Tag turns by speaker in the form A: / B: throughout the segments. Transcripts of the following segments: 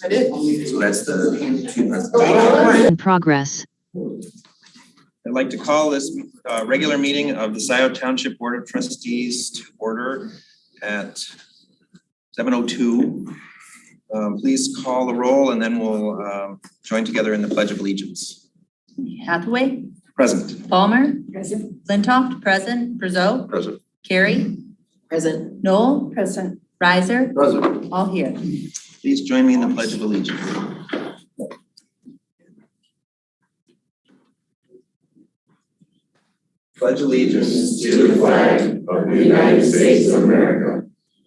A: I did.
B: So that's the
C: In progress.
B: I'd like to call this regular meeting of the Scio Township Board of Trustees to order at 7:02. Please call the roll and then we'll join together in the Pledge of Allegiance.
D: Hathaway.
B: Present.
D: Palmer.
A: Present.
D: Flintoff. Present. Brazeau.
B: Present.
D: Carey.
A: Present.
D: Noel.
A: Present.
D: Riser.
B: Present.
D: All here.
B: Please join me in the Pledge of Allegiance. Pledge allegiance
E: to the flag of the United States of America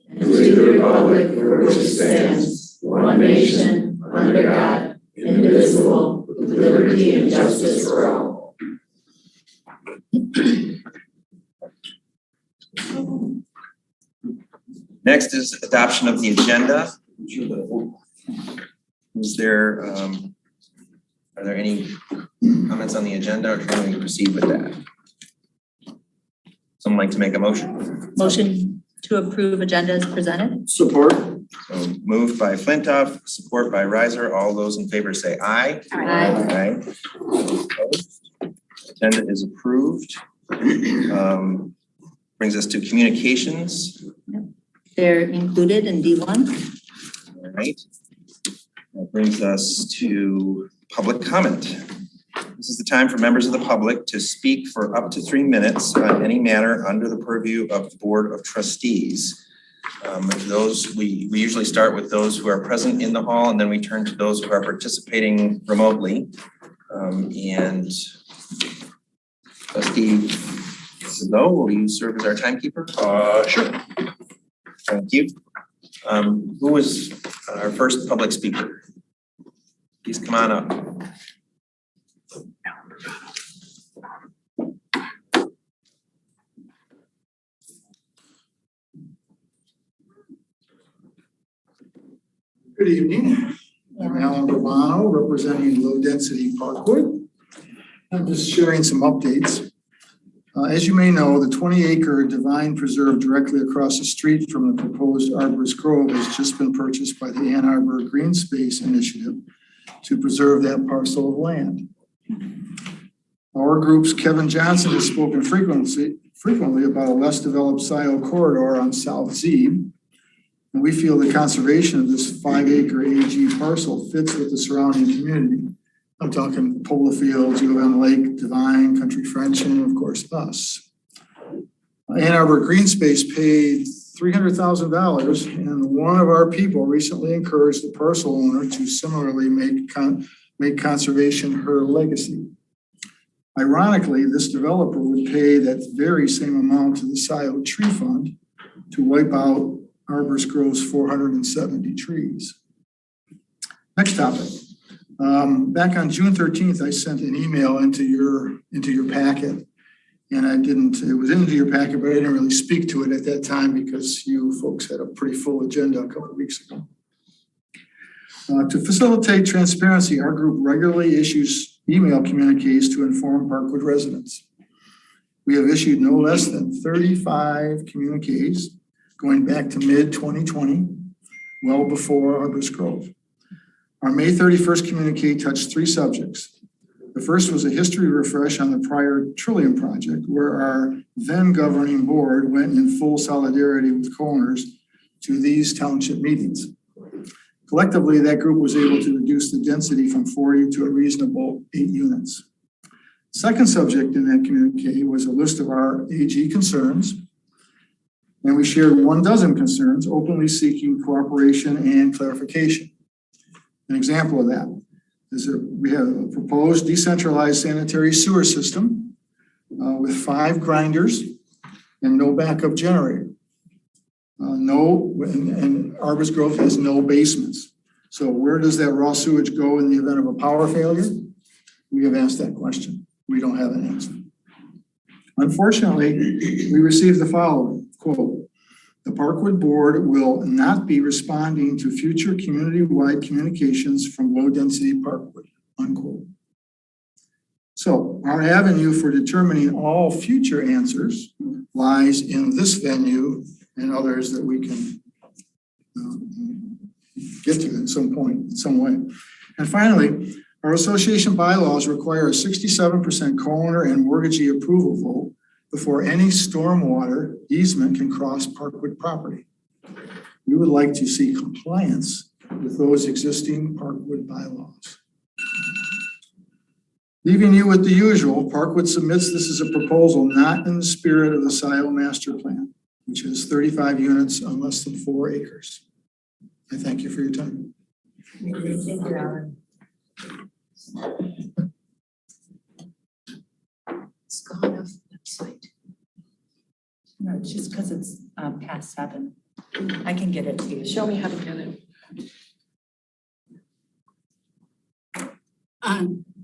E: and to the republic for which it stands, one nation, under God, indivisible, with liberty and justice for all.
B: Next is adoption of the agenda. Is there, are there any comments on the agenda or can we proceed with that? Someone like to make a motion?
D: Motion to approve agenda as presented.
B: Support. So moved by Flintoff, support by Riser. All those in favor say aye.
D: Aye.
B: Aye. Opposed? Agenda is approved. Brings us to communications.
D: They're included in D1.
B: All right. That brings us to public comment. This is the time for members of the public to speak for up to 3 minutes on any matter under the purview of the Board of Trustees. Those we usually start with those who are present in the hall, and then we turn to those who are participating remotely. And Trustee Scio, will you serve as our timekeeper?
F: Sure.
B: Thank you. Who is our first public speaker? Please come on up.
F: Good evening. I'm Alan Urbano, representing Low Density Parkwood. I'm just sharing some updates. As you may know, the 20-acre Divine Preserve directly across the street from the proposed Arborist Grove has just been purchased by the Ann Arbor Green Space Initiative to preserve that parcel of land. Our group's Kevin Johnson has spoken frequently about a less developed Scio corridor on South Zeeb. And we feel the conservation of this 5-acre AG parcel fits with the surrounding community. I'm talking Polo Fields, U of M Lake, Divine, Country French, and of course us. Ann Arbor Green Space paid $300,000, and one of our people recently encouraged the parcel owner to similarly make conservation her legacy. Ironically, this developer would pay that very same amount to the Scio Tree Fund to wipe out Arborist Grove's 470 trees. Next topic. Back on June 13th, I sent an email into your packet, and it was into your packet, but I didn't really speak to it at that time because you folks had a pretty full agenda a couple of weeks ago. To facilitate transparency, our group regularly issues email communiques to inform Parkwood residents. We have issued no less than 35 communiques going back to mid-2020, well before Arborist Grove. Our May 31st communique touched 3 subjects. The first was a history refresh on the prior Trillium project, where our then governing board went in full solidarity with co-owners to these township meetings. Collectively, that group was able to reduce the density from 40 to a reasonable 8 units. Second subject in that communique was a list of our AG concerns, and we shared 12 concerns openly seeking cooperation and clarification. An example of that is that we have a proposed decentralized sanitary sewer system with 5 grinders and no backup generator. And Arborist Grove has no basements. So where does that raw sewage go in the event of a power failure? We have asked that question. We don't have an answer. Unfortunately, we received the following, quote, "The Parkwood Board will not be responding to future community-wide communications from Low Density Parkwood," unquote. So our avenue for determining all future answers lies in this venue and others that we can get to in some point, in some way. And finally, our association bylaws require a 67% co-owner and mortgagee approval vote before any stormwater easement can cross Parkwood property. We would like to see compliance with those existing Parkwood bylaws. Leaving you with the usual, Parkwood submits this as a proposal not in the spirit of the Scio master plan, which is 35 units on less than 4 acres. I thank you for your time.
D: Thank you, Alan.
E: It's gone off the website.
D: No, it's just because it's past 7. I can get it to you.
E: Show me how to get it.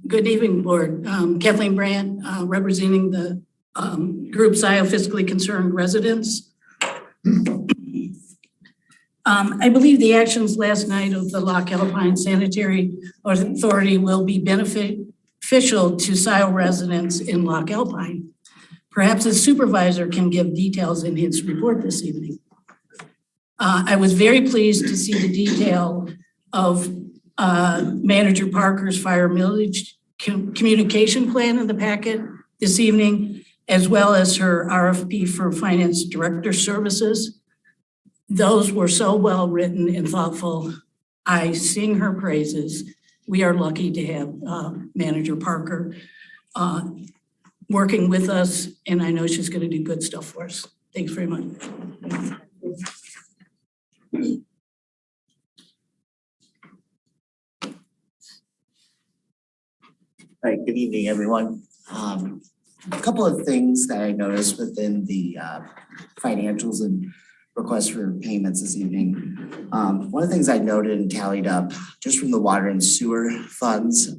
A: Good evening, Board. Kathleen Brandt, representing the group Scio Fiscally Concerned Residents. I believe the actions last night of the Loch Alpine Sanitary Authority will be beneficial to Scio residents in Loch Alpine. Perhaps the supervisor can give details in his report this evening. I was very pleased to see the detail of Manager Parker's fire millage communication plan in the packet this evening, as well as her RFP for Finance Director Services. Those were so well written and thoughtful. I sing her praises. We are lucky to have Manager Parker working with us, and I know she's going to do good stuff for us. Thanks very much.
G: All right, good evening, everyone. A couple of things that I noticed within the financials and requests for payments this evening. One of the things I noted and tallied up just from the water and sewer funds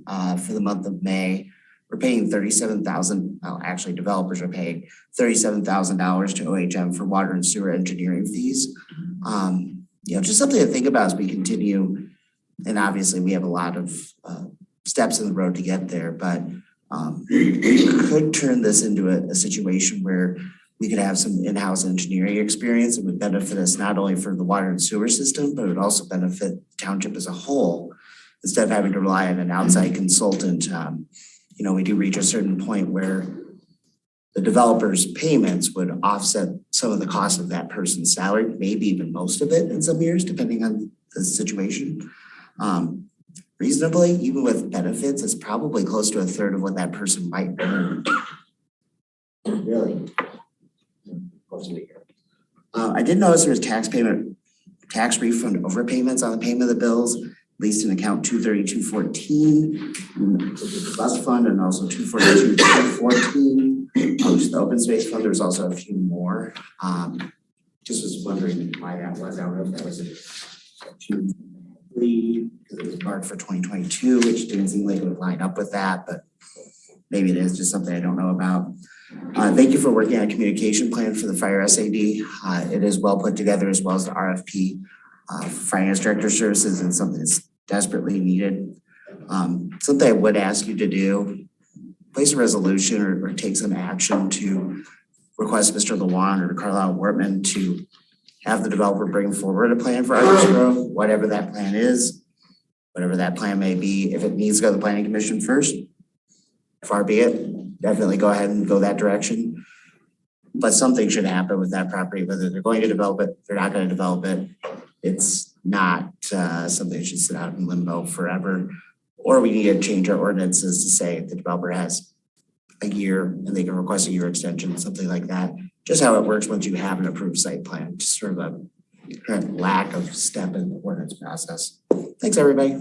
G: for the month of May, we're paying $37,000. Well, actually, developers are paying $37,000 to OHM for water and sewer engineering fees. Just something to think about as we continue. And obviously, we have a lot of steps in the road to get there, but we could turn this into a situation where we could have some in-house engineering experience. It would benefit us not only for the water and sewer system, but it would also benefit the township as a whole. Instead of having to rely on an outside consultant, we do reach a certain point where the developer's payments would offset some of the cost of that person's salary, maybe even most of it in some years, depending on the situation. Reasonably, even with benefits, it's probably close to a third of what that person might earn. Really? I did notice there was tax refund overpayments on the payment of the bills, at least in account 23214, which is the bus fund, and also 24214, which is the open space fund. There's also a few more. Just was wondering why that was. I don't know if that was because it was marked for 2022, which didn't seem like it would line up with that, but maybe it is just something I don't know about. Thank you for working on a communication plan for the fire SAD. It is well put together, as well as the RFP for Finance Director Services, and something that's desperately needed. Something I would ask you to do, place a resolution or take some action to request Mr. Lewan or Carlisle Wortman to have the developer bring forward a plan for Argus Grove, whatever that plan is, whatever that plan may be. If it needs to go to the Planning Commission first, far be it. Definitely go ahead and go that direction. But something should happen with that property, whether they're going to develop it, they're not going to develop it. It's not something that should sit out in limbo forever. Or we need to change our ordinances to say the developer has a year and they can request a year extension, something like that. Just how it works once you have an approved site plan, just sort of a current lack of step in the ordinance process. Thanks, everybody.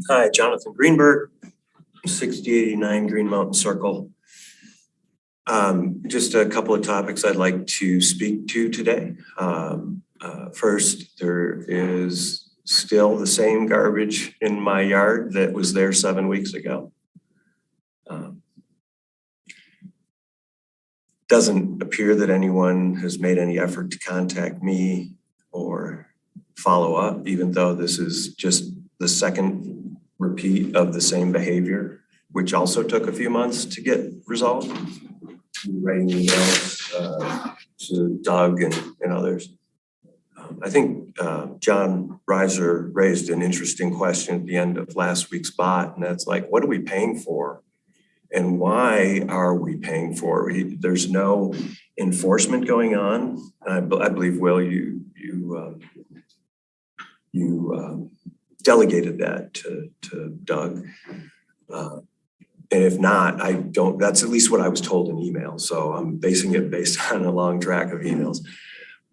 H: Hi, Jonathan Greenberg, 6089 Green Mountain Circle. Just a couple of topics I'd like to speak to today. First, there is still the same garbage in my yard that was there 7 weeks ago. Doesn't appear that anyone has made any effort to contact me or follow up, even though this is just the second repeat of the same behavior, which also took a few months to get resolved. Writing emails to Doug and others. I think John Reiser raised an interesting question at the end of last week's bot, and that's like, what are we paying for? And why are we paying for it? There's no enforcement going on. I believe, Will, you delegated that to Doug. And if not, I don't, that's at least what I was told in email. So I'm basing it based on a long track of emails.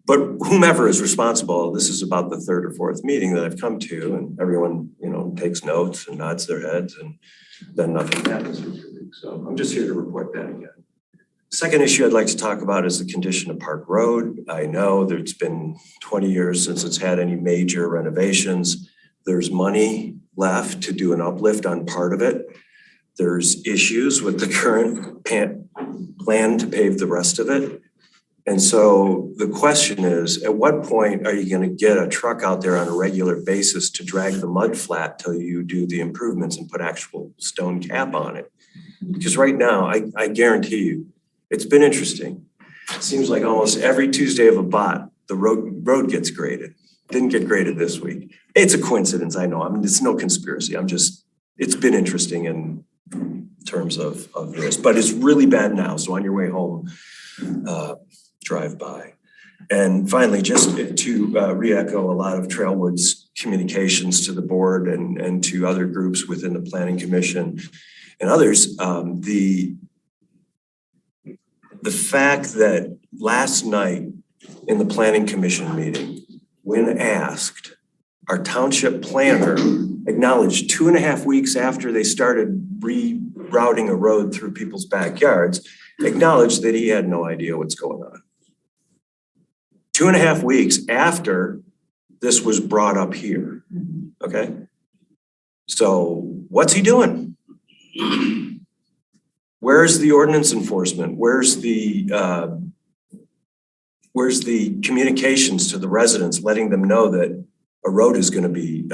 H: But whomever is responsible, this is about the third or fourth meeting that I've come to, and everyone, takes notes and nods their heads, and then nothing happens for 2 weeks. So I'm just here to report that again. Second issue I'd like to talk about is the condition of Park Road. I know that it's been 20 years since it's had any major renovations. There's money left to do an uplift on part of it. There's issues with the current plan to pave the rest of it. And so the question is, at what point are you going to get a truck out there on a regular basis to drag the mud flat till you do the improvements and put actual stone cap on it? Because right now, I guarantee you, it's been interesting. It seems like almost every Tuesday of a bot, the road gets graded. Didn't get graded this week. It's a coincidence, I know. I mean, it's no conspiracy. It's been interesting in terms of this, but it's really bad now. So on your way home, drive by. And finally, just to re-echo a lot of Trailwood's communications to the board and to other groups within the Planning Commission and others, the fact that last night in the Planning Commission meeting, when asked, our township planner acknowledged 2.5 weeks after they started rerouting a road through people's backyards, acknowledged that he had no idea what's going on. 2.5 weeks after this was brought up here, okay? So what's he doing? Where's the ordinance enforcement? Where's the communications to the residents, letting them know that a road is going to be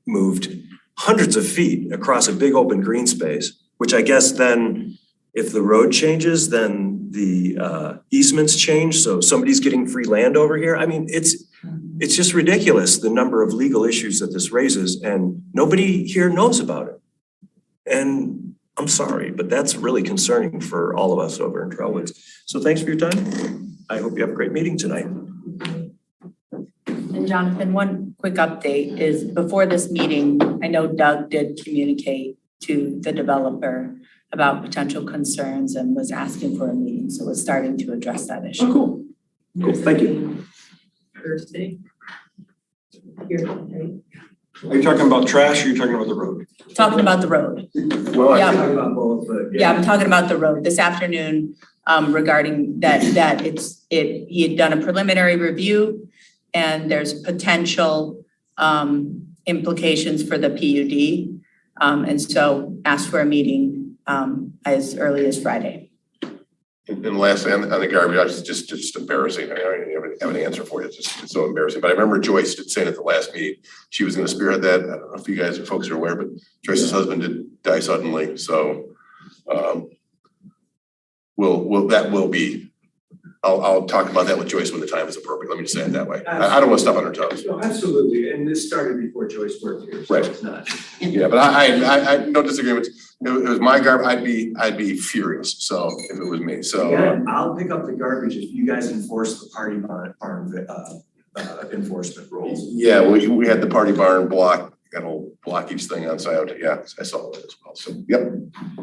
H: moved hundreds of feet across a big open green space, which I guess then if the road changes, then the easements change. So somebody's getting free land over here. I mean, it's just ridiculous, the number of legal issues that this raises, and nobody here knows about it. And I'm sorry, but that's really concerning for all of us over in Trailwoods. So thanks for your time. I hope you have a great meeting tonight.
D: And Jonathan, one quick update is before this meeting, I know Doug did communicate to the developer about potential concerns and was asking for a meeting. So we're starting to address that issue.
H: Oh, cool. Cool, thank you.
D: Thursday. Here, right?
H: Are you talking about trash or are you talking about the road?
D: Talking about the road.
H: Well,
D: Yeah.
H: I'm talking about both, but
D: Yeah, I'm talking about the road this afternoon, regarding that he had done a preliminary review and there's potential implications for the PUD. And so asked for a meeting as early as Friday.
E: And lastly, on the garbage, it's just embarrassing. I don't even have an answer for you. It's so embarrassing. But I remember Joyce did say at the last meeting, she was going to spearhead that. I don't know if you guys or folks are aware, but Joyce's husband did die suddenly. So will be. I'll talk about that with Joyce when the time is appropriate. Let me just say it that way. I don't want to step on her toes.
H: No, absolutely. And this started before Joyce worked here. So
E: Right.
H: It's not.
E: Yeah, but I no disagreement. If it was my garbage, I'd be furious. So if it was me, so.
H: Yeah, I'll pick up the garbage if you guys enforce the party barn enforcement rules.
E: Yeah, we had the party barn block, that'll block each thing on Scio. Yeah, I saw that as well. So, yep.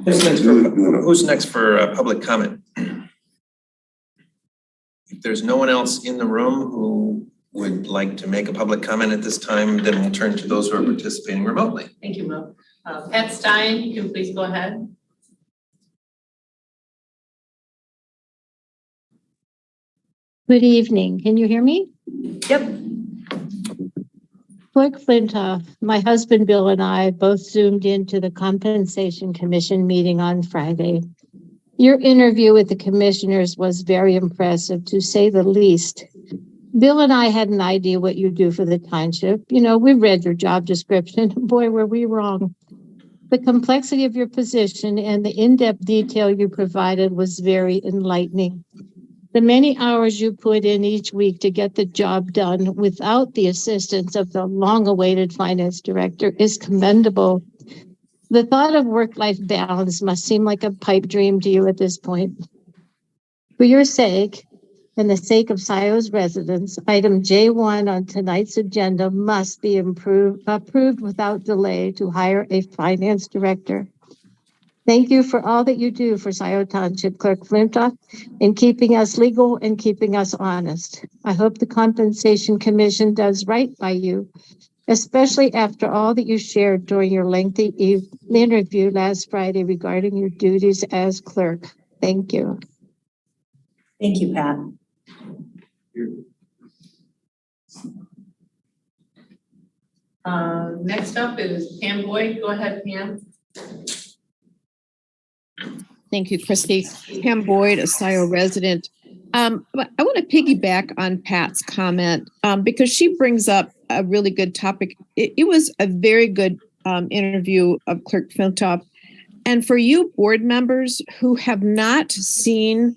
B: Who's next for public comment? If there's no one else in the room who would like to make a public comment at this time, then we'll turn to those who are participating remotely.
I: Thank you, Mo. Pat Stein, you can please go ahead.
J: Good evening. Can you hear me?
D: Yep.
J: Clerk Flintoff, my husband Bill and I both zoomed into the Compensation Commission meeting on Friday. Your interview with the commissioners was very impressive, to say the least. Bill and I had an idea what you do for the township. You know, we read your job description. Boy, were we wrong. The complexity of your position and the in-depth detail you provided was very enlightening. The many hours you put in each week to get the job done without the assistance of the long-awaited finance director is commendable. The thought of work-life balance must seem like a pipe dream to you at this point. For your sake, and the sake of Scio's residents, item J1 on tonight's agenda must be approved without delay to hire a finance director. Thank you for all that you do for Scio Township Clerk Flintoff in keeping us legal and keeping us honest. I hope the Compensation Commission does right by you, especially after all that you shared during your lengthy interview last Friday regarding your duties as clerk. Thank you.
D: Thank you, Pat.
I: Next up is Pam Boyd. Go ahead, Pam.
K: Thank you, Christy. Pam Boyd, a Scio resident. But I want to piggyback on Pat's comment because she brings up a really good topic. It was a very good interview of Clerk Flintoff. And for you board members who have not seen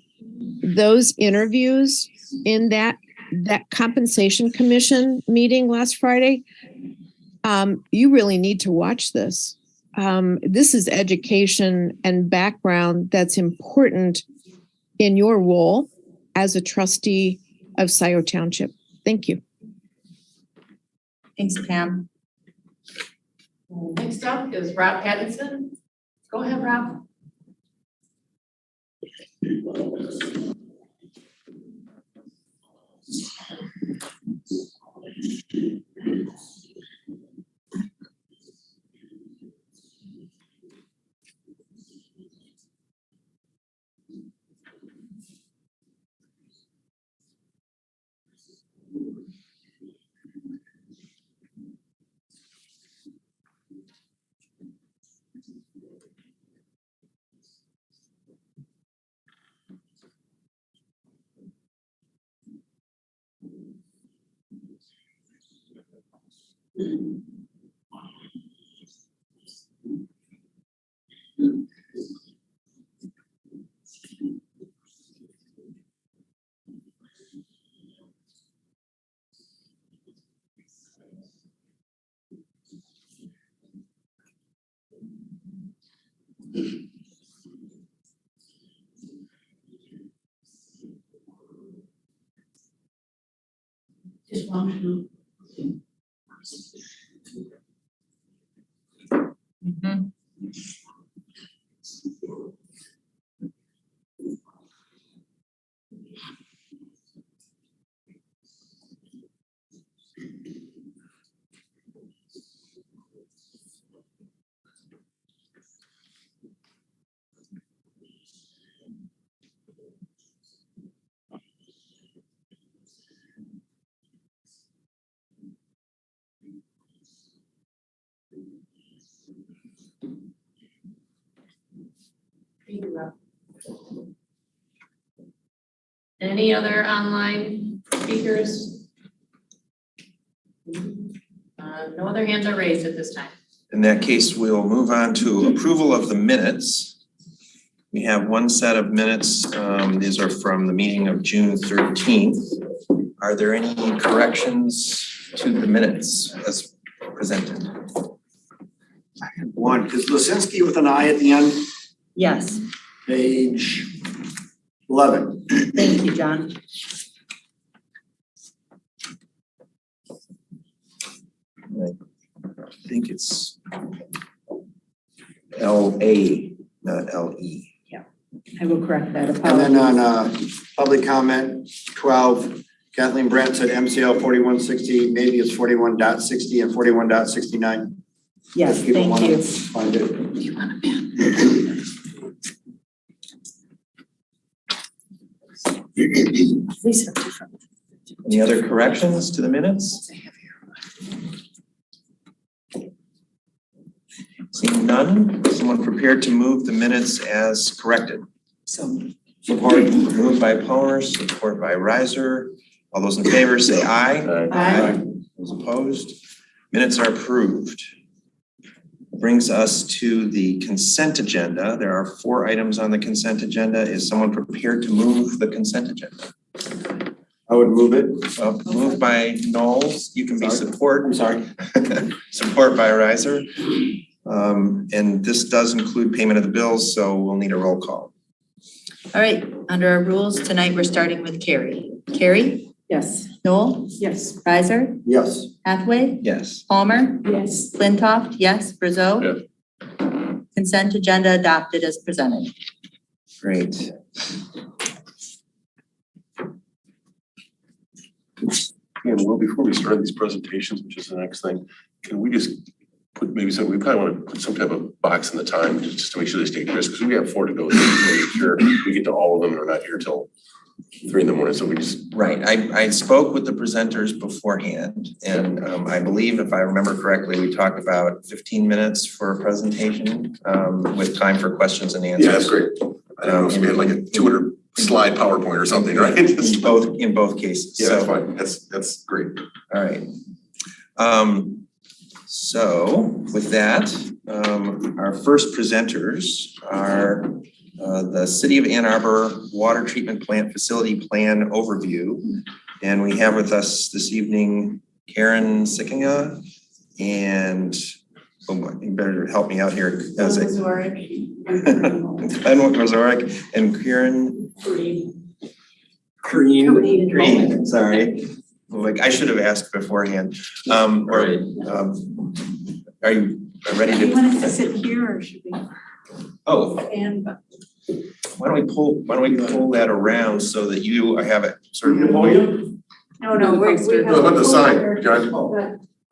K: those interviews in that Compensation Commission meeting last Friday, you really need to watch this. This is education and background that's important in your role as a trustee of Scio Township. Thank you.
D: Thanks, Pam.
I: Next up is Rob Pattinson. Go ahead, Rob. Just one. Any other online speakers? No other hands are raised at this time.
B: In that case, we'll move on to approval of the minutes. We have one set of minutes. These are from the meeting of June 13th. Are there any corrections to the minutes as presented?
L: I had one. Is Lisinski with an I at the end?
D: Yes,
L: Page 11.
D: thank you, John.
B: I think it's L-A, not L-E.
D: I will correct that.
L: And then on public comment 12, Kathleen Brandt said MCL 4160, maybe it's 41.60 and 41.69.
D: Yes,
L: If people
D: thank
L: wanna
D: you.
L: Find it.
D: These are different.
B: Any other corrections to the minutes? Seeing none, someone prepared to move the minutes as corrected?
D: So
B: Support, moved by Palmer, support by Riser. All those in favor say aye.
I: Aye.
B: Those opposed? Minutes are approved. Brings us to the consent agenda. There are 4 items on the consent agenda. Is someone prepared to move the consent agenda?
L: I would move it.
B: Moved by Knowles. You can be support.
L: I'm sorry.
B: Support by Riser. And this does include payment of the bills, so we'll need a roll call.
D: All right, under our rules, tonight we're starting with Carrie. Carrie?
I: Yes.
D: Noel?
I: Yes.
D: Riser?
L: Yes.
D: Hathaway?
B: Yes.
D: Palmer?
I: Yes.
D: Flintoff? Yes. Brazeau? Consent agenda adopted as presented.
B: Great.
M: And well, before we start these presentations, which is the next thing, can we just put maybe some, we probably want to put some type of box in the time just to make sure they stay crisp, because we have 4 to go. So make sure we get to all of them and we're not here till 3 in the morning, so we just.
B: Right, I spoke with the presenters beforehand, and I believe if I remember correctly, we talked about 15 minutes for a presentation with time for questions and answers.
M: Yeah, that's great. I don't know if we had like a 200 slide PowerPoint or something, right?
B: In both cases.
M: Yeah, that's fine. That's great.
B: All right. So with that, our first presenters are the City of Ann Arbor Water Treatment Plant Facility Plan Overview. And we have with us this evening Karen Sickinga and, oh, you better help me out here. Glenn Wazorek and Kieran Green, sorry. Like I should have asked beforehand. Are you ready to?
I: Do you want us to sit here or should we?
B: Oh.
I: And.
B: Why don't we pull that around so that you have it sort of.
I: No, we have.
M: What about the sign, John?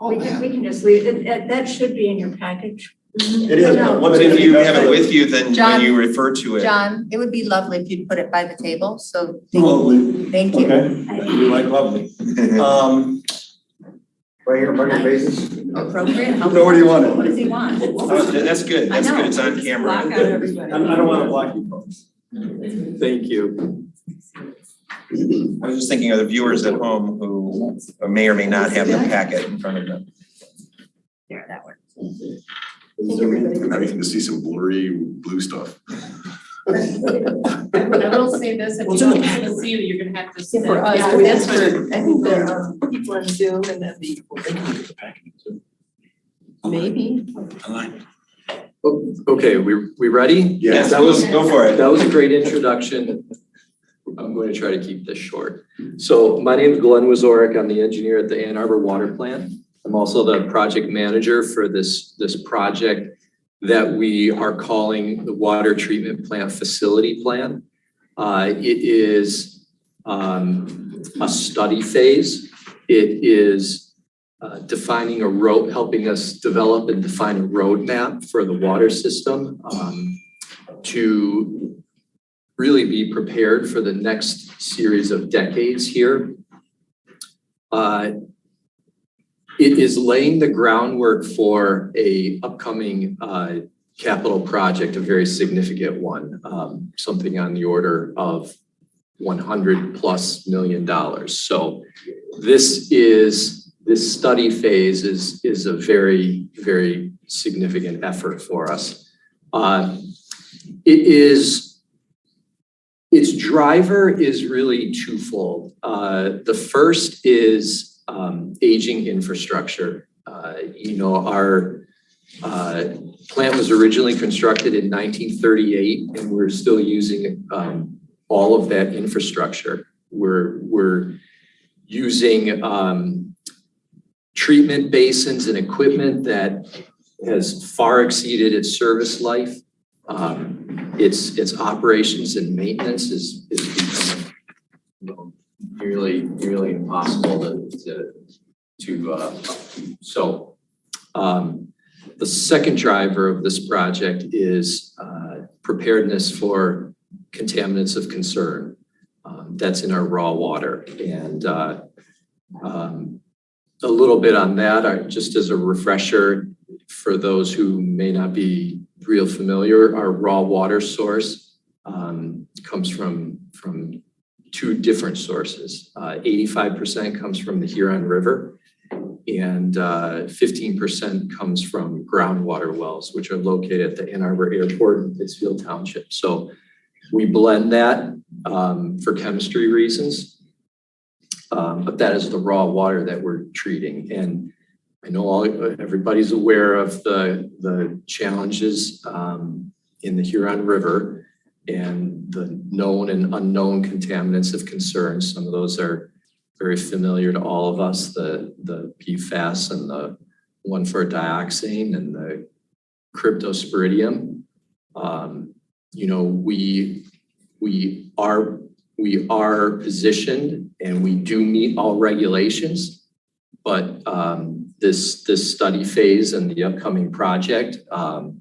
I: We can just leave it. That should be in your package.
L: It is.
B: If you have it with you, then
D: John,
B: when you refer to it.
D: John, it would be lovely if you'd put it by the table, so.
L: Lovely.
D: Thank you.
L: Okay. You like lovely. Right here, mark your faces.
D: Appropriate.
L: No, where do you want it?
D: What does he want?
B: That's good, that's good, it's on camera.
I: Block out everybody.
L: I don't want to block you folks.
N: Thank you.
B: I was just thinking of the viewers at home who may or may not have the packet in front of them.
D: There, that works.
M: Now you can just see some blurry blue stuff.
I: I will say this, if you don't have to see it, you're gonna have to sit.
E: For us,
I: Yeah,
E: that's
I: that's
E: for, I think there are people on Zoom and then the. Maybe.
N: Okay, we ready?
B: Yes,
N: That was,
B: go for it.
N: that was a great introduction. I'm going to try to keep this short. So my name is Glenn Wazorek. I'm the engineer at the Ann Arbor Water Plant. I'm also the project manager for this project that we are calling the Water Treatment Plant Facility Plan. It is a study phase. It is defining helping us develop and define a roadmap for the water system to really be prepared for the next series of decades here. It is laying the groundwork for a upcoming capital project, a very significant one, something on the order of $100+ million. So this study phase is a very, very significant effort for us. Its driver is really twofold. The first is aging infrastructure. Our plant was originally constructed in 1938, and we're still using all of that infrastructure. We're using treatment basins and equipment that has far exceeded its service life. Its operations and maintenance is becoming nearly impossible the second driver of this project is preparedness for contaminants of concern. That's in our raw water. And a little bit on that, just as a refresher for those who may not be real familiar, our raw water source comes from two different sources. 85% comes from the Huron River, and 15% comes from groundwater wells, which are located at the Ann Arbor Airport in Pittsfield Township. So we blend that for chemistry reasons, but that is the raw water that we're treating. And I know everybody's aware of the challenges in the Huron River and the known and unknown contaminants of concern. Some of those are very familiar to all of us, the PFAS and the 1,4-dioxane and the cryptosporidium. You know, we are positioned and we do meet all regulations, but this study phase and the upcoming project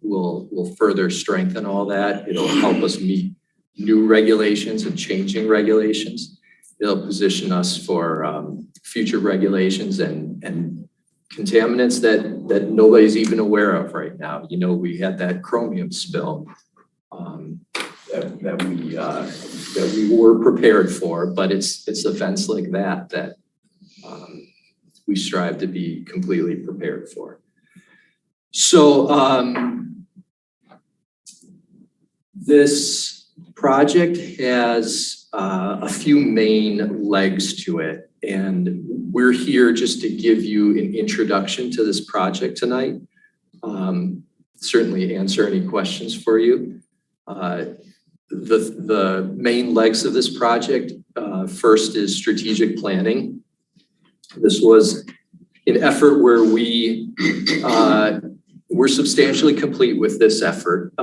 N: will further strengthen all that. It'll help us meet new regulations and changing regulations. It'll position us for future regulations and contaminants that nobody's even aware of right now. You know, we had that chromium spill that we were prepared for, but it's events like that we strive to be completely prepared for. So this project has a few main legs to it, and we're here just to give you an introduction to this project tonight. Certainly answer any questions for you. The main legs of this project, first is strategic planning. This was an effort where we're substantially complete with this effort.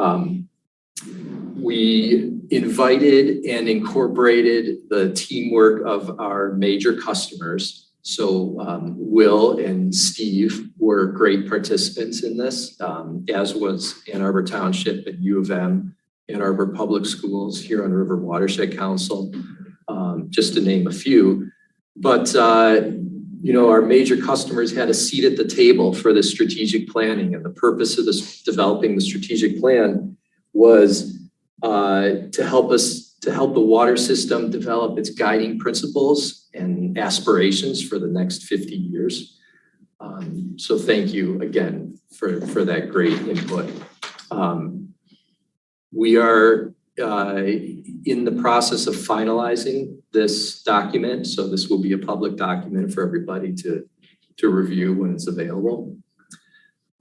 N: We invited and incorporated the teamwork of our major customers. So Will and Steve were great participants in this, as was Ann Arbor Township and U of M, Ann Arbor Public Schools, Huron River Watershed Council, just to name a few. But you know, our major customers had a seat at the table for the strategic planning, and the purpose of this developing the strategic plan was to help the water system develop its guiding principles and aspirations for the next 50 years. So thank you again for that great input. We are in the process of finalizing this document, so this will be a public document for everybody to review when it's available.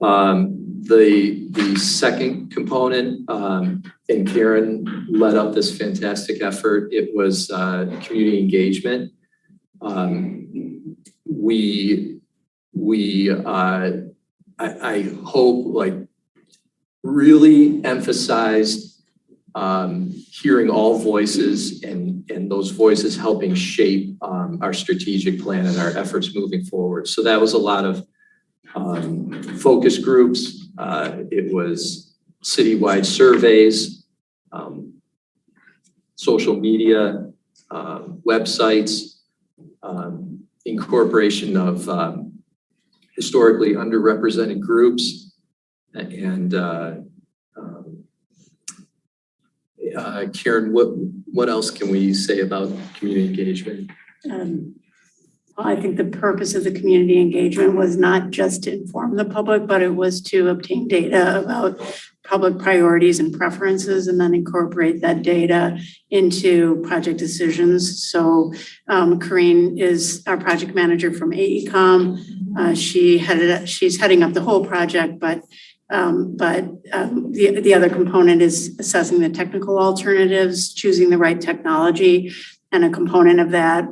N: The second component, and Karen led up this fantastic effort, it was community engagement. I hope, like, really emphasized hearing all voices and those voices helping shape our strategic plan and our efforts moving forward. So that was a lot of focus groups. It was citywide surveys, social media, websites, incorporation of historically underrepresented groups, and Karen, what else can we say about community engagement?
O: I think the purpose of the community engagement was not just to inform the public, but it was to obtain data about public priorities and preferences, and then incorporate that data into project decisions. So Corrine is our project manager from AECOM. She's heading up the whole project, but the other component is assessing the technical alternatives, choosing the right technology. And a component of that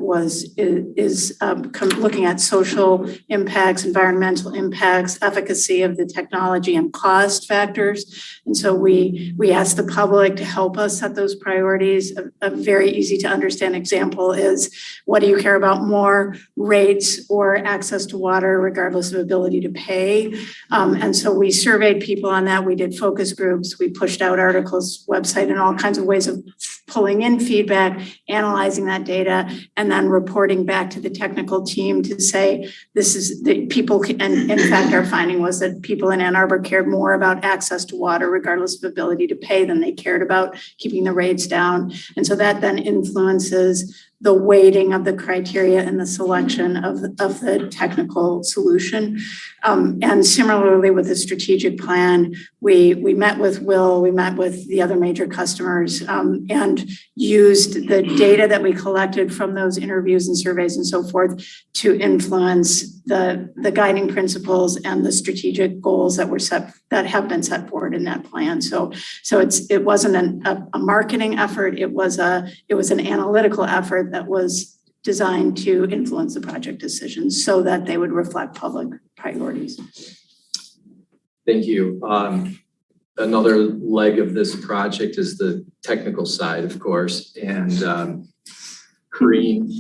O: is looking at social impacts, environmental impacts, efficacy of the technology, and cost factors. And so we asked the public to help us set those priorities. A very easy to understand example is, what do you care about more, rates or access to water, regardless of ability to pay? And so we surveyed people on that. We did focus groups. We pushed out articles, website, and all kinds of ways of pulling in feedback, analyzing that data, and then reporting back to the technical team to say, this is the people, and in fact, our finding was that people in Ann Arbor cared more about access to water, regardless of ability to pay, than they cared about keeping the rates down. And so that then influences the weighting of the criteria and the selection of the technical solution. And similarly with the strategic plan, we met with Will, we met with the other major customers, and used the data that we collected from those interviews and surveys and so forth to influence the guiding principles and the strategic goals that have been set forward in that plan. So it wasn't a marketing effort, it was an analytical effort that was designed to influence the project decisions so that they would reflect public priorities.
N: Thank you. Another leg of this project is the technical side, of course, and Corinne,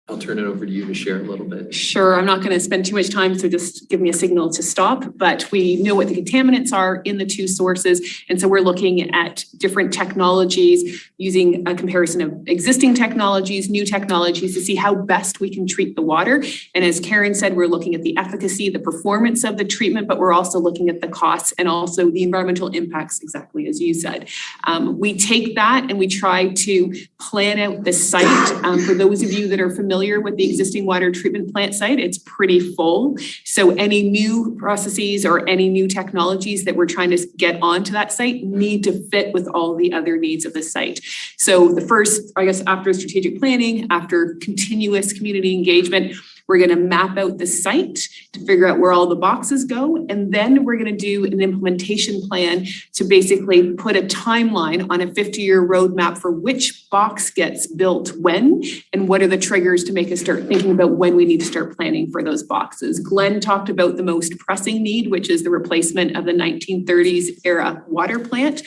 N: I'll turn it over to you to share a little bit.
P: Sure, I'm not going to spend too much time, so just give me a signal to stop, but we know what the contaminants are in the two sources, and so we're looking at different technologies, using a comparison of existing technologies, new technologies to see how best we can treat the water. And as Karen said, we're looking at the efficacy, the performance of the treatment, but we're also looking at the costs and also the environmental impacts, exactly as you said. We take that and we try to plan out the site. For those of you that are familiar with the existing water treatment plant site, it's pretty full. So any new processes or any new technologies that we're trying to get onto that site need to fit with all the other needs of the site. So the first, I guess, after strategic planning, after continuous community engagement, we're going to map out the site to figure out where all the boxes go. And then we're going to do an implementation plan to basically put a timeline on a 50-year roadmap for which box gets built when, and what are the triggers to make us start thinking about when we need to start planning for those boxes. Glenn talked about the most pressing need, which is the replacement of the 1930s era water plant.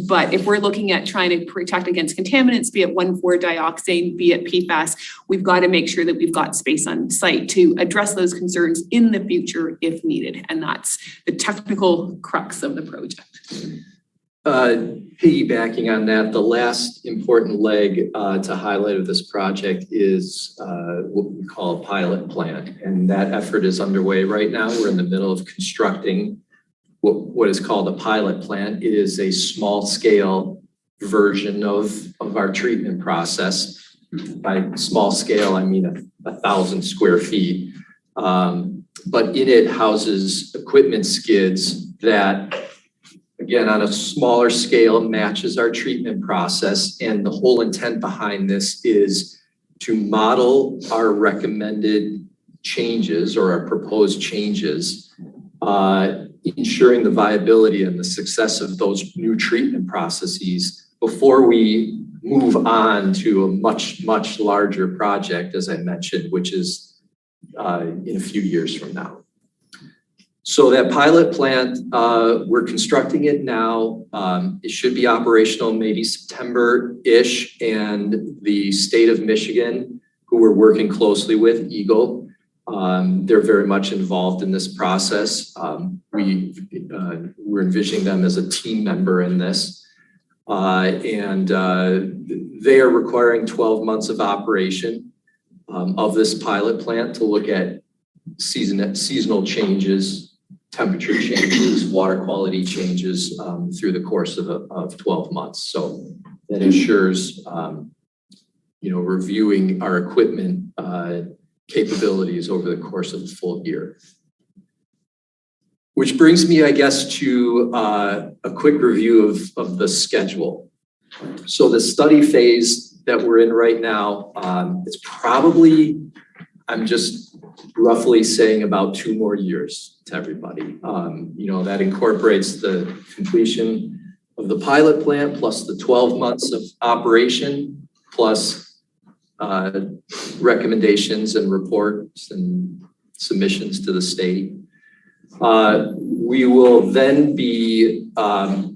P: But if we're looking at trying to protect against contaminants, be it 1,4-dioxane, be it PFAS, we've got to make sure that we've got space on site to address those concerns in the future if needed. And that's the technical crux of the project.
N: Piggybacking on that, the last important leg to highlight of this project is what we call a pilot plant. And that effort is underway right now. We're in the middle of constructing what is called a pilot plant. It is a small scale version of our treatment process. By small scale, I mean 1,000 square feet. But in it houses equipment skids that, again, on a smaller scale, matches our treatment process. And the whole intent behind this is to model our recommended changes or our proposed changes, ensuring the viability and the success of those new treatment processes before we move on to a much, much larger project, as I mentioned, which is in a few years from now. So that pilot plant, we're constructing it now. It should be operational maybe September-ish, and the state of Michigan, who we're working closely with, Eagle, they're very much involved in this process. We're envisioning them as a team member in this. They are requiring 12 months of operation of this pilot plant to look at seasonal changes, temperature changes, water quality changes through the course of 12 months. So that ensures, reviewing our equipment capabilities over the course of a full year. Which brings me, I guess, to a quick review of the schedule. So the study phase that we're in right now, it's probably, I'm just roughly saying about 2 more years to everybody. That incorporates the completion of the pilot plant plus the 12 months of operation plus recommendations and reports and submissions to the state. We will then be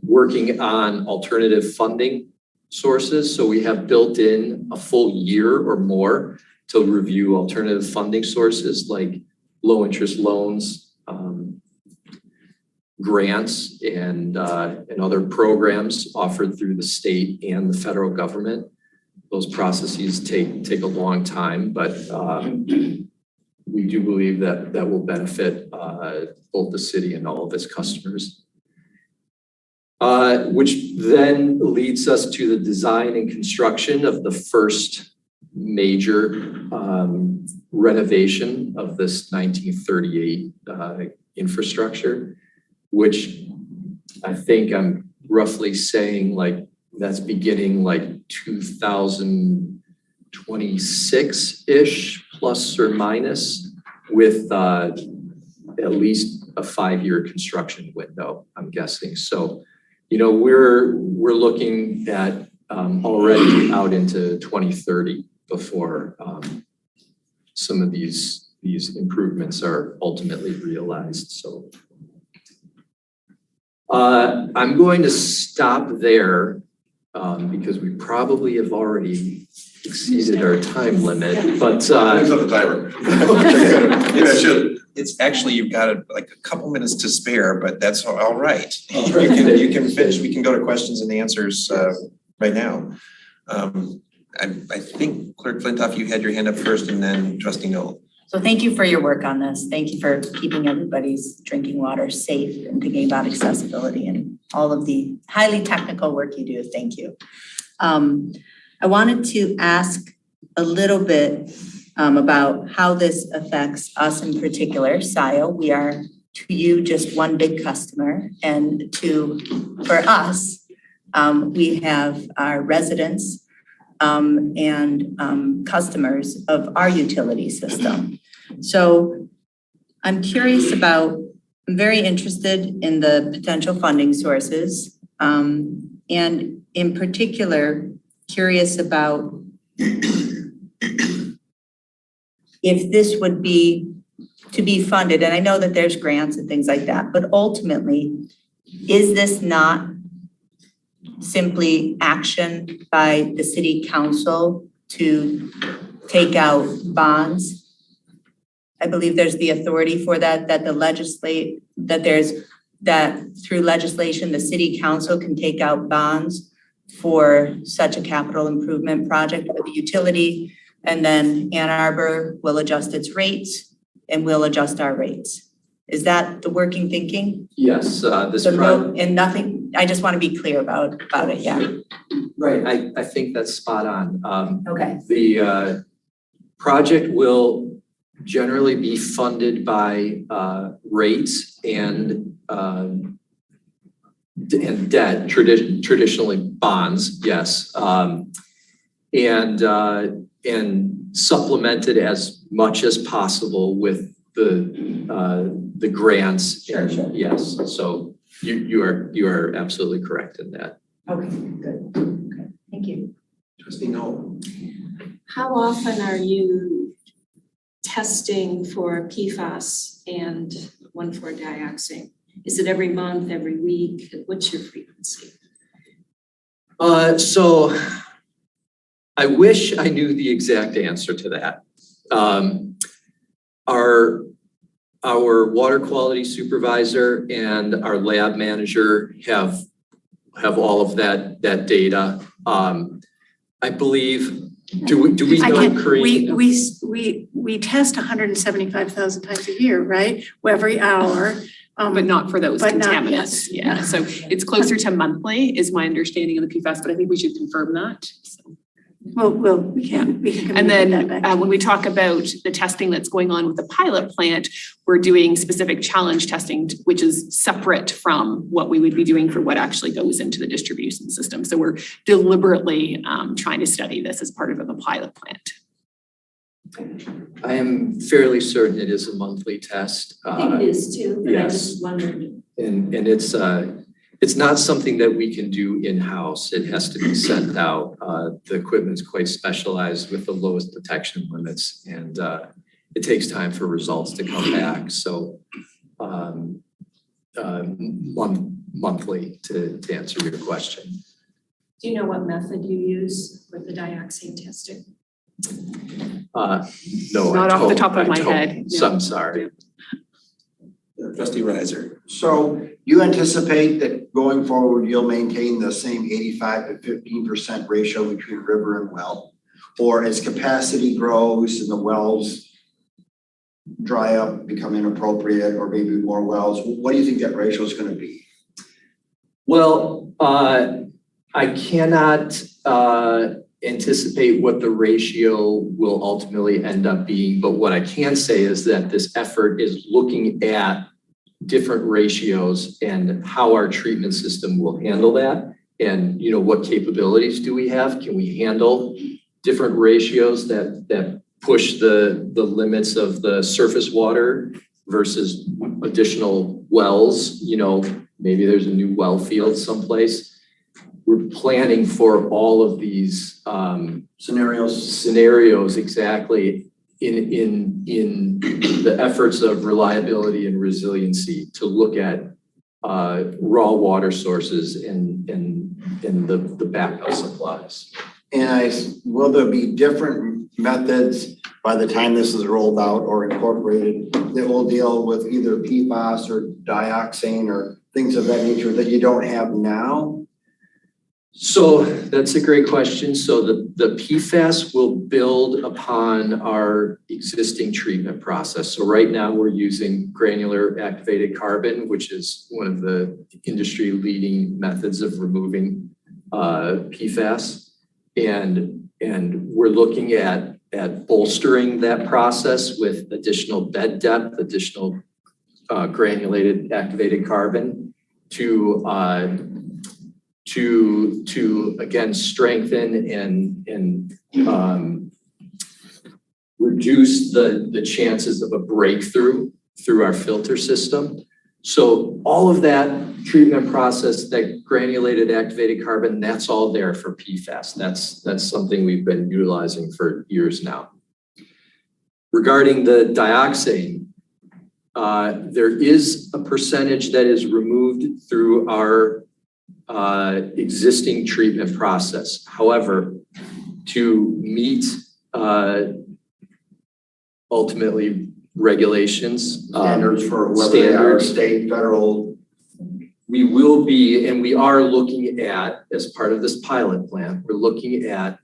N: working on alternative funding sources. So we have built in a full year or more to review alternative funding sources like low interest loans. grants and other programs offered through the state and the federal government. Those processes take a long time, but we do believe that will benefit both the city and all of its customers. Which then leads us to the design and construction of the first major renovation of this 1938 infrastructure, which I think I'm roughly saying like that's beginning like 2026-ish plus or minus, with at least a 5-year construction window, I'm guessing. So, you know, we're looking at already out into 2030 before some of these improvements are ultimately realized. So I'm going to stop there because we probably have already exceeded our time limit, but
M: the timer.
B: It's actually, you've got like a couple minutes to spare, but that's all right. You can finish. We can go to questions and answers right now. I think Clerk Flintoff, you had your hand up first, and then Trustee Noel.
D: So thank you for your work on this. Thank you for keeping everybody's drinking water safe and thinking about accessibility and all of the highly technical work you do. Thank you. I wanted to ask a little bit about how this affects us in particular, Scio. We are to you just one big customer, and for us, we have our residents and customers of our utility system. So I'm very interested in the potential funding sources, and in particular, curious about if this would be to be funded, and I know that there's grants and things like that, but ultimately, is this not simply action by the city council to take out bonds? I believe there's the authority for that through legislation, the city council can take out bonds for such a capital improvement project with the utility, and then Ann Arbor will adjust its rates and we'll adjust our rates. Is that the working thinking?
N: Yes,
D: I just want to be clear about it, yeah.
N: Right, I think that's spot on.
D: Okay.
N: The project will generally be funded by rates and debt, traditionally bonds, yes, and supplemented as much as possible with the grants.
D: Sure.
N: Yes, so you are absolutely correct in that.
D: Okay, good. Okay, thank you.
B: Trustee Noel.
Q: How often are you testing for PFAS and 1,4-dioxane? Is it every month, every week? What's your frequency?
N: So I wish I knew the exact answer to that. Our water quality supervisor and our lab manager have all of that data. I believe, do we know, Corinne?
O: We test 175,000 times a year, right? Every hour.
P: But not for those contaminants.
O: Yes.
P: Yeah, so it's closer to monthly is my understanding of the PFAS, but I think we should confirm that. So.
O: We can.
P: And then when we talk about the testing that's going on with the pilot plant, we're doing specific challenge testing, which is separate from what we would be doing for what actually goes into the distribution system. So we're deliberately trying to study this as part of the pilot plant.
N: I am fairly certain it is a monthly test.
Q: I think it is too, but
N: yes.
Q: I just wondered.
N: And it's not something that we can do in-house. It has to be sent out. The equipment's quite specialized with the lowest detection limits, and it takes time for results to come back. So monthly to answer your question.
Q: Do you know what method you use with the dioxane testing?
N: No,
P: not off the top of my head.
N: So I'm sorry.
B: Trustee Riser.
L: So you anticipate that going forward, you'll maintain the same 85 to 15% ratio between river and well? Or as capacity grows and the wells dry up, become inappropriate, or maybe more wells, what do you think that ratio is going to be?
N: Well, I cannot anticipate what the ratio will ultimately end up being, but what I can say is that this effort is looking at different ratios and how our treatment system will handle that. And, you know, what capabilities do we have? Can we handle different ratios that push the limits of the surface water versus additional wells? You know, maybe there's a new well field someplace. We're planning for all of these scenarios exactly in the efforts of reliability and resiliency to look at raw water sources and the backup supplies.
L: And will there be different methods by the time this is rolled out or incorporated that will deal with either PFAS or dioxane or things of that nature that you don't have now?
N: So that's a great question. So the PFAS will build upon our existing treatment process. So right now we're using granular activated carbon, which is one of the industry leading methods of removing PFAS. And we're looking at bolstering that process with additional bed depth, additional granulated activated carbon to again strengthen and reduce the chances of a breakthrough through our filter system. So all of that treatment process, that granulated activated carbon, that's all there for PFAS. That's something we've been utilizing for years now. Regarding the dioxane, there is a percentage that is removed through our existing treatment process. However, to meet ultimately regulations,
L: Standards for whether they are state, federal.
N: We will be, and we are looking at, as part of this pilot plan, we're looking at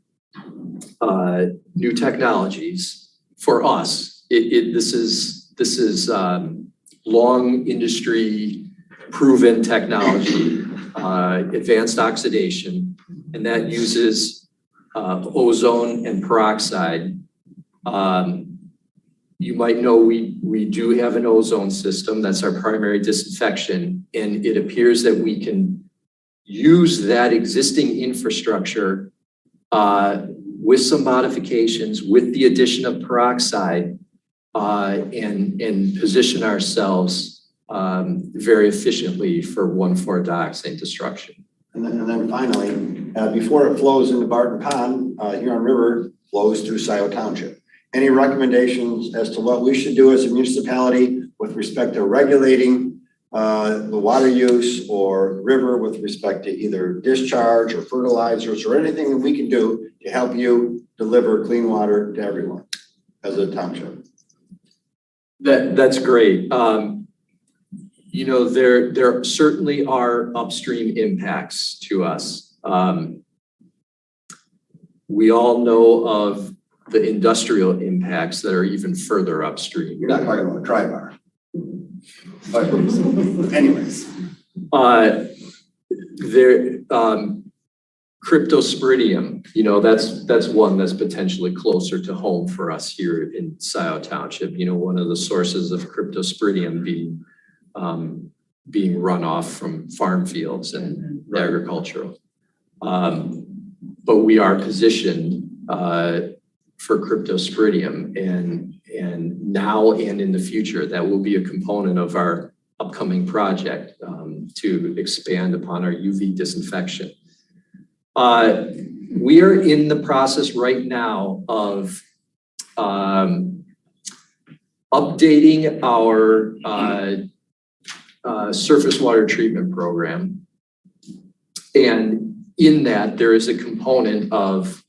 N: new technologies for us. This is long industry proven technology, advanced oxidation, and that uses ozone and peroxide. You might know we do have an ozone system. That's our primary disinfection. And it appears that we can use that existing infrastructure with some modifications, with the addition of peroxide, and position ourselves very efficiently for 1,4-dioxane destruction.
L: And then finally, before it flows into Barton Pond, Huron River flows through Scio Township. Any recommendations as to what we should do as a municipality with respect to regulating the water use or river with respect to either discharge or fertilizers or anything that we can do to help you deliver clean water to everyone as a township?
N: That's great. You know, there certainly are upstream impacts to us. We all know of the industrial impacts that are even further upstream.
L: You're not talking about a dry bar. But anyways.
N: Cryptosporidium, you know, that's one that's potentially closer to home for us here in Scio Township. You know, one of the sources of cryptosporidium being runoff from farm fields and agricultural. But we are positioned for cryptosporidium, and now and in the future, that will be a component of our upcoming project to expand upon our UV disinfection. We are in the process right now of updating our surface water treatment program. And in that, there is a component of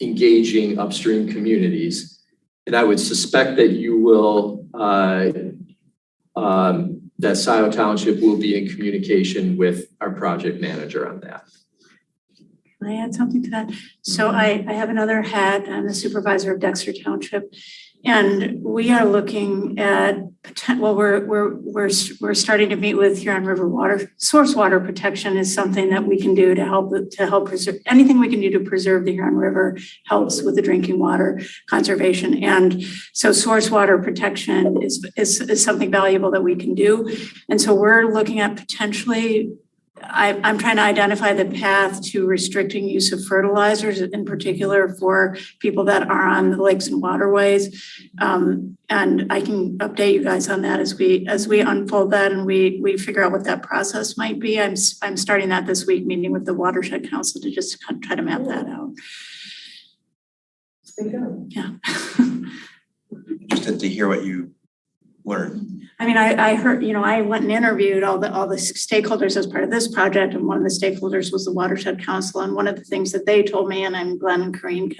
N: engaging upstream communities. And I would suspect that you will that Scio Township will be in communication with our project manager on that.
O: Can I add something to that? So I have another hat. I'm the supervisor of Dexter Township. And we are looking at, well, we're starting to meet with Huron River Water. Source water protection is something that we can do to help preserve, anything we can do to preserve the Huron River helps with the drinking water conservation. And so source water protection is something valuable that we can do. And so we're looking at potentially, I'm trying to identify the path to restricting use of fertilizers, in particular for people that are on the lakes and waterways. And I can update you guys on that as we unfold that and we figure out what that process might be. I'm starting that this week, meeting with the Watershed Council to just try to map that out. Yeah.
B: Interested to hear what you learned.
O: I mean, I heard, I went and interviewed all the stakeholders as part of this project, and one of the stakeholders was the Watershed Council. And one of the things that they told me, and I'm Glenn and Corrine,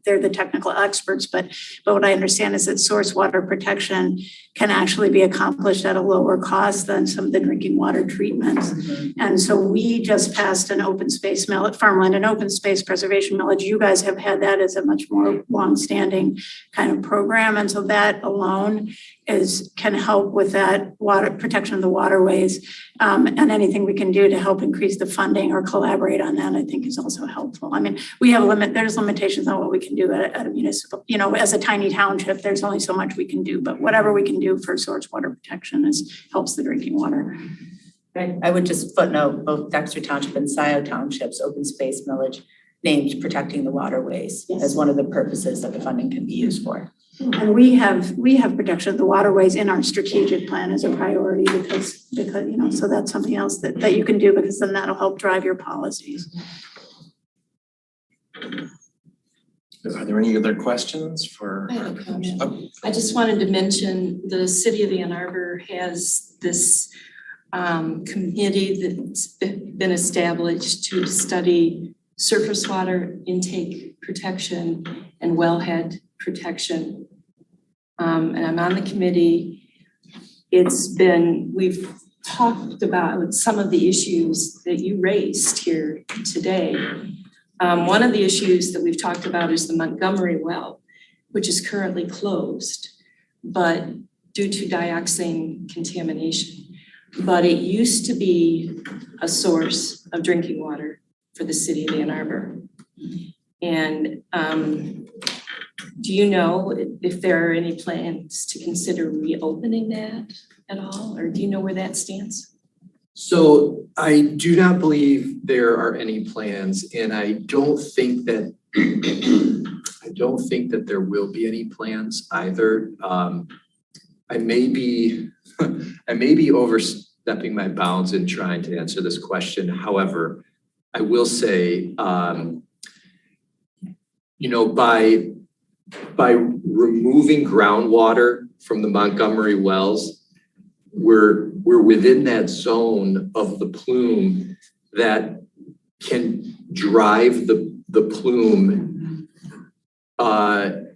O: they're the technical experts, but what I understand is that source water protection can actually be accomplished at a lower cost than some of the drinking water treatments. And so we just passed an open space farmland and open space preservation millage. You guys have had that as a much more longstanding kind of program. And so that alone can help with that water protection of the waterways, and anything we can do to help increase the funding or collaborate on that, I think is also helpful. I mean, there's limitations on what we can do at a municipal, as a tiny township, there's only so much we can do, but whatever we can do for source water protection helps the drinking water.
D: I would just footnote both Dexter Township and Scio Township's open space millage named protecting the waterways as one of the purposes that the funding can be used for.
O: And we have protection of the waterways in our strategic plan as a priority because so that's something else that you can do, because then that'll help drive your policies.
B: Are there any other questions for?
Q: I have a comment. I just wanted to mention the city of Ann Arbor has this committee that's been established to study surface water intake protection and wellhead protection. And I'm on the committee. We've talked about some of the issues that you raised here today. One of the issues that we've talked about is the Montgomery well, which is currently closed, but due to dioxin contamination. But it used to be a source of drinking water for the city of Ann Arbor. And do you know if there are any plans to consider reopening that at all, or do you know where that stands?
N: So I do not believe there are any plans, and I don't think that there will be any plans either. I may be overstepping my bounds in trying to answer this question. However, I will say, by removing groundwater from the Montgomery wells, we're within that zone of the plume that can drive the plume at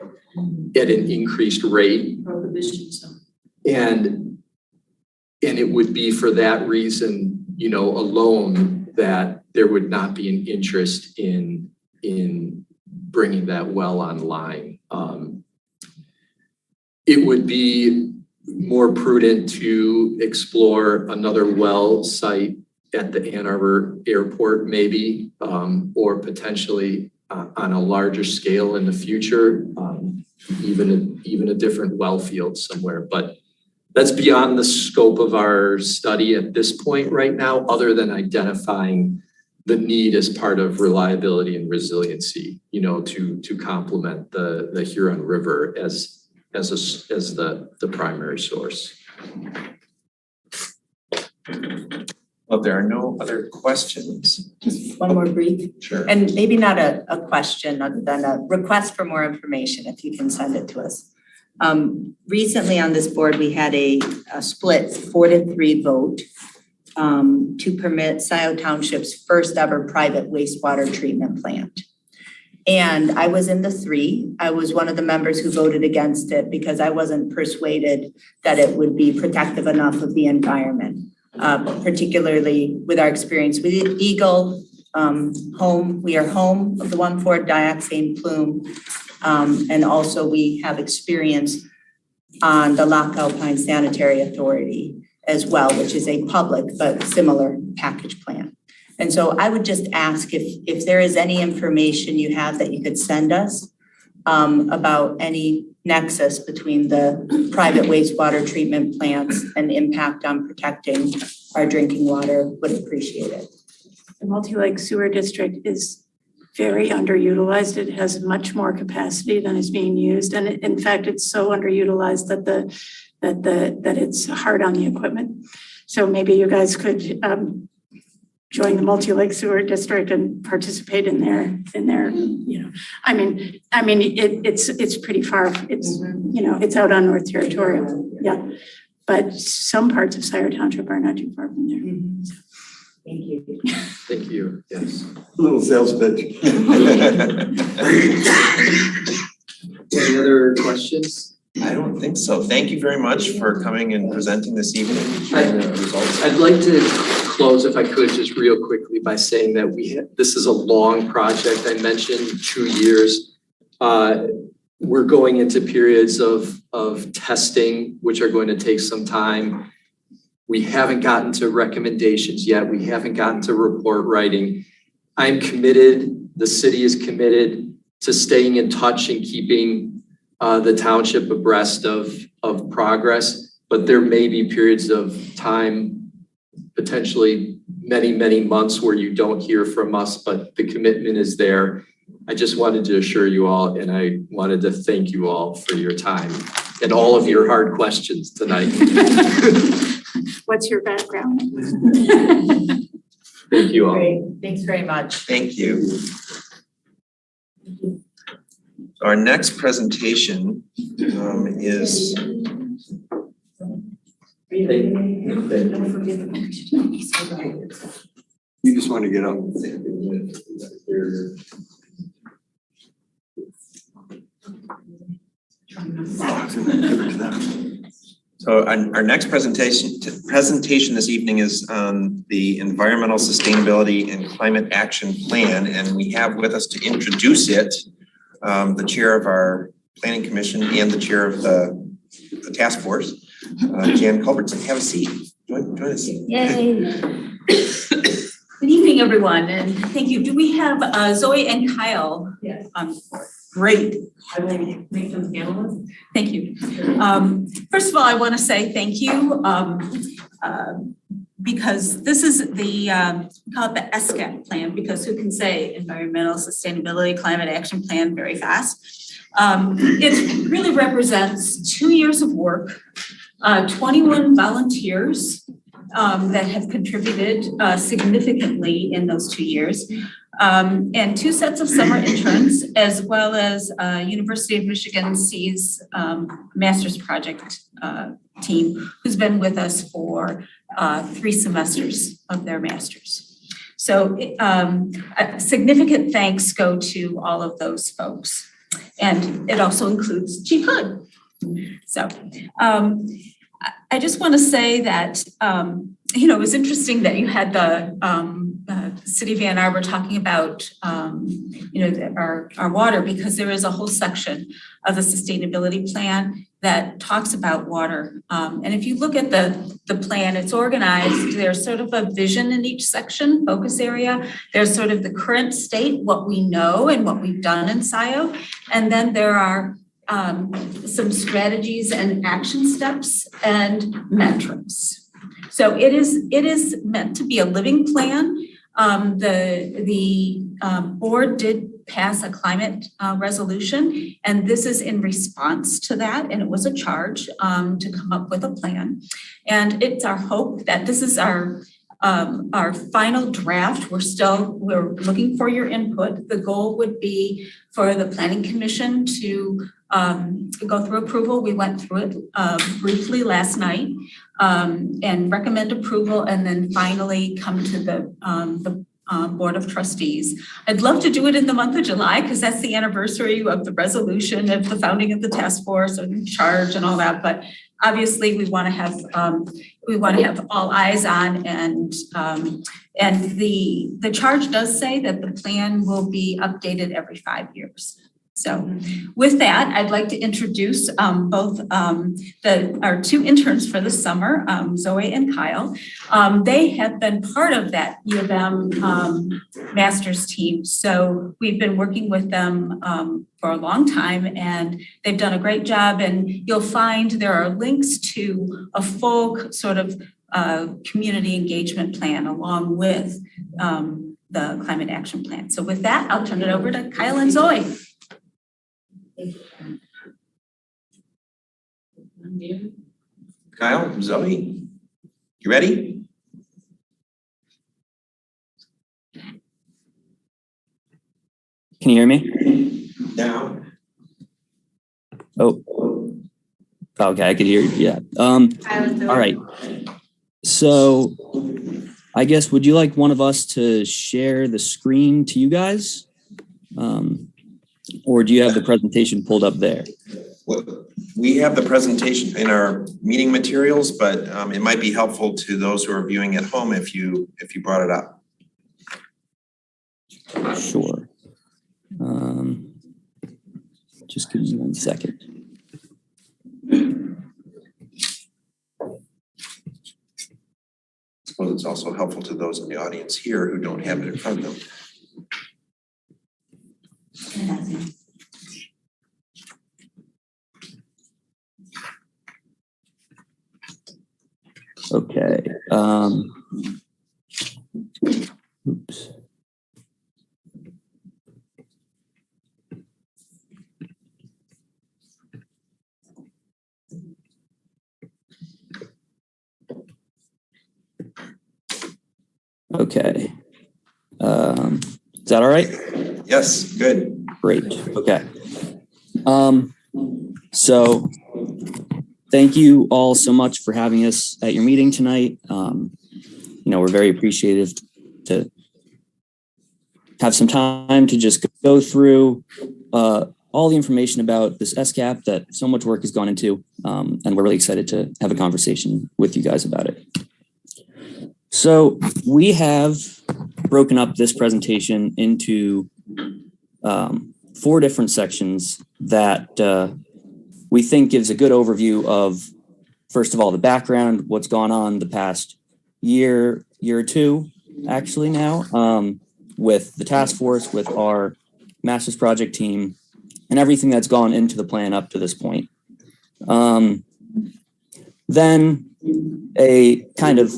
N: an increased rate.
Q: Prohibition zone.
N: And it would be for that reason, alone, that there would not be an interest in bringing that well online. It would be more prudent to explore another well site at the Ann Arbor Airport, maybe, or potentially on a larger scale in the future, even a different well field somewhere. But that's beyond the scope of our study at this point right now, other than identifying the need as part of reliability and resiliency, to complement the Huron River as the primary source.
B: Well, there are no other questions.
D: Just one more brief.
B: Sure.
D: And maybe not a question other than a request for more information, if you can send it to us. Recently on this board, we had a split 4-3 vote to permit Scio Township's first ever private wastewater treatment plant. And I was in the 3. I was one of the members who voted against it because I wasn't persuaded that it would be protective enough of the environment, particularly with our experience with Eagle, we are home of the 1,4-dioxane plume. And also we have experience on the Loch Alpine Sanitary Authority as well, which is a public but similar package plan. And so I would just ask if there is any information you have that you could send us about any nexus between the private wastewater treatment plants and the impact on protecting our drinking water, would appreciate it.
O: The multi-lake sewer district is very underutilized. It has much more capacity than is being used. And in fact, it's so underutilized that it's hard on the equipment. So maybe you guys could join the multi-lake sewer district and participate in their, I mean, it's pretty far. It's, it's out on North Territorial. Yeah. But some parts of Scio Township are not too far from there. So.
D: Thank you.
N: Thank you, yes.
L: Little sales pitch.
N: Any other questions?
B: I don't think so. Thank you very much for coming and presenting this evening.
N: I'd like to close, if I could, just real quickly by saying that this is a long project. I mentioned 2 years. We're going into periods of testing, which are going to take some time. We haven't gotten to recommendations yet. We haven't gotten to report writing. I'm committed, the city is committed to staying in touch and keeping the township abreast of progress, but there may be periods of time, potentially many, many months where you don't hear from us, but the commitment is there. I just wanted to assure you all, and I wanted to thank you all for your time and all of your hard questions tonight.
O: What's your background?
N: Thank you all.
D: Great. Thanks very much.
B: Thank you. Our next presentation is
H: You just want to get up.
B: So our next presentation this evening is on the Environmental Sustainability and Climate Action Plan, and we have with us to introduce it the chair of our Planning Commission and the chair of the task force, Jan Culbertson. Have a seat. Join us.
R: Yay. Good evening, everyone, and thank you. Do we have Zoe and Kyle? Yes. Great. I will make them panelists. Thank you. First of all, I want to say thank you because this is the, we call it the SCAP plan, because who can say Environmental Sustainability Climate Action Plan very fast. It really represents 2 years of work, 21 volunteers that have contributed significantly in those 2 years. And 2 sets of summer interns, as well as University of Michigan C's master's project team, who's been with us for 3 semesters of their master's. So a significant thanks go to all of those folks. And it also includes Chief Hood. So I just want to say that, it was interesting that you had the City of Ann Arbor talking about, our water, because there is a whole section of the sustainability plan that talks about water. And if you look at the plan, it's organized. There's sort of a vision in each section, focus area. There's sort of the current state, what we know and what we've done in Scio. And then there are some strategies and action steps and metrics. So it is meant to be a living plan. The board did pass a climate resolution, and this is in response to that. And it was a charge to come up with a plan. And it's our hope that this is our final draft. We're looking for your input. The goal would be for the Planning Commission to go through approval. We went through it briefly last night and recommend approval, and then finally come to the Board of Trustees. I'd love to do it in the month of July because that's the anniversary of the resolution of the founding of the task force and charge and all that. But obviously, we want to have all eyes on, and the charge does say that the plan will be updated every 5 years. So with that, I'd like to introduce both our two interns for the summer, Zoe and Kyle. They have been part of that U of M master's team. So we've been working with them for a long time, and they've done a great job. And you'll find there are links to a full sort of community engagement plan along with the climate action plan. So with that, I'll turn it over to Kyle and Zoe.
B: Kyle, Zoe, you ready?
S: Can you hear me?
B: Now.
S: Oh. Okay, I could hear you. Yeah. All right. So I guess, would you like one of us to share the screen to you guys? Or do you have the presentation pulled up there?
B: Well, we have the presentation in our meeting materials, but it might be helpful to those who are viewing at home if you brought it up.
S: Sure. Just give me 1 second.
B: I suppose it's also helpful to those in the audience here who don't have it in front of them.
S: Okay. Oops. Okay. Is that all right?
B: Yes, good.
S: Great. Okay. So thank you all so much for having us at your meeting tonight. We're very appreciative to have some time to just go through all the information about this SCAP that so much work has gone into, and we're really excited to have a conversation with you guys about it. So we have broken up this presentation into 4 different sections that we think gives a good overview of, first of all, the background, what's gone on the past year or two, actually now, with the task force, with our master's project team, and everything that's gone into the plan up to this point. Then a kind of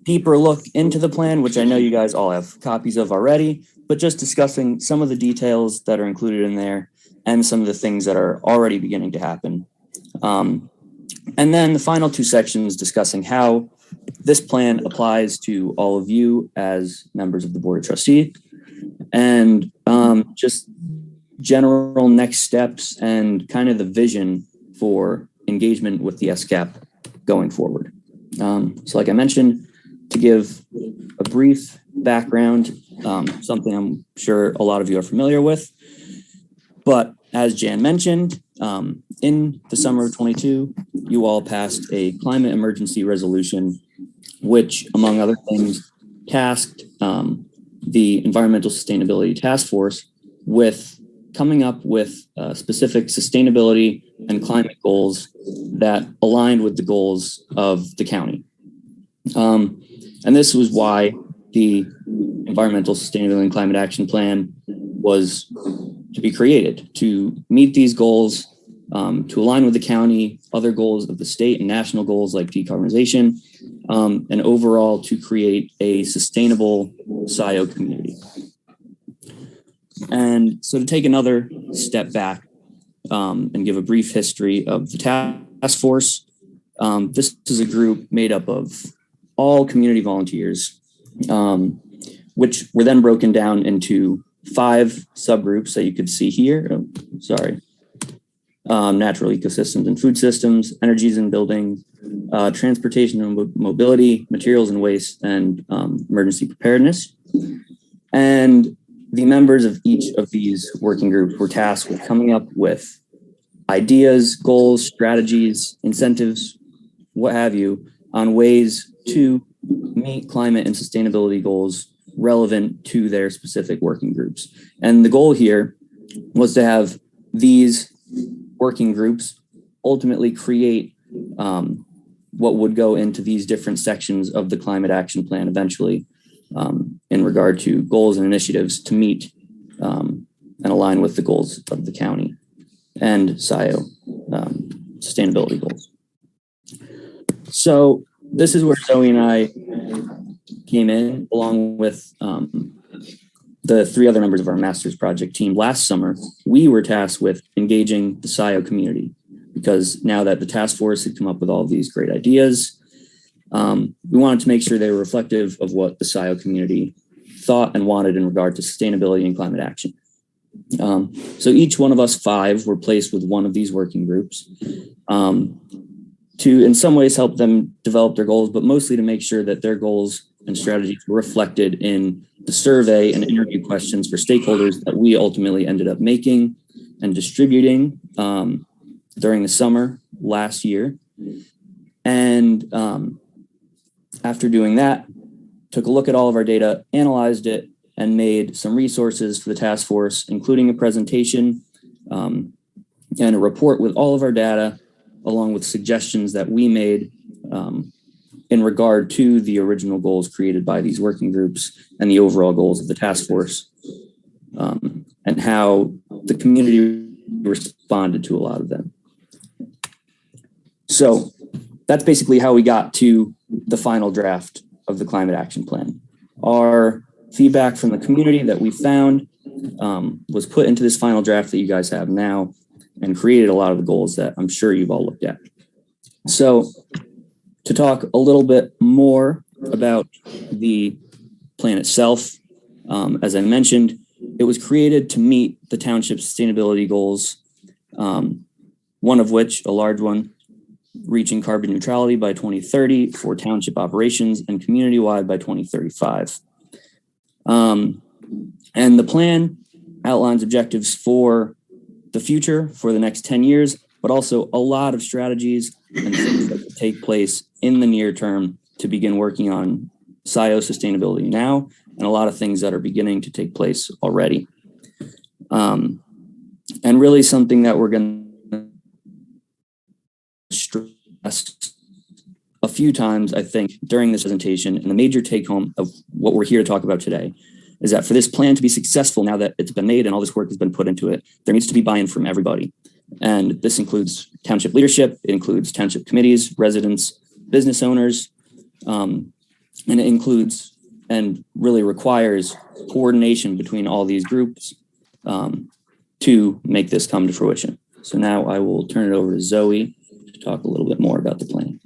S: deeper look into the plan, which I know you guys all have copies of already, but just discussing some of the details that are included in there and some of the things that are already beginning to happen. And then the final 2 sections discussing how this plan applies to all of you as members of the Board of Trustees, and just general next steps and kind of the vision for engagement with the SCAP going forward. So like I mentioned, to give a brief background, something I'm sure a lot of you are familiar with, but as Jan mentioned, in the summer of 22, you all passed a climate emergency resolution, which, among other things, tasked the Environmental Sustainability Task Force with coming up with specific sustainability and climate goals that aligned with the goals of the county. And this was why the Environmental Sustainability and Climate Action Plan was to be created, to meet these goals, to align with the county, other goals of the state and national goals like decarbonization, and overall to create a sustainable Scio community. And so to take another step back and give a brief history of the task force, this is a group made up of all community volunteers, which were then broken down into 5 subgroups that you could see here. Natural ecosystems and food systems, energies and buildings, transportation and mobility, materials and waste, and emergency preparedness. And the members of each of these working groups were tasked with coming up with ideas, goals, strategies, incentives, what have you, on ways to meet climate and sustainability goals relevant to their specific working groups. And the goal here was to have these working groups ultimately create what would go into these different sections of the climate action plan eventually, in regard to goals and initiatives to meet and align with the goals of the county and Scio sustainability goals. So this is where Zoe and I came in, along with the three other members of our master's project team. Last summer, we were tasked with engaging the Scio community, because now that the task force had come up with all of these great ideas, we wanted to make sure they were reflective of what the Scio community thought and wanted in regard to sustainability and climate action. So each one of us five were placed with one of these working groups to in some ways help them develop their goals, but mostly to make sure that their goals and strategies were reflected in the survey and interview questions for stakeholders that we ultimately ended up making and distributing during the summer last year. And after doing that, took a look at all of our data, analyzed it, and made some resources for the task force, including a presentation and a report with all of our data, along with suggestions that we made in regard to the original goals created by these working groups and the overall goals of the task force, and how the community responded to a lot of them. So that's basically how we got to the final draft of the climate action plan. Our feedback from the community that we found was put into this final draft that you guys have now, and created a lot of the goals that I'm sure you've all looked at. So to talk a little bit more about the plan itself, as I mentioned, it was created to meet the township's sustainability goals, one of which, a large one, reaching carbon neutrality by 2030 for township operations and community-wide by 2035. And the plan outlines objectives for the future, for the next 10 years, but also a lot of strategies and things that could take place in the near term to begin working on Scio sustainability now, and a lot of things that are beginning to take place already. And really something that we're going to stress a few times, I think, during this presentation, and the major take home of what we're here to talk about today is that for this plan to be successful, now that it's been made and all this work has been put into it, there needs to be buy-in from everybody. And this includes township leadership, it includes township committees, residents, business owners, and it includes and really requires coordination between all these groups to make this come to fruition. So now I will turn it over to Zoe to talk a little bit more about the plan.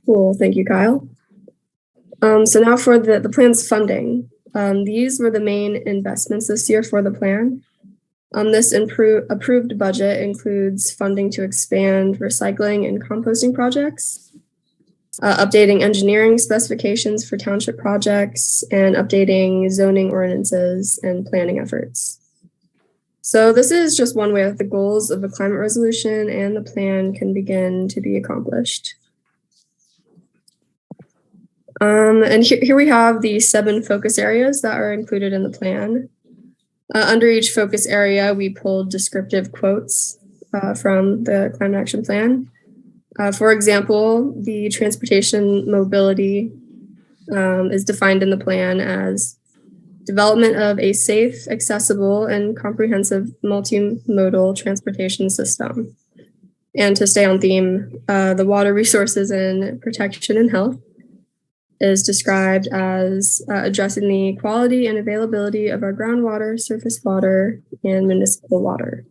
T: Cool, thank you, Kyle. So now for the plan's funding. These were the main investments this year for the plan. This approved budget includes funding to expand recycling and composting projects, updating engineering specifications for township projects, and updating zoning ordinances and planning efforts. So this is just one way that the goals of the climate resolution and the plan can begin to be accomplished. And here we have the 7 focus areas that are included in the plan. Under each focus area, we pulled descriptive quotes from the climate action plan. For example, the transportation mobility is defined in the plan as development of a safe, accessible, and comprehensive multimodal transportation system. And to stay on theme, the water resources and protection and health is described as addressing the quality and availability of our groundwater, surface water, and municipal water.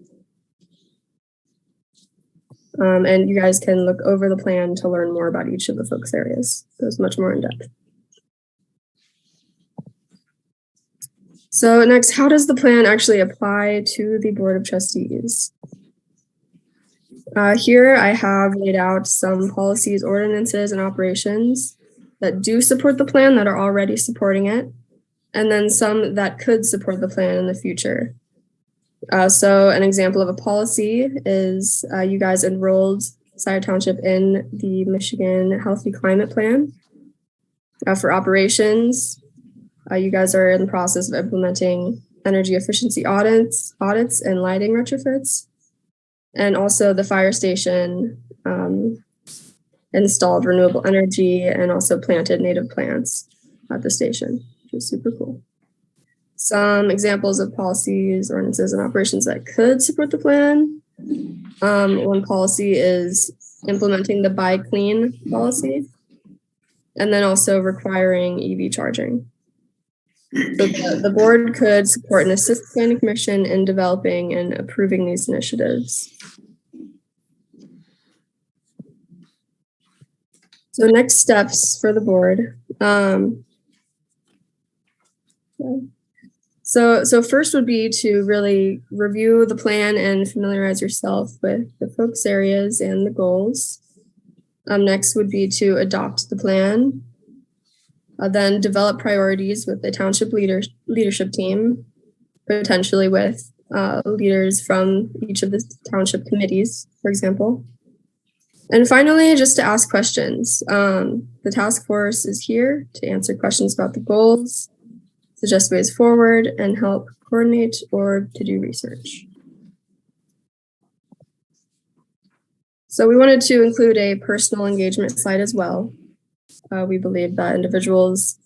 T: And you guys can look over the plan to learn more about each of the focus areas. So it's much more in depth. So next, how does the plan actually apply to the Board of Trustees? Here I have laid out some policies, ordinances, and operations that do support the plan that are already supporting it, and then some that could support the plan in the future. So an example of a policy is you guys enrolled Scio Township in the Michigan Healthy Climate Plan. For operations, you guys are in the process of implementing energy efficiency audits and lighting retrofits. And also the fire station installed renewable energy and also planted native plants at the station, which is super cool. Some examples of policies, ordinances, and operations that could support the plan. One policy is implementing the Buy Clean policy, and then also requiring EV charging. So the board could support and assist the planning commission in developing and approving these initiatives. So next steps for the board. So first would be to really review the plan and familiarize yourself with the focus areas and the goals. Next would be to adopt the plan. Then develop priorities with the township leadership team, potentially with leaders from each of the township committees, for example. And finally, just to ask questions. The task force is here to answer questions about the goals, suggest ways forward, and help coordinate or to do research. So we wanted to include a personal engagement slide as well. We believe that individuals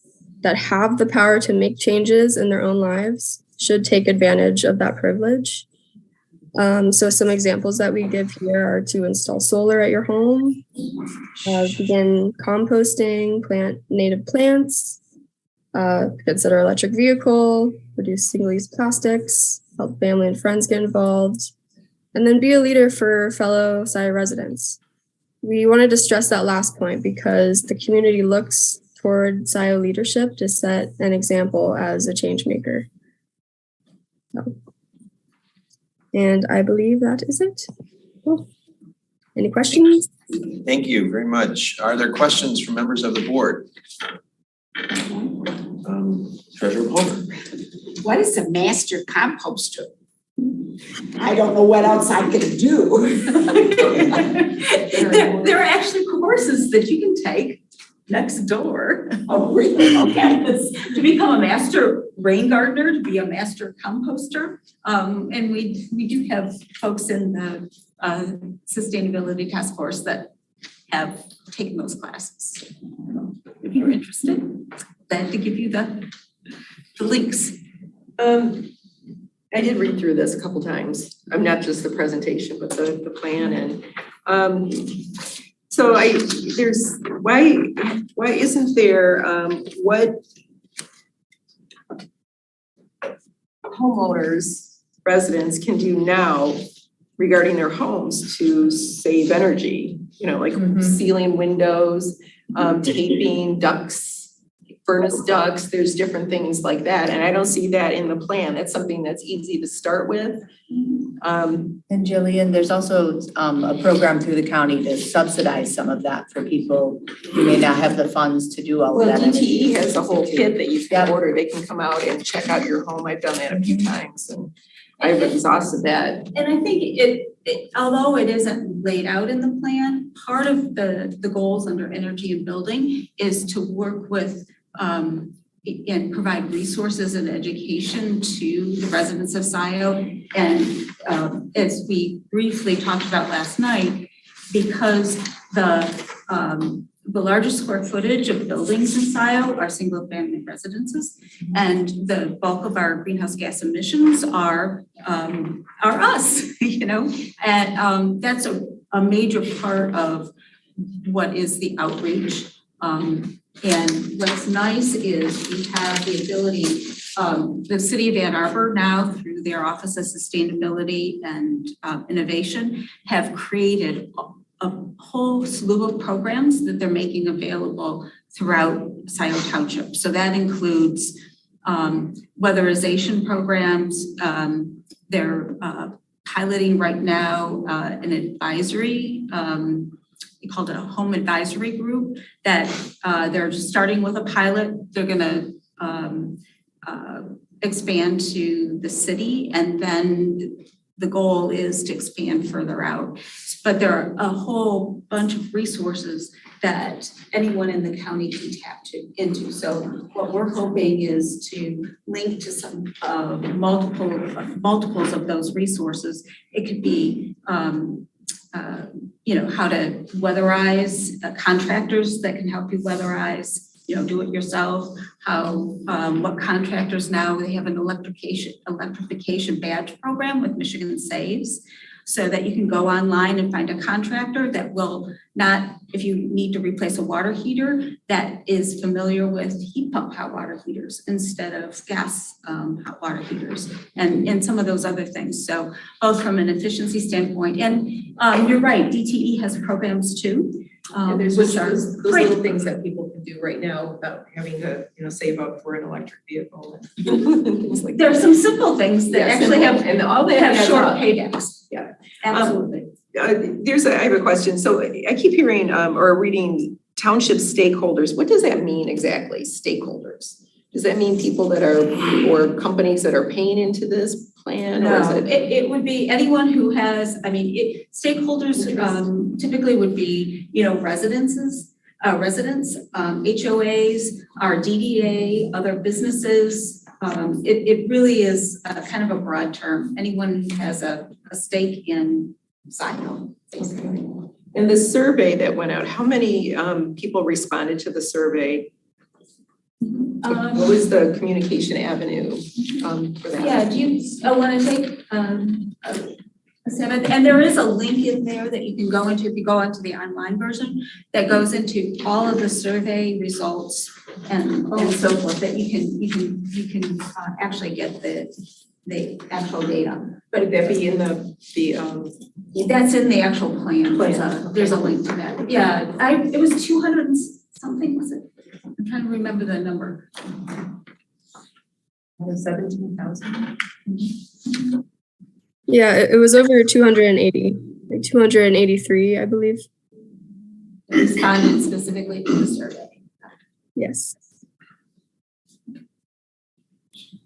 T: that have the power to make changes in their own lives should take advantage of that privilege. So some examples that we give here are to install solar at your home, begin composting, plant native plants, consider electric vehicle, reduce single-use plastics, help family and friends get involved, and then be a leader for fellow Scio residents. We wanted to stress that last point because the community looks toward Scio leadership to set an example as a change maker. So, and I believe that is it. Cool. Any questions?
B: Thank you very much. Are there questions from members of the board? Treasurer Palmer.
U: What is a master composter? I don't know what else I can do.
R: There are actually courses that you can take next door.
U: Oh, really? Okay.
R: To become a master rain gardener, to be a master composter. And we do have folks in the sustainability task force that have taken those classes. If you're interested, I have to give you the links.
V: I did read through this a couple times. Not just the presentation, but the plan. And so why isn't there what homeowners, residents can do now regarding their homes to save energy? You know, like sealing windows, taping ducts, furnace ducts, there's different things like that. And I don't see that in the plan. That's something that's easy to start with.
D: And Jillian, there's also a program through the county to subsidize some of that for people who may not have the funds to do all of that.
V: Well, DTE has a whole kit that you can order. They can come out and check out your home. I've done that a few times and I've exhausted that.
R: And I think it although it isn't laid out in the plan, part of the goals under energy and building is to work with and provide resources and education to the residents of Scio. And as we briefly talked about last night, because the largest square footage of buildings in Scio are single family residences, and the bulk of our greenhouse gas emissions are us, you know, and that's a major part of what is the outreach. And what's nice is we have the ability, the city of Ann Arbor now through their Office of Sustainability and Innovation have created a whole slew of programs that they're making available throughout Scio Township. So that includes weatherization programs. They're piloting right now an advisory we called it a home advisory group that they're starting with a pilot. They're gonna expand to the city, and then the goal is to expand further out. But there are a whole bunch of resources that anyone in the county can tap into. So what we're hoping is to link to some multiples of those resources. It could be how to weatherize, contractors that can help you weatherize, do it yourself, what contractors now, they have an electrification badge program with Michigan Saves, so that you can go online and find a contractor that will not, if you need to replace a water heater, that is familiar with heat pump hot water heaters instead of gas hot water heaters, and some of those other things. So both from an efficiency standpoint, and you're right, DTE has programs too.
V: And there's
R: which
V: just
R: are
V: those
R: great.
V: little things that people can do right now without having to, save up for an electric vehicle and things like that.
R: There are some simple things that actually have,
V: and all they
R: have
V: have
R: short
V: up.
R: paybacks.
V: Yeah.
R: Absolutely.
V: I have a question. So I keep hearing or reading township stakeholders. What does that mean exactly, stakeholders? Does that mean people that are, or companies that are paying into this plan? Or is
R: No, it would be anyone who has, stakeholders typically would be, residents, HOAs, our DDA, other businesses. It really is kind of a broad term. Anyone who has a stake in Scio, basically.
V: And the survey that went out, how many people responded to the survey? What was the communication avenue for that?
R: Yeah, do you want to take a stab? And there is a link in there that you can go into if you go onto the online version that goes into all of the survey results and so forth, that you can actually get the actual data.
V: But would that be in
R: that's in the actual plan. There's a link to that. Yeah, it was 200 and something, was it? I'm trying to remember the number.
V: 17,000.
T: Yeah, it was over 280, like 283, I believe.
R: Responded specifically to the survey.
T: Yes.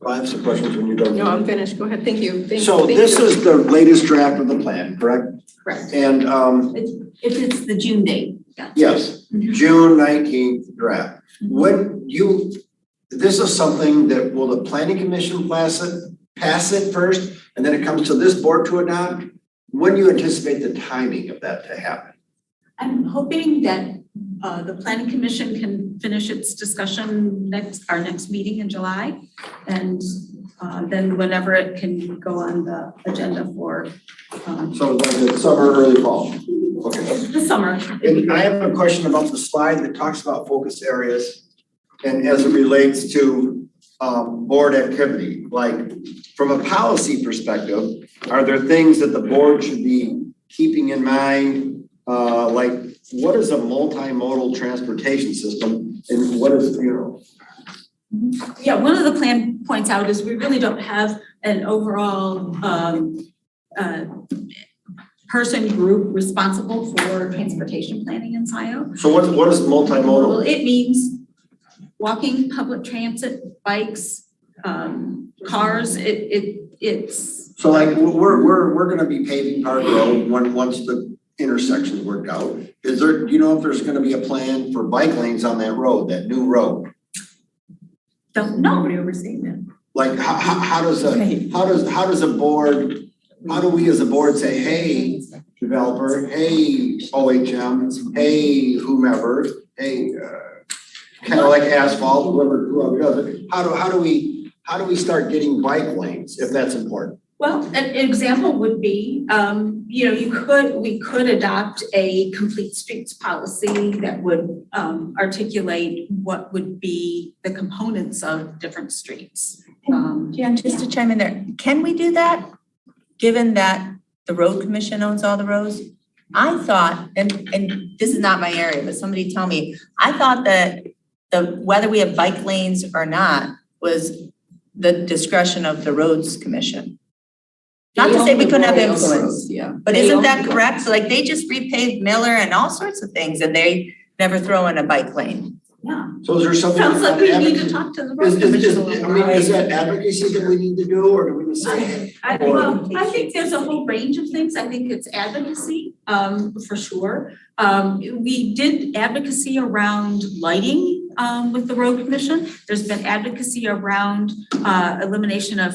L: I have some questions when you're done.
V: No, I'm finished. Go ahead. Thank you.
L: So this is the latest draft of the plan, correct?
R: Correct.
L: And
R: It's the June date.
L: yes, June 19th draft. This is something that, will the planning commission pass it first, and then it comes to this board to adopt? When do you anticipate the timing of that to happen?
R: I'm hoping that the planning commission can finish its discussion our next meeting in July. And then whenever it can go on the agenda for.
L: So like the summer, early fall? Okay.
R: The summer.
L: And I have a question about the slide that talks about focus areas and as it relates to board activity. Like from a policy perspective, are there things that the board should be keeping in mind? Like what is a multimodal transportation system and what is,
R: Yeah, one of the plan points out is we really don't have an overall person group responsible for transportation planning in Scio.
L: So what is multimodal?
R: Well, it means walking, public transit, bikes, cars. It's.
L: So like we're gonna be paving Park Road once the intersection's worked out. Do you know if there's gonna be a plan for bike lanes on that road, that new road?
R: Don't know.
V: Nobody overseeing that.
L: Like how does a board, how do we as a board say, hey, developer, hey, OHM, hey, whomever, hey, kind of like asphalt, whoever does it. How do we start getting bike lanes if that's important?
R: Well, an example would be, we could adopt a complete streets policy that would articulate what would be the components of different streets.
D: Jan, just to chime in there, can we do that? Given that the road commission owns all the roads? I thought, and this is not my area, but somebody tell me, I thought that whether we have bike lanes or not was the discretion of the roads commission. Not to say we couldn't have
V: They own the
D: influence,
V: roads, yeah.
D: but
V: They
D: isn't
V: own
D: that
V: the
D: correct? So like they just repaved Miller and all sorts of things and they never throw in a bike lane.
R: Yeah.
L: So is there something?
R: Sounds like
L: on
R: we need to
L: advocacy?
R: talk to the road
L: Is,
R: commission a
L: I
R: little
L: mean,
R: bit.
L: is that advocacy that we need to do, or do we just say?
R: Well, I think there's a whole range of things. I think it's advocacy, for sure. We did advocacy around lighting, with the road commission. There's been advocacy around, elimination of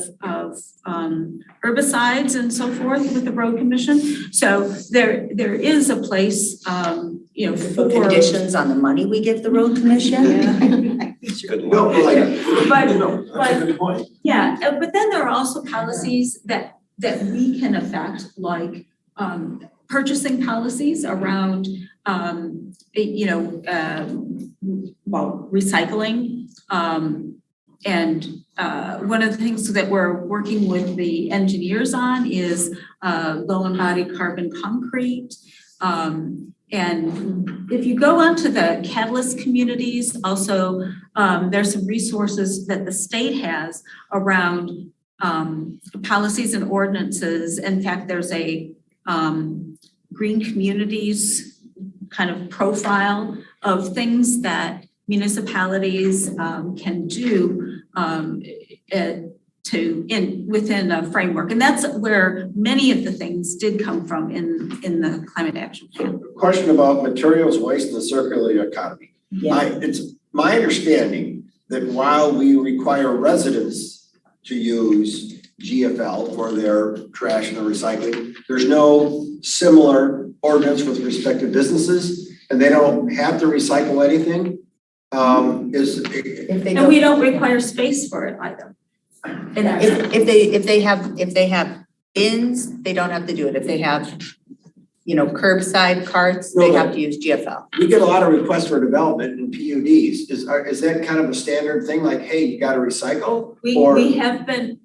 R: herbicides and so forth with the road commission. So there is a place, you know, for.
D: Conditions on the money we give the road commission.
L: No, but like,
R: But-
L: you know, that's a good point.
R: Yeah, but then there are also policies that we can affect, like purchasing policies around recycling. And one of the things that we're working with the engineers on is low embodied carbon concrete. And if you go onto the Catalyst communities, also there's some resources that the state has around policies and ordinances. In fact, there's a green communities kind of profile of things that municipalities can do within a framework. And that's where many of the things did come from in the climate action plan.
L: Question about materials waste and the circular economy.
D: Yeah.
L: It's my understanding that while we require residents to use GFL for their trash and their recycling, there's no similar ordinance with respect to businesses, and they don't have to recycle anything.
D: If they
R: And we don't require space for it either.
D: And if they have bins, they don't have to do it. If they have, curbside carts, they have to use GFL.
L: We get a lot of requests for development in PUDs. Is that kind of a standard thing, like, hey, you gotta recycle? Or
R: We have been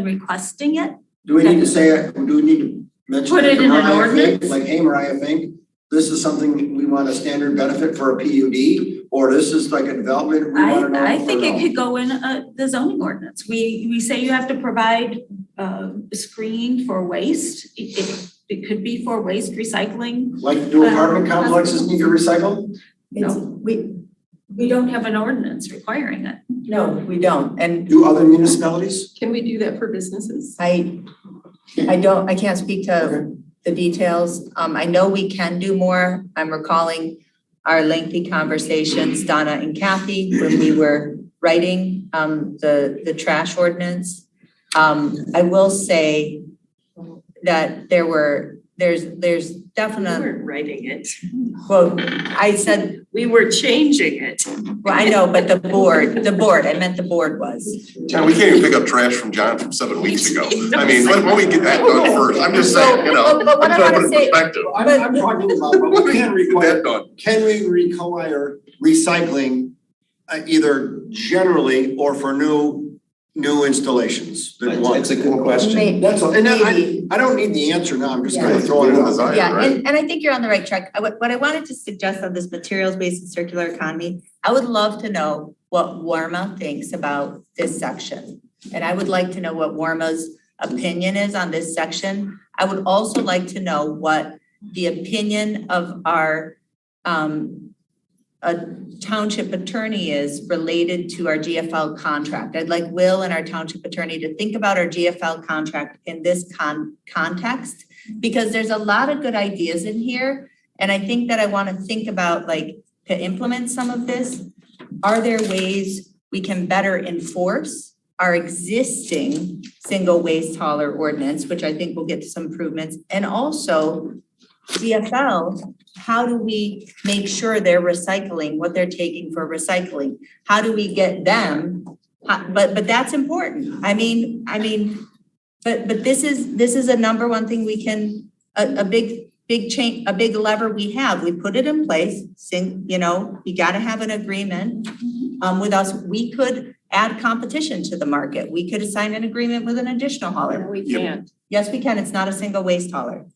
R: requesting it.
L: do we need to say it, do we need to mention
R: Put
L: it
R: it
L: to
R: in an
L: Mariah Fink?
R: ordinance?
L: Like, hey, Mariah Fink, this is something we want a standard benefit for a PUD, or this is like a development we wanna know?
R: I think
L: or
R: it
L: no?
R: could go in the zoning ordinance. We say you have to provide screening for waste. It could be for waste recycling.
L: Like, do apartment complexes need to recycle?
D: We
R: don't have an ordinance requiring it.
D: No, we don't. And
L: Do other municipalities?
V: Can we do that for businesses?
D: I can't speak to the details. I know we can do more. I'm recalling our lengthy conversations, Donna and Kathy, when we were writing the trash ordinance. I will say that there's definitely.
Q: We weren't writing it.
D: Well, I said.
Q: We were changing it.
D: Well, I know, but the board, I meant the board was.
M: John, we can't even pick up trash from John from 7 weeks ago. I mean, why don't we get that done first? I'm just saying,
D: But what I wanna say-
M: perspective.
L: I'm talking about, but we can
M: Get
L: require,
M: that done.
L: can we require recycling either generally or for new installations that want?
B: It's a good question.
L: That's all, and I don't need the answer now, I'm just kind of throwing it out.
M: Desire,
D: Yeah,
M: right?
D: and I think you're on the right track. What I wanted to suggest on this materials-based and circular economy, I would love to know what Warma thinks about this section. And I would like to know what Warma's opinion is on this section. I would also like to know what the opinion of our township attorney is related to our GFL contract. I'd like Will and our township attorney to think about our GFL contract in this context, because there's a lot of good ideas in here. And I think that I want to think about, like, to implement some of this, are there ways we can better enforce our existing single waste hauler ordinance, which I think will get to some improvements, and also GFL, how do we make sure they're recycling what they're taking for recycling? How do we get them? But that's important. I mean, but this is a number one thing we can, a big change, a big lever we have. We put it in place. You got to have an agreement with us. We could add competition to the market. We could assign an agreement with an additional hauler.
V: We can't.
D: Yes, we can. It's not a single waste hauler.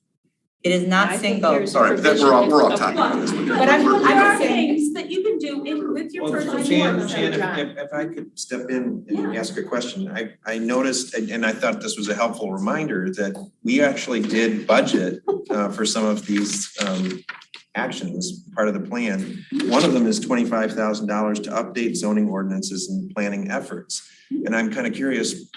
D: It is not
Q: I think
D: single.
Q: there's
M: Sorry, that we're off topic on this one.
D: But I'm
R: There are
D: saying-
R: things that you can do with your
B: Well,
R: personal.
B: Jan,
R: forms.
B: if I could step in and ask a question, I noticed, and I thought this was a helpful reminder, that we actually did budget for some of these actions, part of the plan. One of them is $25,000 to update zoning ordinances and planning efforts. And I'm kind of curious,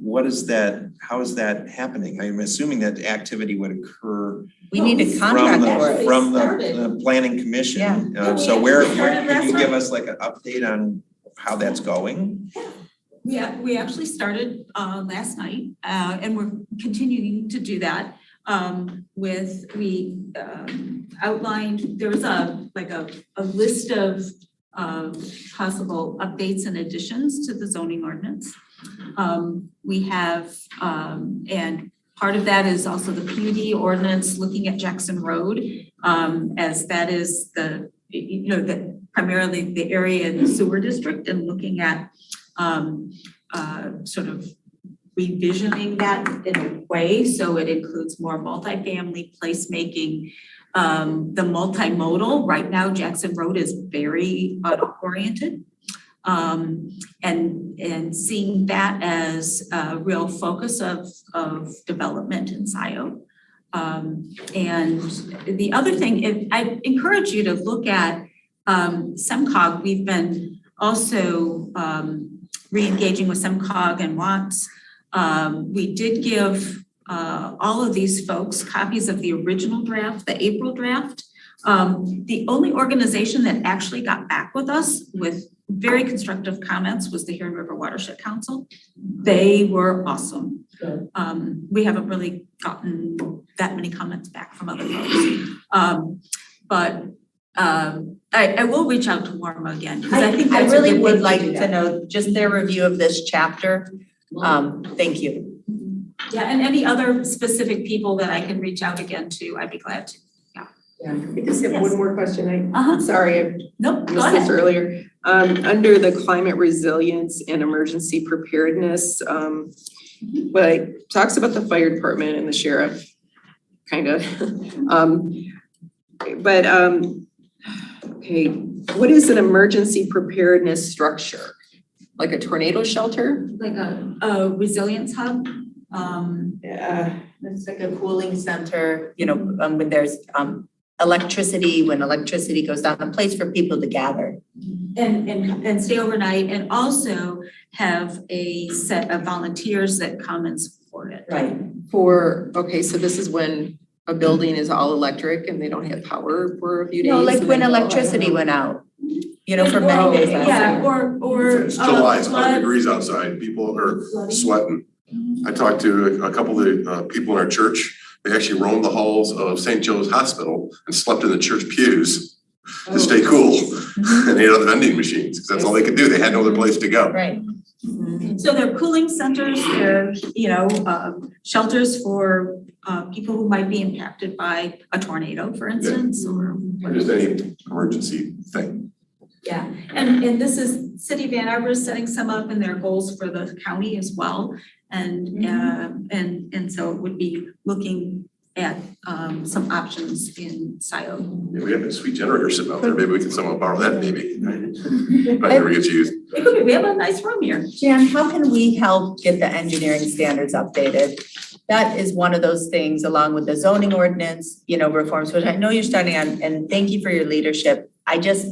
B: what is that, how is that happening? I'm assuming that the activity would occur
D: We need a contract for it.
B: from the planning commission.
D: Yeah.
B: So can you give us like an update on how that's going?
R: Yeah, we actually started last night and we're continuing to do that. We outlined, there was a list of possible updates and additions to the zoning ordinance. We have, and part of that is also the PUD ordinance looking at Jackson Road, as that is primarily the area in the sewer district, and looking at sort of revisioning that in a way so it includes more multifamily placemaking. The multimodal, right now Jackson Road is very auto-oriented. And seeing that as a real focus of development in Scio. And the other thing, I encourage you to look at SEMCOG. We've been also re-engaging with SEMCOG and WATS. We did give all of these folks copies of the original draft, the April draft. The only organization that actually got back with us with very constructive comments was the Huron River Watershed Council. They were awesome. We haven't really gotten that many comments back from other folks. But I will reach out to Warma again, because I think
D: I
R: that's a
D: really
R: good
D: would
R: thing
D: like
R: do
D: to
R: that.
D: know just their review of this chapter. Thank you.
R: Yeah, and any other specific people that I can reach out again to, I'd be glad to.
V: I just have one more question.
R: Uh-huh.
V: Sorry, I
R: Nope, go
V: missed this
R: ahead.
V: earlier. Under the climate resilience and emergency preparedness, but it talks about the fire department and the sheriff, kind of. Okay, what is an emergency preparedness structure? Like a tornado shelter?
R: Like a resilience hub.
V: Yeah.
D: It's like a cooling center, when there's electricity, when electricity goes down, a place for people to gather.
R: And stay overnight, and also have a set of volunteers that come and support it.
D: Right.
V: Okay, so this is when a building is all electric and they don't have power for a few days?
D: No, like
V: and
D: when
V: then-
D: electricity went out, for many days last
R: Yeah,
D: year.
R: or.
M: It's July, it's 100
R: flood.
M: degrees outside, people are sweating. I talked to a couple of the people in our church. They actually roamed the halls of St. Joe's Hospital and slept in the church pews to stay cool. And they had the vending machines, because that's all they could do. They had no other place to go.
D: Right.
R: So there are cooling centers, there are, shelters for people who might be impacted by a tornado, for instance, or.
M: Or just any emergency thing.
R: Yeah, and this is, City of Ann Arbor is setting some up in their goals for the county as well. And so it would be looking at some options in Scio.
M: Yeah, we have a sweet generator sitting out there. Maybe we can somehow borrow that maybe. But never gets used.
R: We have a nice room here.
D: Jan, how can we help get the engineering standards updated? That is one of those things, along with the zoning ordinance, reforms, which I know you're starting on, and thank you for your leadership.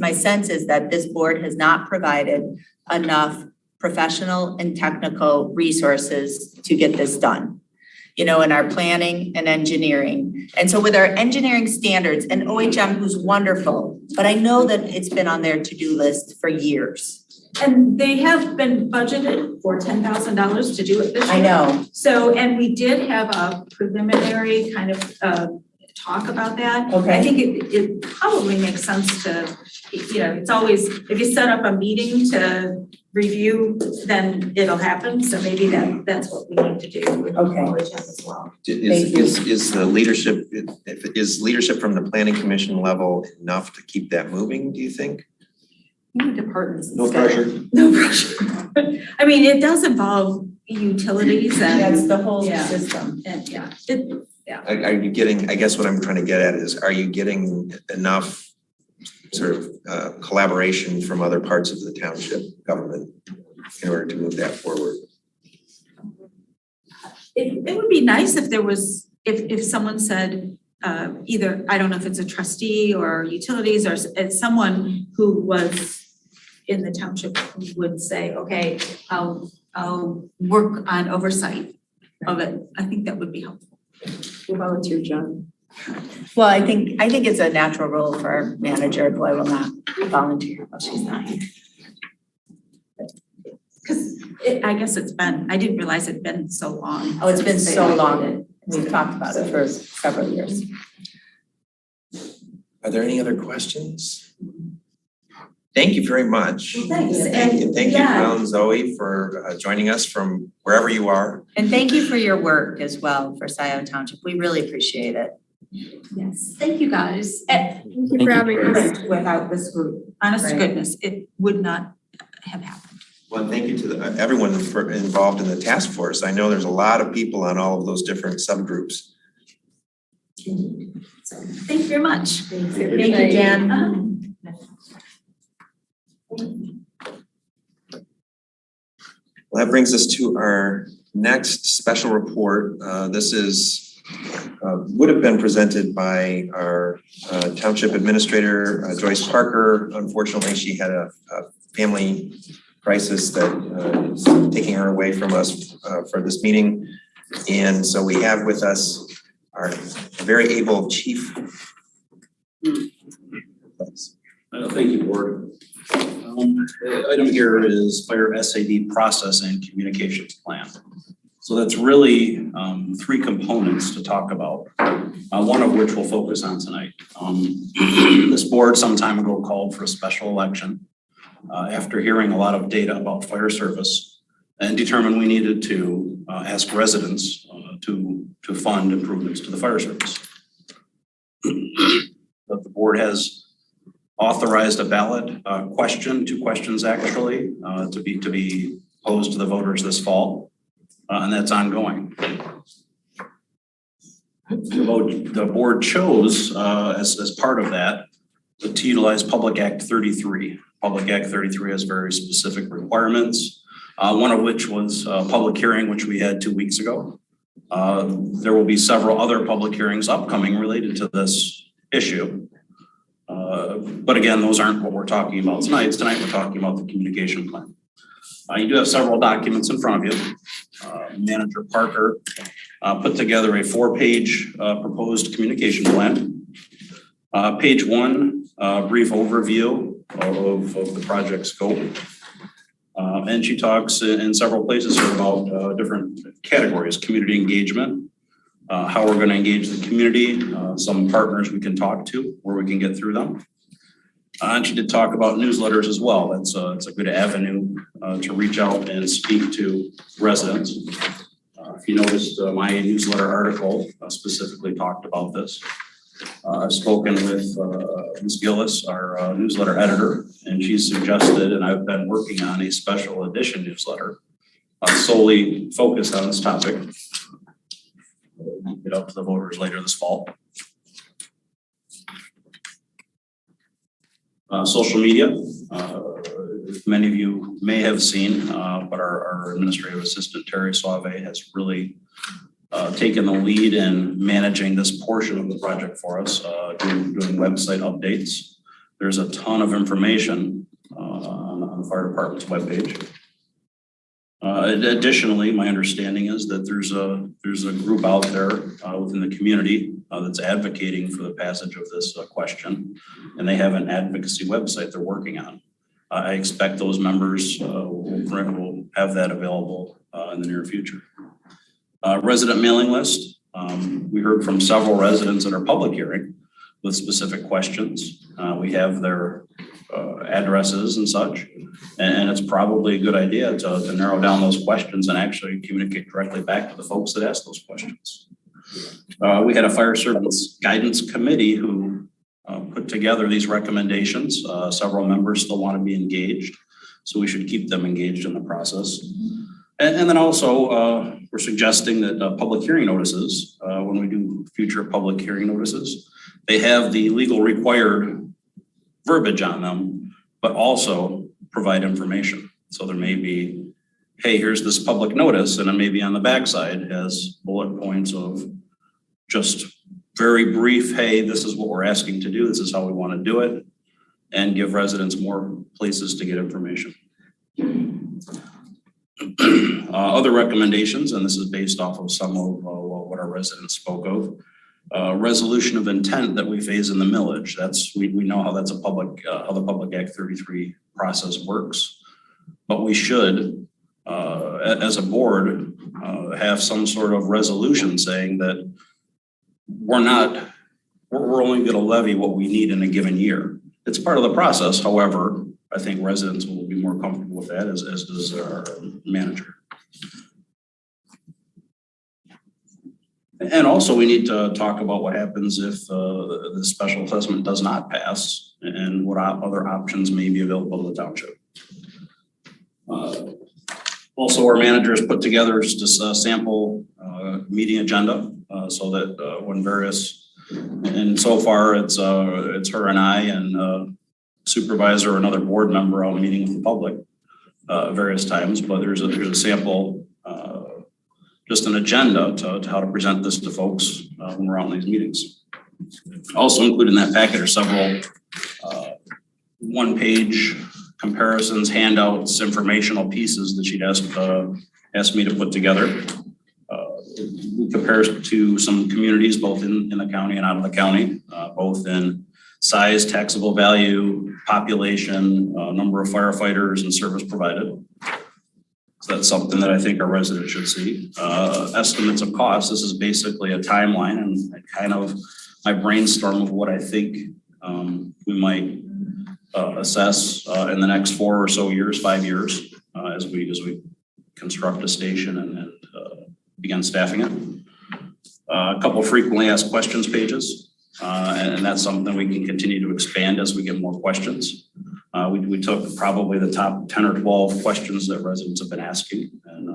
D: My sense is that this board has not provided enough professional and technical resources to get this done, in our planning and engineering. And so with our engineering standards and OHM, who's wonderful, but I know that it's been on their to-do list for years.
R: And they have been budgeted for $10,000 to do it this year.
D: I know.
R: So, and we did have a preliminary kind of talk about that.
D: Okay.
R: I think it probably makes sense to, it's always, if you set up a meeting to review, then it'll happen. So maybe that's what we need to do with OHM as well.
B: Is the leadership, is leadership from the planning commission level enough to keep that moving, do you think?
V: Departments.
L: No pressure.
R: No pressure. I mean, it does involve utilities and.
D: That's the whole
R: Yeah.
D: system.
R: And
B: Are you getting, I guess what I'm trying to get at is, are you getting enough sort of collaboration from other parts of the township government in order to move that forward?
R: It would be nice if there was, if someone said, either, I don't know if it's a trustee or utilities or it's someone who was in the township who would say, okay, I'll work on oversight of it. I think that would be helpful.
V: Volunteer, John.
D: Well, I think it's a natural role for our manager, who I will not volunteer, but she's not here.
R: Because I guess I didn't realize it'd been so long.
D: Oh, it's been so long. We've talked about it for several years.
B: Are there any other questions? Thank you very much.
R: Well, thanks.
B: Thank you, Mel and Zoe, for joining us from wherever you are.
D: And thank you for your work as well for Scio Township. We really appreciate it.
R: Yes, thank you guys.
T: Thank you for having us.
R: Without this group, honest to goodness, it would not have happened.
B: Well, thank you to everyone involved in the task force. I know there's a lot of people on all of those different subgroups.
R: So, thank you very much.
D: Thank you, Jan.
B: Well, that brings us to our next special report. This is would have been presented by our township administrator, Joyce Parker. Unfortunately, she had a family crisis that is taking her away from us for this meeting. And so we have with us our very able chief.
C: Thank you, Board. The item here is fire SAD process and communications plan. So that's really three components to talk about, one of which we'll focus on tonight. This board some time ago called for a special election after hearing a lot of data about fire service and determined we needed to ask residents to fund improvements to the fire service. But the board has authorized a ballot question, two questions actually, to be posed to the voters this fall, and that's ongoing. The board chose as part of that to utilize Public Act 33. Public Act 33 has very specific requirements, one of which was a public hearing, which we had 2 weeks ago. There will be several other public hearings upcoming related to this issue. But again, those aren't what we're talking about tonight. Tonight, we're talking about the communication plan. You do have several documents in front of you. Manager Parker put together a 4-page proposed communication plan. Page 1, brief overview of the project scope. And she talks in several places here about different categories: community engagement, how we're going to engage the community, some partners we can talk to, where we can get through them. And she did talk about newsletters as well. It's a good avenue to reach out and speak to residents. If you noticed, my newsletter article specifically talked about this. I've spoken with Ms. Gillis, our newsletter editor, and she's suggested, and I've been working on a special edition newsletter solely focused on this topic. We'll get out to the voters later this fall. Social media, many of you may have seen, but our administrative assistant, Terry Suave, has really taken the lead in managing this portion of the project for us, doing website updates. There's a ton of information on the fire department's webpage. Additionally, my understanding is that there's a group out there within the community that's advocating for the passage of this question, and they have an advocacy website they're working on. I expect those members will have that available in the near future. Resident mailing list. We heard from several residents at our public hearing with specific questions. We have their addresses and such, and it's probably a good idea to narrow down those questions and actually communicate directly back to the folks that ask those questions. We had a fire service guidance committee who put together these recommendations. Several members still want to be engaged, so we should keep them engaged in the process. And then also, we're suggesting that public hearing notices, when we do future public hearing notices, they have the legal required verbiage on them, but also provide information. So there may be, hey, here's this public notice, and then maybe on the backside has bullet points of just very brief, hey, this is what we're asking to do, this is how we want to do it, and give residents more places to get information. Other recommendations, and this is based off of some of what our residents spoke of. Resolution of intent that we phase in the millage. We know how that's how the Public Act 33 process works. But we should, as a board, have some sort of resolution saying that we're only going to levy what we need in a given year. It's part of the process. However, I think residents will be more comfortable with that, as does our manager. And also, we need to talk about what happens if the special assessment does not pass, and what other options may be available to the township. Also, our managers put together just a sample meeting agenda, so that when various, and so far it's her and I and supervisor or another board member out meeting with the public various times, but there's a sample, just an agenda to how to present this to folks when we're out in these meetings. Also included in that packet are several one-page comparisons, handouts, informational pieces that she'd asked me to put together. We compare to some communities both in the county and out of the county, both in size, taxable value, population, number of firefighters, and service provided. So that's something that I think our residents should see. Estimates of costs. This is basically a timeline and kind of my brainstorm of what I think we might assess in the next 4 or so years, 5 years, as we construct a station and begin staffing it. A couple of frequently asked questions pages, and that's something we can continue to expand as we get more questions. We took probably the top 10 or 12 questions that residents have been asking, and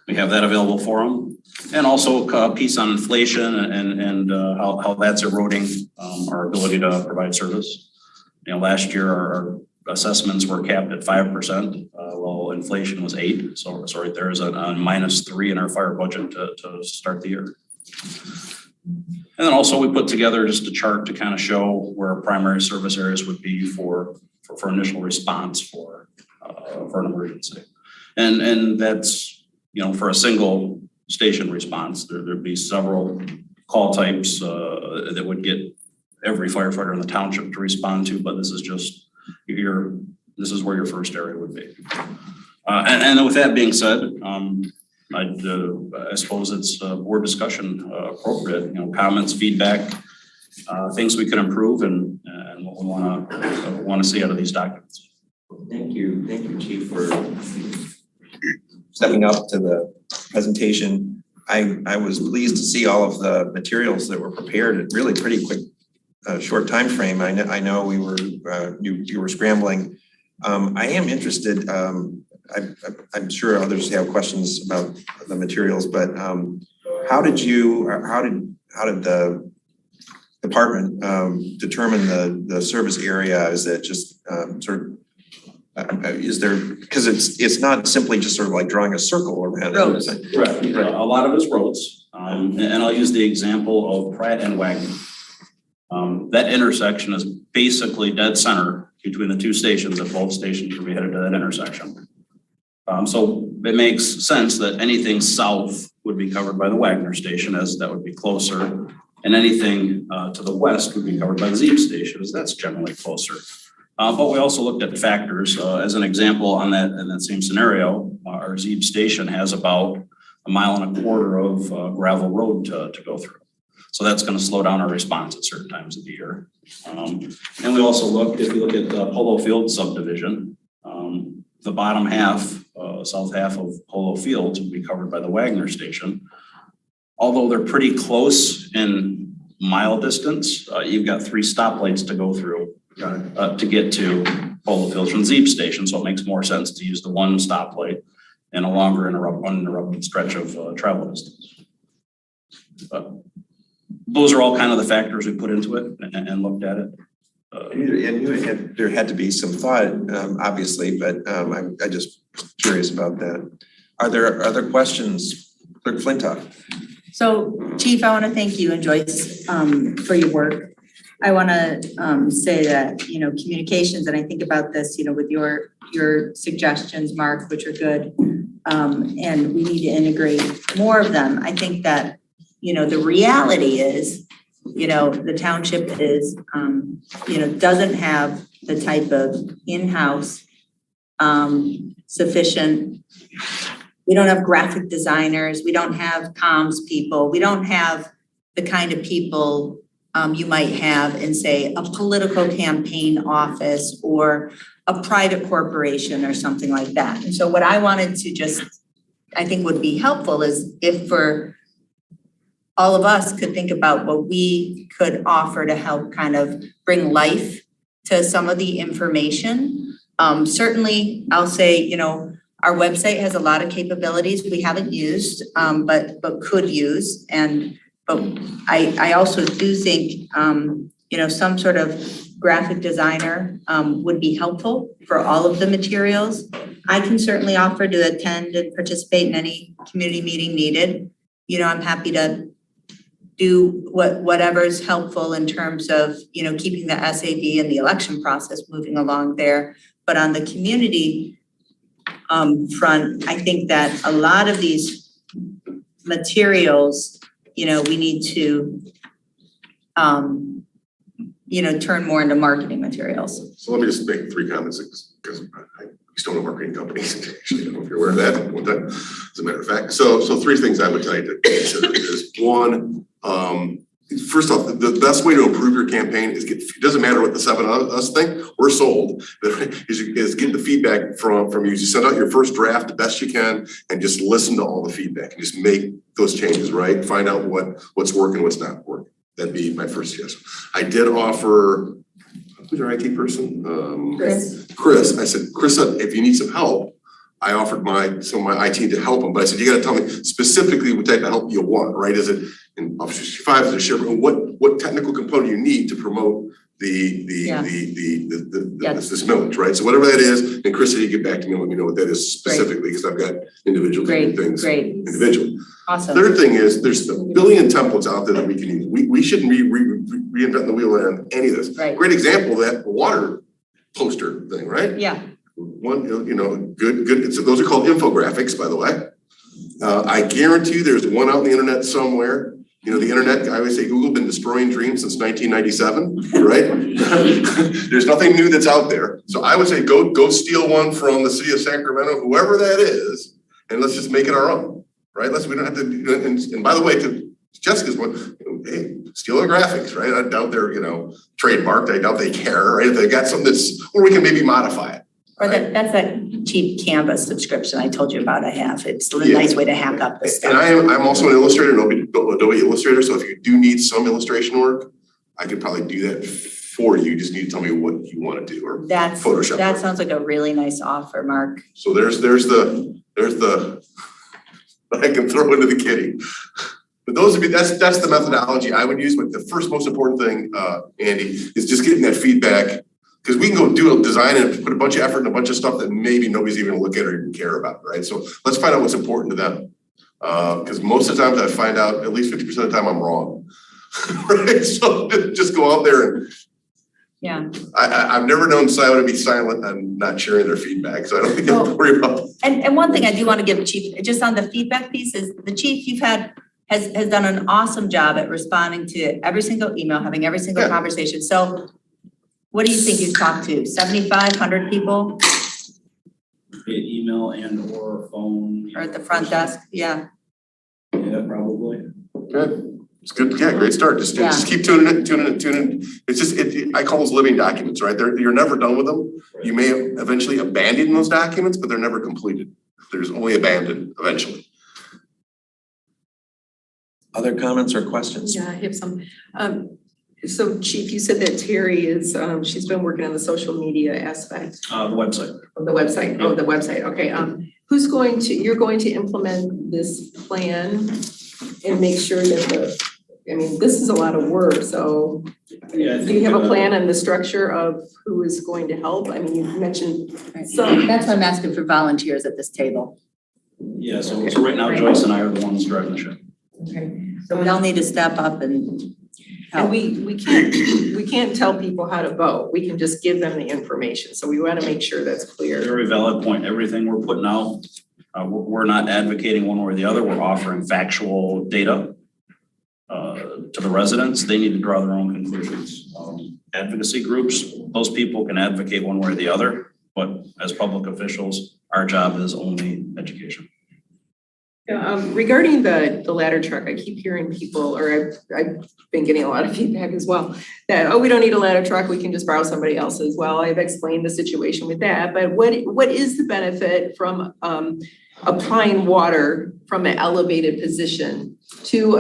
C: we have that available for them. And also a piece on inflation and how that's eroding our ability to provide service. You know, last year our assessments were capped at 5%, while inflation was 8%. So right there is a -3 in our fire budget to start the year. And then also we put together just a chart to kind of show where primary service areas would be for initial response for an emergency. And that's, you know, for a single station response, there'd be several call types that would get every firefighter in the township to respond to, but this is just this is where your first area would be. And with that being said, I suppose it's board discussion appropriate, you know, comments, feedback, things we can improve and what we want to see out of these documents.
B: Thank you, Chief, for stepping up to the presentation. I was pleased to see all of the materials that were prepared at really pretty quick, short time frame. I know we were you were scrambling. I am interested. I'm sure others have questions about the materials, but how did the department determine the service area? Is it just sort of is there, because it's not simply just sort of like drawing a circle around
C: roads.
B: it.
C: Right. A lot of it's roads, and I'll use the example of Pratt and Wagner. That intersection is basically dead center between the two stations, and both stations will be headed to that intersection. So it makes sense that anything south would be covered by the Wagner station, as that would be closer, and anything to the west would be covered by the Zeeb station, as that's generally closer. But we also looked at factors. As an example, in that same scenario, our Zeeb station has about 1.25 miles of gravel road to go through. So that's going to slow down our response at certain times of the year. And we also looked, if you look at the Polo Field subdivision, the bottom half, south half of Polo Fields will be covered by the Wagner station. Although they're pretty close in mile distance, you've got 3 stoplights to go through to get to Polo Fields from Zeeb station. So it makes more sense to use the one stoplight and a longer uninterrupted stretch of travel distance. But those are all kind of the factors we put into it and looked at it.
B: There had to be some thought, obviously, but I'm just curious about that. Are there other questions? Clerk Flintoff.
D: So Chief, I want to thank you and Joyce for your work. I want to say that, you know, communications, and I think about this, you know, with your suggestions, Mark, which are good, and we need to integrate more of them. I think that, you know, the reality is, you know, the township is, you know, doesn't have the type of in-house sufficient. We don't have graphic designers. We don't have comms people. We don't have the kind of people you might have in, say, a political campaign office or a private corporation or something like that. And so what I wanted to just, I think would be helpful is if for all of us could think about what we could offer to help kind of bring life to some of the information. Certainly, I'll say, you know, our website has a lot of capabilities we haven't used, but could use. But I also do think, you know, some sort of graphic designer would be helpful for all of the materials. I can certainly offer to attend and participate in any community meeting needed. You know, I'm happy to do whatever's helpful in terms of, you know, keeping the SAD and the election process moving along there. But on the community front, I think that a lot of these materials, you know, we need to, you know, turn more into marketing materials.
M: So let me just make 3 comments because I still know marketing companies. Actually, I don't know if you're aware of that. As a matter of fact, so 3 things I would tell you to consider is 1, first off, the best way to improve your campaign is it doesn't matter what the 7 of us think, we're sold, is get the feedback from you. Just send out your first draft the best you can and just listen to all the feedback and just make those changes, right? Find out what's working, what's not working. That'd be my first suggestion. I did offer, who's our IT person? Chris. I said, Chris, if you need some help, I offered some of my IT to help him, but I said, you gotta tell me specifically what type of help you want, right? Is it in Office 365, is it share, what technical component you need to promote this millage, right? So whatever that is, and Chris said you get back to me and let me know what that is specifically, because I've got individual things individually.
D: Awesome.
M: Third thing is there's a billion templates out there that we can use. We shouldn't be reinventing the wheel on any of this.
D: Right.
M: Great example of that water poster thing, right?
D: Yeah.
M: One, you know, good. Those are called infographics, by the way. I guarantee you there's one out on the internet somewhere. You know, the internet, I always say Google been destroying dreams since 1997, right? There's nothing new that's out there. So I would say go steal one from the city of Sacramento, whoever that is, and let's just make it our own, right? We don't have to, and by the way, to Jessica's one, hey, steal the graphics, right? I doubt they're, you know, trademarked. I doubt they care, right? If they got something or we can maybe modify it.
D: Or that's that cheap Canvas subscription I told you about I have. It's a nice way to hack up this stuff.
M: And I'm also an illustrator, Adobe Illustrator. So if you do need some illustration work, I could probably do that for you. You just need to tell me what you want to do or Photoshop.
D: That sounds like a really nice offer, Mark.
M: So there's the I can throw into the kitty. But those would be that's the methodology I would use. But the first most important thing, Andy, is just getting that feedback. Because we can go do a design and put a bunch of effort and a bunch of stuff that maybe nobody's even gonna look at or even care about, right? So let's find out what's important to them. Because most of the times I find out, at least 50% of the time I'm wrong, right? So just go out there and I've never known Scio to be silent and not sharing their feedback, so I don't think I have to worry about that.
D: And one thing I do want to give the chief, just on the feedback piece, is the chief has done an awesome job at responding to every single email, having every single conversation. So what do you think you've talked to? 7,500 people?
C: Email and or phone.
D: Or at the front desk, yeah.
C: Yeah, probably.
M: Good. It's good. Yeah, great start. Just keep tuning in. It's just I call those living documents, right? You're never done with them. You may eventually abandon those documents, but they're never completed. There's only abandoned eventually.
B: Other comments or questions?
V: Yeah, I have some. So Chief, you said that Terry is, she's been working on the social media aspect.
C: The website.
V: The website, the website, okay. you're going to implement this plan and make sure that this is a lot of work, so
C: Yeah, I
V: do
C: think,
V: you have a plan on the structure of who is going to help? I mean, you mentioned some.
D: That's why I'm asking for volunteers at this table.
C: Yeah, so right now Joyce and I are the ones driving the ship.
D: Okay. So we all need to step up and
V: And
D: help.
V: we can't tell people how to vote. We can just give them the information. So we want to make sure that's clear.
C: Very valid point. Everything we're putting out, we're not advocating one way or the other. We're offering factual data to the residents. They need to draw their own conclusions. Advocacy groups, those people can advocate one way or the other, but as public officials, our job is only education.
V: Yeah, regarding the ladder truck, I keep hearing people, or I've been getting a lot of feedback as well, that, oh, we don't need a ladder truck, we can just borrow somebody else's. Well, I've explained the situation with that, but what is the benefit from applying water from an elevated position to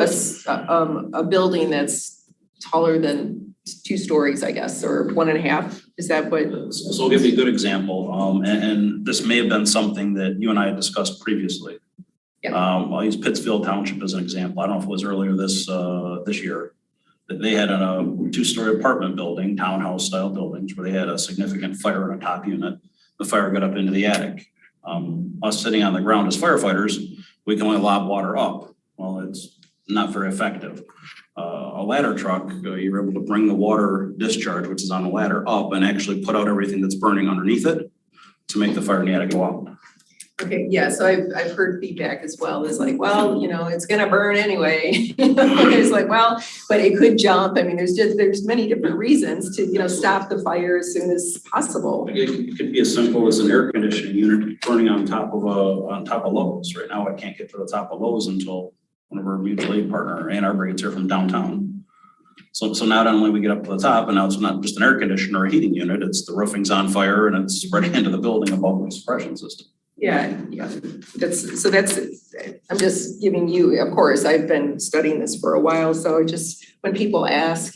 V: a building that's taller than 2 stories, I guess, or 1.5? Is that what?
C: So I'll give you a good example, and this may have been something that you and I had discussed previously.
V: Yeah.
C: I'll use Pittsfield Township as an example. I don't know if it was earlier this year, that they had a 2-story apartment building, townhouse style buildings, where they had a significant fire in a top unit. The fire got up into the attic. Us sitting on the ground as firefighters, we can only lob water up. Well, it's not very effective. A ladder truck, you're able to bring the water discharge, which is on the ladder, up and actually put out everything that's burning underneath it to make the fire in the attic go out.
V: Okay, yeah, so I've heard feedback as well. It's like, well, it's gonna burn anyway. It's like, well, but it could jump. I mean, there's many different reasons to, stop the fire as soon as possible.
C: It could be as simple as an air conditioning unit burning on top of Lowe's. Right now, I can't get to the top of Lowe's until one of our mutual aid partner, Ann Arbor, gets here from downtown. So not only we get up to the top, and now it's not just an air conditioner or a heating unit, it's the roofing's on fire and it's spreading into the building above the suppression system.
V: Yeah. That's I'm just giving you, of course, I've been studying this for a while, so just when people ask,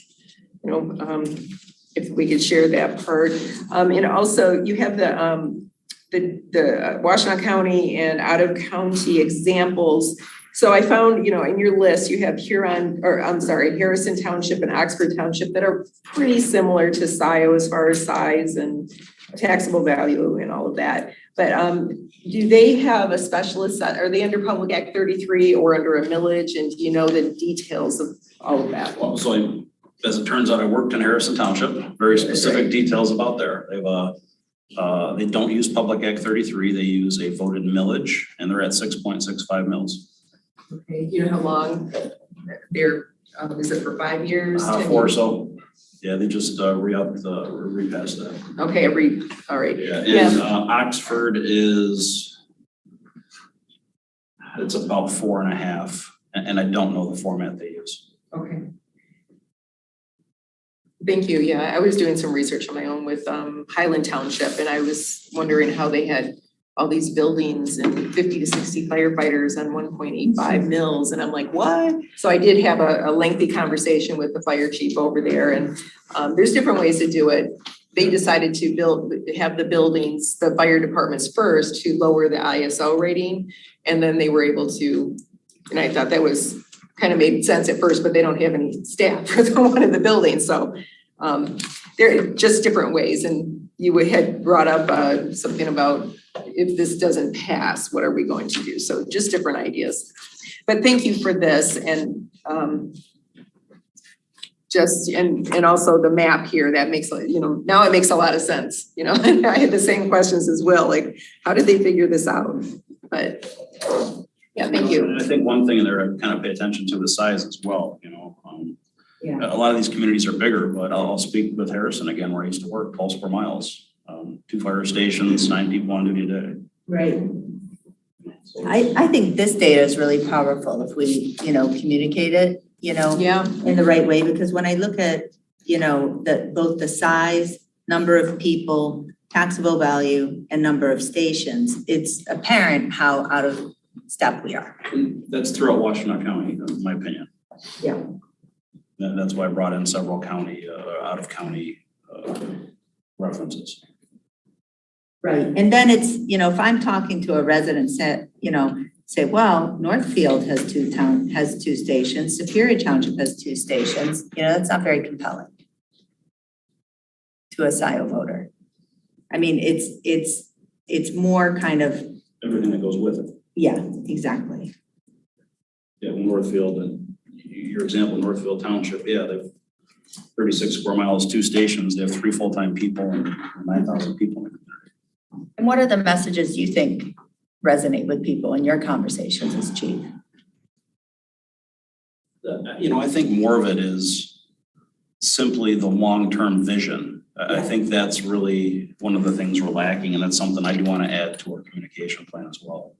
V: if we could share that part. And also you have the Washtenaw County and out of county examples. So I found, in your list, you have Harrison Township and Oxford Township that are pretty similar to Scio as far as size and taxable value and all of that. But do they have a specialist? Are they under Public Act 33 or under a millage? And do you know the details of all of that?
C: Well, so as it turns out, I worked in Harrison Township, very specific details about there. They don't use Public Act 33. They use a voted millage and they're at 6.65 mils.
V: Okay, you know how long they're, is it for 5 years?
C: 4 or so. Yeah, they just repassed that.
V: Okay, all right.
C: Yeah, and Oxford it's about 4.5, and I don't know the format they use.
V: Okay. Thank you. Yeah, I was doing some research on my own with Highland Township, and I was wondering how they had all these buildings and 50 to 60 firefighters on 1.85 mils. And I'm like, what? So I did have a lengthy conversation with the fire chief over there, and there's different ways to do it. They decided to have the buildings, the fire departments first to lower the ISO rating. And then they were able to, and I thought that was kind of made sense at first, but they don't have any staff for one of the buildings. So they're just different ways. And you had brought up something about, if this doesn't pass, what are we going to do? So just different ideas. But thank you for this, and and also the map here, that makes, now it makes a lot of sense. And I had the same questions as well, like how did they figure this out? But yeah, thank you.
C: And I think one thing in there to kind of pay attention to the size as well. A lot of these communities are bigger, but I'll speak with Harrison again, where I used to work, pulse per miles. 2 fire stations, 9 people on duty a day.
D: Right. I think this data is really powerful if we, communicate it, in the right way, because when I look at, both the size, number of people, taxable value, and number of stations, it's apparent how out of step we are.
C: And that's throughout Washtenaw County, in my opinion.
D: Yeah.
C: That's why I brought in several out of county references.
D: Right, and then it's, you know, if I'm talking to a resident, say, well, Northfield has two stations, Superior Township has two stations, you know, that's not very compelling to a Scio voter. I mean, it's more kind of,
C: Everything that goes with it.
D: yeah, exactly.
C: Yeah, Northfield and your example, Northfield Township, yeah, they've 36 square miles, 2 stations, they have 3 full-time people and 9,000 people.
D: And what are the messages you think resonate with people in your conversations as chief?
C: You know, I think more of it is simply the long-term vision. I think that's really one of the things we're lacking, and that's something I do want to add to our communication plan as well.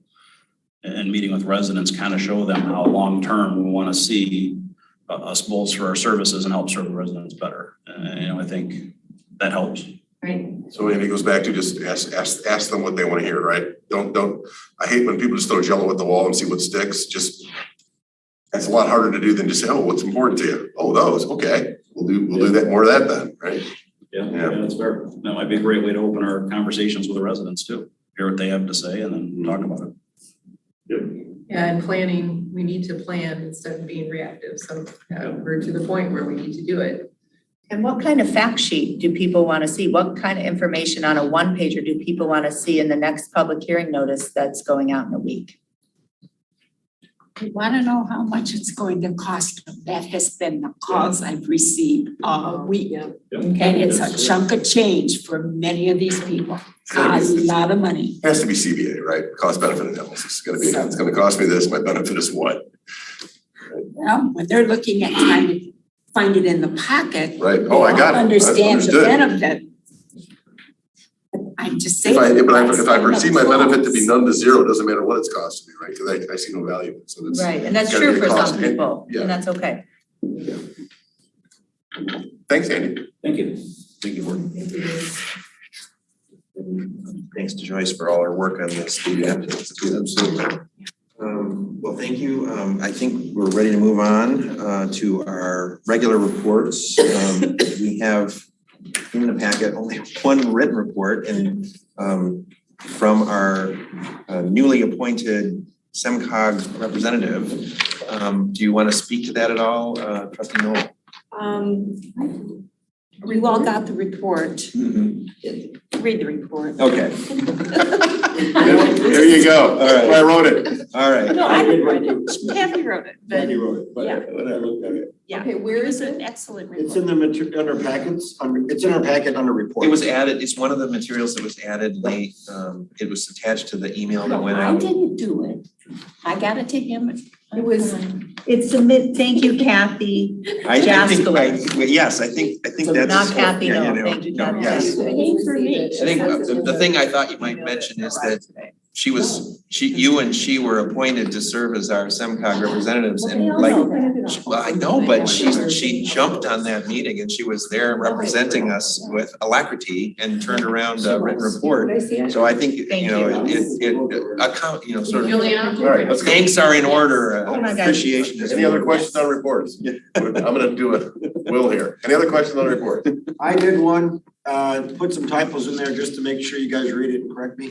C: And meeting with residents, kind of show them how long-term we want to see us bolster our services and help serve the residents better. You know, I think that helps.
D: Right.
M: So Andy goes back to just ask them what they want to hear, right? Don't, I hate when people just throw Jello at the wall and see what sticks. Just, that's a lot harder to do than just say, oh, what's important to you? Oh, those, okay. We'll do that, more of that then, right?
C: Yeah, that's fair. That might be a great way to open our conversations with the residents too. Hear what they have to say and then talk about it.
V: Yeah, and planning, we need to plan instead of being reactive. So we're to the point where we need to do it.
D: And what kind of fact sheet do people want to see? What kind of information on a one-pager do people want to see in the next public hearing notice that's going out in a week?
U: I want to know how much it's going to cost them. That has been the calls I've received all week. And it's a chunk of change for many of these people. A lot of money.
M: It has to be CBA, right? Cost benefit analysis. It's gonna be, it's gonna cost me this, my benefit is what?
U: Well, when they're looking at trying to find it in the pocket.
M: Right, oh, I got it.
U: Understand the
M: Understood.
U: benefit. I'm just saying.
M: If I perceive my benefit to be none to zero, it doesn't matter what it's costing me, right? Because I see no value in it. So that's.
D: Right, and that's
M: gotta
D: true
M: be a
D: for
M: cost.
D: some people,
M: Yeah.
D: and that's okay.
M: Thanks, Andy.
C: Thank you. Thank you, Gordon.
B: Thanks to Joyce for all her work on this. Absolutely. Well, thank you. I think we're ready to move on to our regular reports. We have in the packet only one written report and from our newly appointed SEMCOG representative. Do you want to speak to that at all, Trustee Noel?
Q: We all got the report. Read the report.
B: Okay.
M: There you go.
B: All right.
M: I wrote it.
B: All right.
Q: No, I didn't write it. Kathy wrote it, but
L: Andy wrote it, but
Q: yeah.
L: when I looked at it.
Q: Yeah.
V: Okay, where is
Q: It's
V: it?
Q: an excellent report.
L: It's in the under packets, it's in our packet under report.
B: It was added, it's one of the materials that was added late. It was attached to the email that
U: No,
B: went
U: I
B: out.
U: didn't do it. I got it to him.
D: It was, it's thank you, Kathy.
B: I think,
D: Jaskowitz.
B: yes, I think that's.
D: Not Kathy,
B: yeah,
D: no, thank you, Kathy.
B: Yes.
U: It ain't for me.
B: I think the thing I thought you might mention is that you and she were appointed to serve as our SEMCOG representatives and like, well, I know, but she jumped on that meeting and she was there representing us with alacrity and turned around a written report. So I think, you know, sort of.
V: Juliana?
M: All right, let's go.
B: Thanks are in order,
D: Oh my God.
B: appreciation is.
M: Any other questions on reports? I'm gonna do a will here. Any other questions on report?
L: I did one, put some typos in there just to make sure you guys read it and correct me.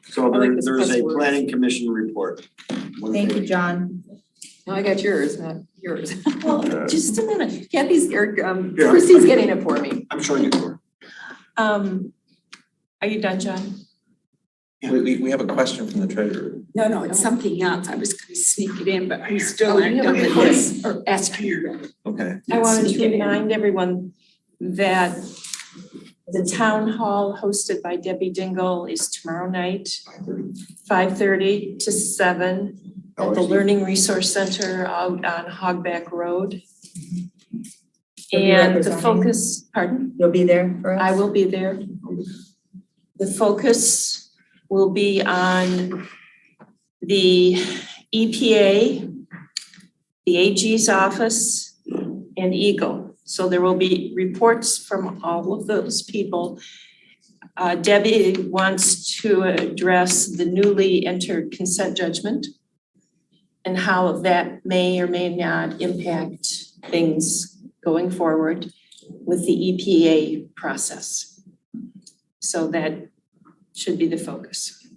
L: So there's a planning commission report.
D: Thank you, John.
V: No, I got yours, not yours.
U: Well, just a minute.
V: Kathy's, Christy's getting it for me.
L: I'm showing it to her.
Q: Are you done, John?
B: We have a question from the treasurer.
U: No, it's something else. I was gonna sneak it in, but we still aren't done with this or ask you.
B: Okay.
Q: I wanted
U: Sneak
Q: to
U: it in.
Q: remind everyone that the town hall hosted by Debbie Dingle is tomorrow night, 5:30 to 7 at the Learning Resource Center out on Hogback Road.
D: You'll be
Q: And the
D: representing?
Q: focus, pardon?
D: You'll be there for us?
Q: I will be there. The focus will be on the EPA, the AG's office, and Eagle. So there will be reports from all of those people. Debbie wants to address the newly entered consent judgment and how that may or may not impact things going forward with the EPA process. So that should be the focus.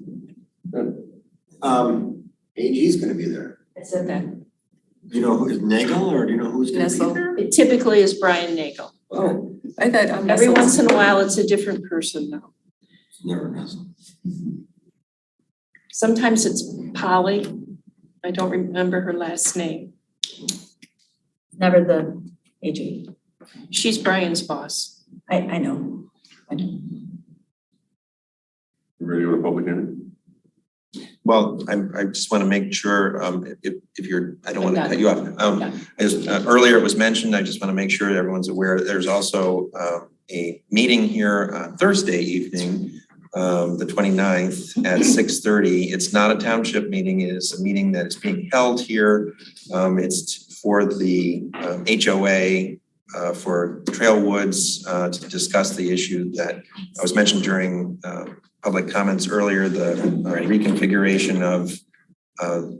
L: AG is gonna be there.
Q: I said that.
L: Do you know who is Nagel or do you know who's gonna be there?
Q: It typically is Brian Nagel.
L: Oh,
V: I thought
Q: Every once in a while, it's a different person though.
L: never Nessel.
Q: Sometimes it's Polly. I don't remember her last name.
D: Never the AG.
Q: She's Brian's boss.
D: I know.
M: Ready for a public hearing?
B: Well, I just want to make sure, if you're, I don't want to
Q: I'm
B: cut you off. Earlier it was mentioned, I just want to make sure everyone's aware, there's also a meeting here on Thursday evening, the 29th at 6:30. It's not a township meeting, it is a meeting that is being held here. It's for the HOA for Trail Woods to discuss the issue that was mentioned during public comments earlier, the reconfiguration of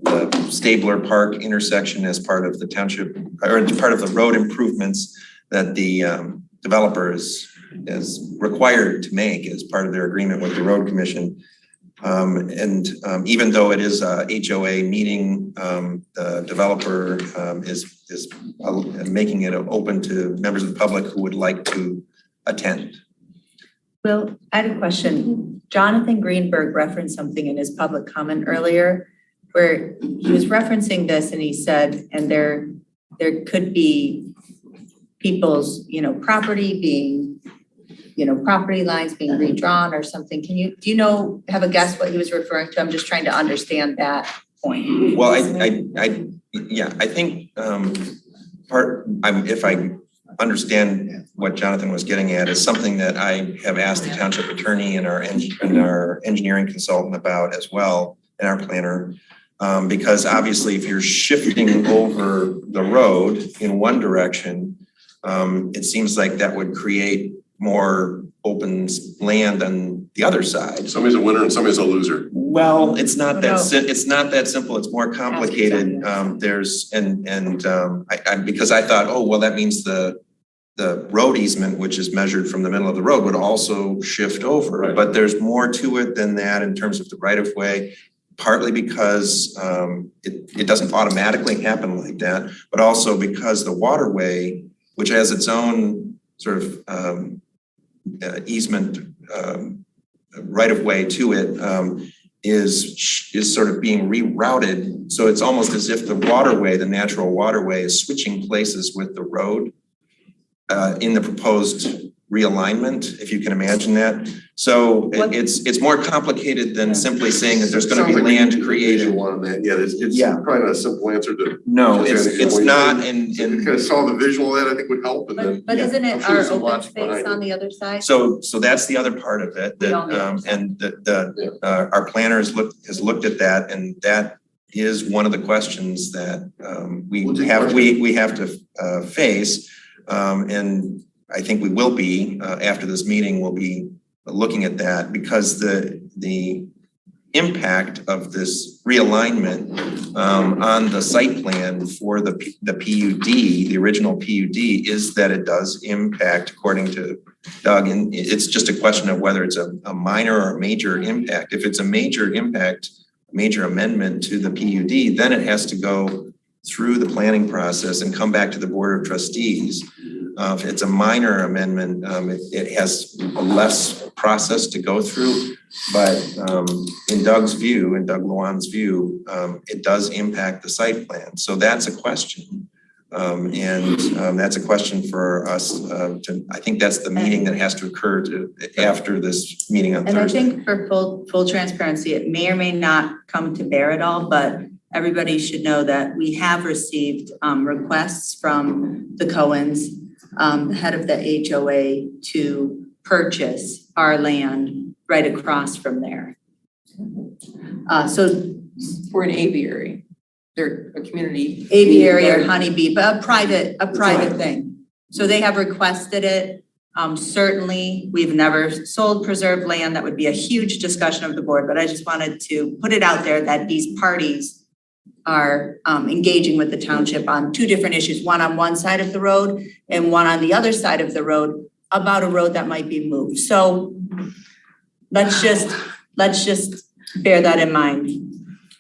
B: the Stabler Park intersection as part of the township, or part of the road improvements that the developer is required to make as part of their agreement with the road commission. Even though it is a HOA meeting, the developer is making it open to members of the public who would like to attend.
D: Will, I had a question. Jonathan Greenberg referenced something in his public comment earlier where he was referencing this and he said, and there could be people's, property being, property lines being redrawn or something. Do you know, have a guess what he was referring to? I'm just trying to understand that point.
B: Well, I think if I understand what Jonathan was getting at is something that I have asked the township attorney and our engineering consultant about as well, and our planner. Because obviously if you're shifting over the road in one direction, it seems like that would create more open land on the other side.
M: Somebody's a winner and somebody's a loser.
B: Well, it's not that simple. It's more complicated. Because I thought, oh, well, that means the road easement, which is measured from the middle of the road, would also shift over. Right. But there's more to it than that in terms of the right of way, partly because it doesn't automatically happen like that, but also because the waterway, which has its own sort of easement right of way to it, is sort of being rerouted. So it's almost as if the waterway, the natural waterway, is switching places with the road in the proposed realignment, if you can imagine that. So it's more complicated than simply saying that there's going to be land created.
M: Yeah, it's probably not a simple answer to.
B: No, it's not. And
M: kind of saw the visual of that, I think would help.
D: But isn't it our open space on the other side?
B: So that's the other part of it. Our planner has looked at that, and that is one of the questions that we have to face. And I think we will be after this meeting. We'll be looking at that because the impact of this realignment on the site plan for the PUD, the original PUD, is that it does impact, according to Doug, and it's just a question of whether it's a minor or a major impact. If it's a major impact, major amendment to the PUD, then it has to go through the planning process and come back to the Board of Trustees. If it's a minor amendment, it has a less process to go through. But in Doug's view, in Doug Luan's view, it does impact the site plan. So that's a question. And that's a question for us I think that's the meeting that has to occur after this meeting on Thursday.
D: And I think for full transparency, it may or may not come to bear at all, but everybody should know that we have received requests from the Cohens, the head of the HOA, to purchase our land right across from there. So
V: for an aviary, they're a community.
D: Aviary or honeybee, but a private thing. So they have requested it. Certainly, we've never sold preserved land. That would be a huge discussion of the board, but I just wanted to put it out there that these parties are engaging with the township on two different issues, one on one side of the road and one on the other side of the road about a road that might be moved. So let's just bear that in mind.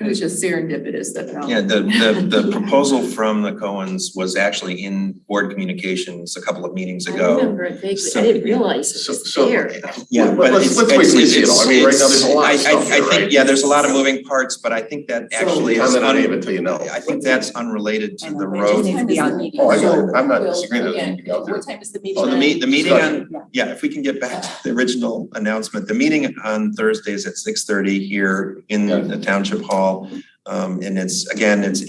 V: It was just serendipitous that.
B: Yeah, the proposal from the Cohens was actually in board communications a couple of meetings ago.
U: I remember it vaguely, I didn't realize it was there.
B: Yeah, but
M: let's wait till we see it all. I mean, right now there's a lot of stuff
B: I
M: here,
B: think,
M: right?
B: yeah, there's a lot of moving parts, but I think that actually is.
M: I'm not able until you know.
B: I think that's unrelated to the
U: What
B: road.
U: time is the meeting?
M: Oh, I got it.
U: So
M: I'm not
U: we'll-
M: disagreeing that it
U: again,
M: needs to be out there.
U: What time is the meeting?
B: Oh, the
U: on?
B: meeting
M: Discussion.
B: on, yeah, if we can get back to the original announcement, the meeting on Thursday is at 6:30 here in the Township Hall. And it's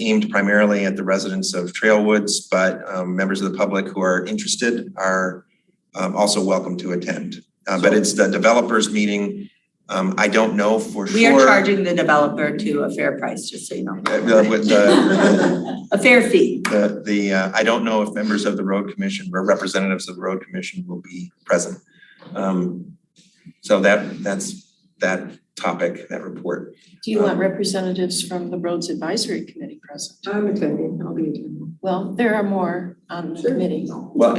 B: aimed primarily at the residents of Trailwoods, but members of the public who are interested are also welcome to attend. But it's the developers meeting. I don't know for sure.
D: We are charging the developer to a fair price, just so you know.
B: With
D: A fair fee.
B: I don't know if members of the road commission or representatives of the road commission will be present. So that's that topic, that report.
U: Do you want representatives from the Roads Advisory Committee present?
V: I'm attending, I'll be attending.
U: Well, there are more on the committee.
B: Well,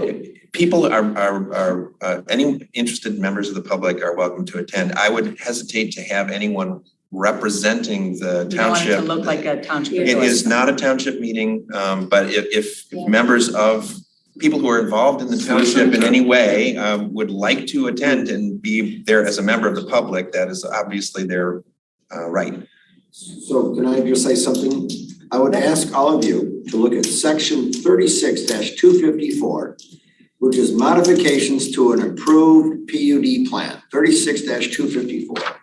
B: people are any interested members of the public are welcome to attend. I would hesitate to have anyone representing the
D: We don't want it
B: township.
D: to look like a township.
B: It is not a township meeting, but if members of people who are involved in the township in any way would like to attend and be there as a member of the public, that is obviously their right.
L: So can I just say something? I would ask all of you to look at section 36-254, which is modifications to an approved PUD plan, 36-254.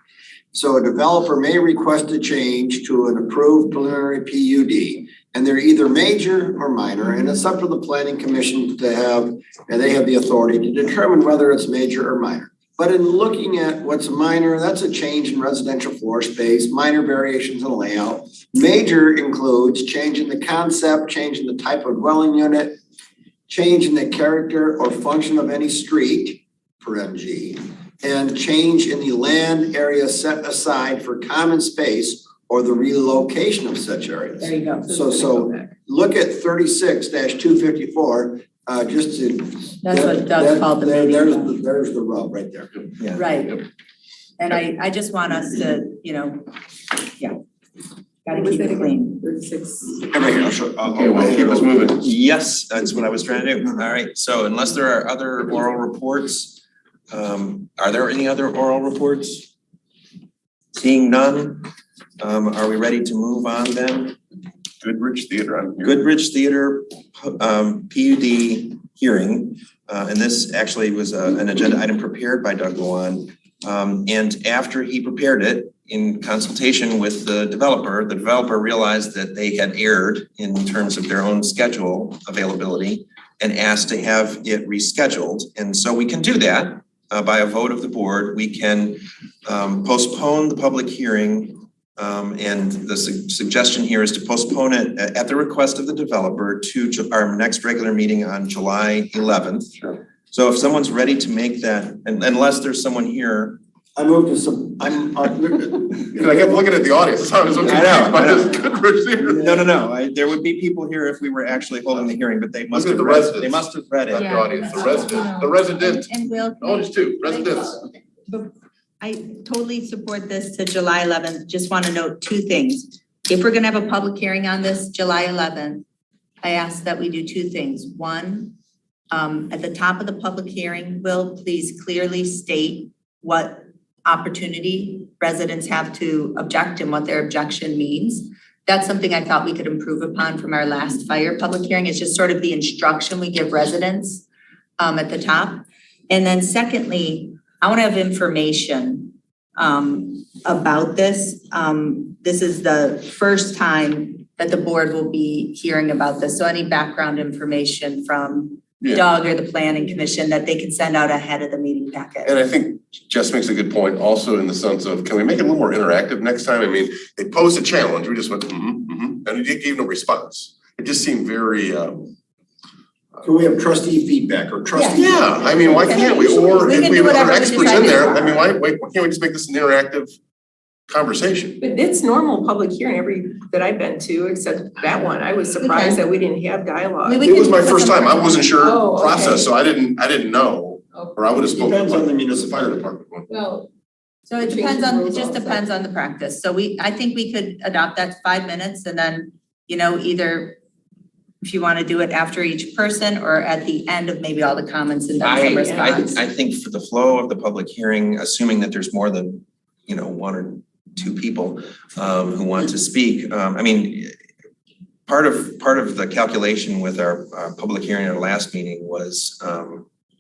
L: So a developer may request a change to an approved preliminary PUD, and they're either major or minor, and it's up to the planning commission to have, and they have the authority to determine whether it's major or minor. But in looking at what's minor, that's a change in residential floor space, minor variations in layout. Major includes changing the concept, changing the type of dwelling unit, changing the character or function of any street, per MG, and change in the land area set aside for common space or the relocation of such areas.
D: There you go.
L: So look at 36-254, just to.
D: That's what Doug called the meeting.
L: There's the rub right there.
B: Yeah.
D: Right. And I just want us to, gotta keep it clean.
V: 36.
B: Right here, I'll show.
M: Okay, keep us moving.
B: Yes, that's what I was trying to do. All right, so unless there are other oral reports, are there any other oral reports? Seeing none, are we ready to move on then?
M: Goodrich Theater, I'm here.
B: Goodrich Theater, PUD hearing. And this actually was an agenda item prepared by Doug Luan. And after he prepared it, in consultation with the developer realized that they had erred in terms of their own schedule availability and asked to have it rescheduled. And so we can do that by a vote of the board. We can postpone the public hearing. And the suggestion here is to postpone it at the request of the developer to our next regular meeting on July 11th.
L: Sure.
B: So if someone's ready to make that, and unless there's someone here.
L: I moved to some, I'm.
M: Because I kept looking at the audience, so I was so confused by this Goodrich Theater.
B: No. There would be people here if we were actually holding the hearing, but they must have read it. They must have read
M: Not
B: it.
M: the audience, the resident.
D: And Will.
M: Oh, there's two, residents.
D: I totally support this to July 11th. Just want to note two things. If we're gonna have a public hearing on this, July 11th, I ask that we do two things. One, at the top of the public hearing, Will, please clearly state what opportunity residents have to object and what their objection means. That's something I thought we could improve upon from our last fire public hearing. It's just sort of the instruction we give residents at the top. And then secondly, I want to have information about this. This is the first time that the board will be hearing about this. So any background information from Doug or the planning commission that they can send out ahead of the meeting packet.
M: And I think Jess makes a good point also in the sense of, can we make it a little more interactive next time? I mean, they posed a challenge, we just went, and it gave no response. It just seemed very,
L: Can we have trustee feedback or trustee?
M: yeah, I mean, why can't we? Or if we have
D: whatever we
M: experts
D: decide
M: in
D: to
M: there,
D: do.
M: I mean, why can't we just make this an interactive conversation?
V: But it's normal public hearing that I've been to, except that one. I was surprised that we didn't have dialogue.
M: It was my first time, I wasn't sure
V: Oh, okay.
M: process, so I didn't know, or I would have spoken
L: Depends on the
M: to the
L: municipality.
M: fire department.
U: Well,
D: So it just depends on the practice. So I think we could adopt that 5 minutes and then, either if you want to do it after each person or at the end of maybe all the comments and then some response.
B: I think for the flow of the public hearing, assuming that there's more than, one or two people who want to speak, part of the calculation with our public hearing at our last meeting was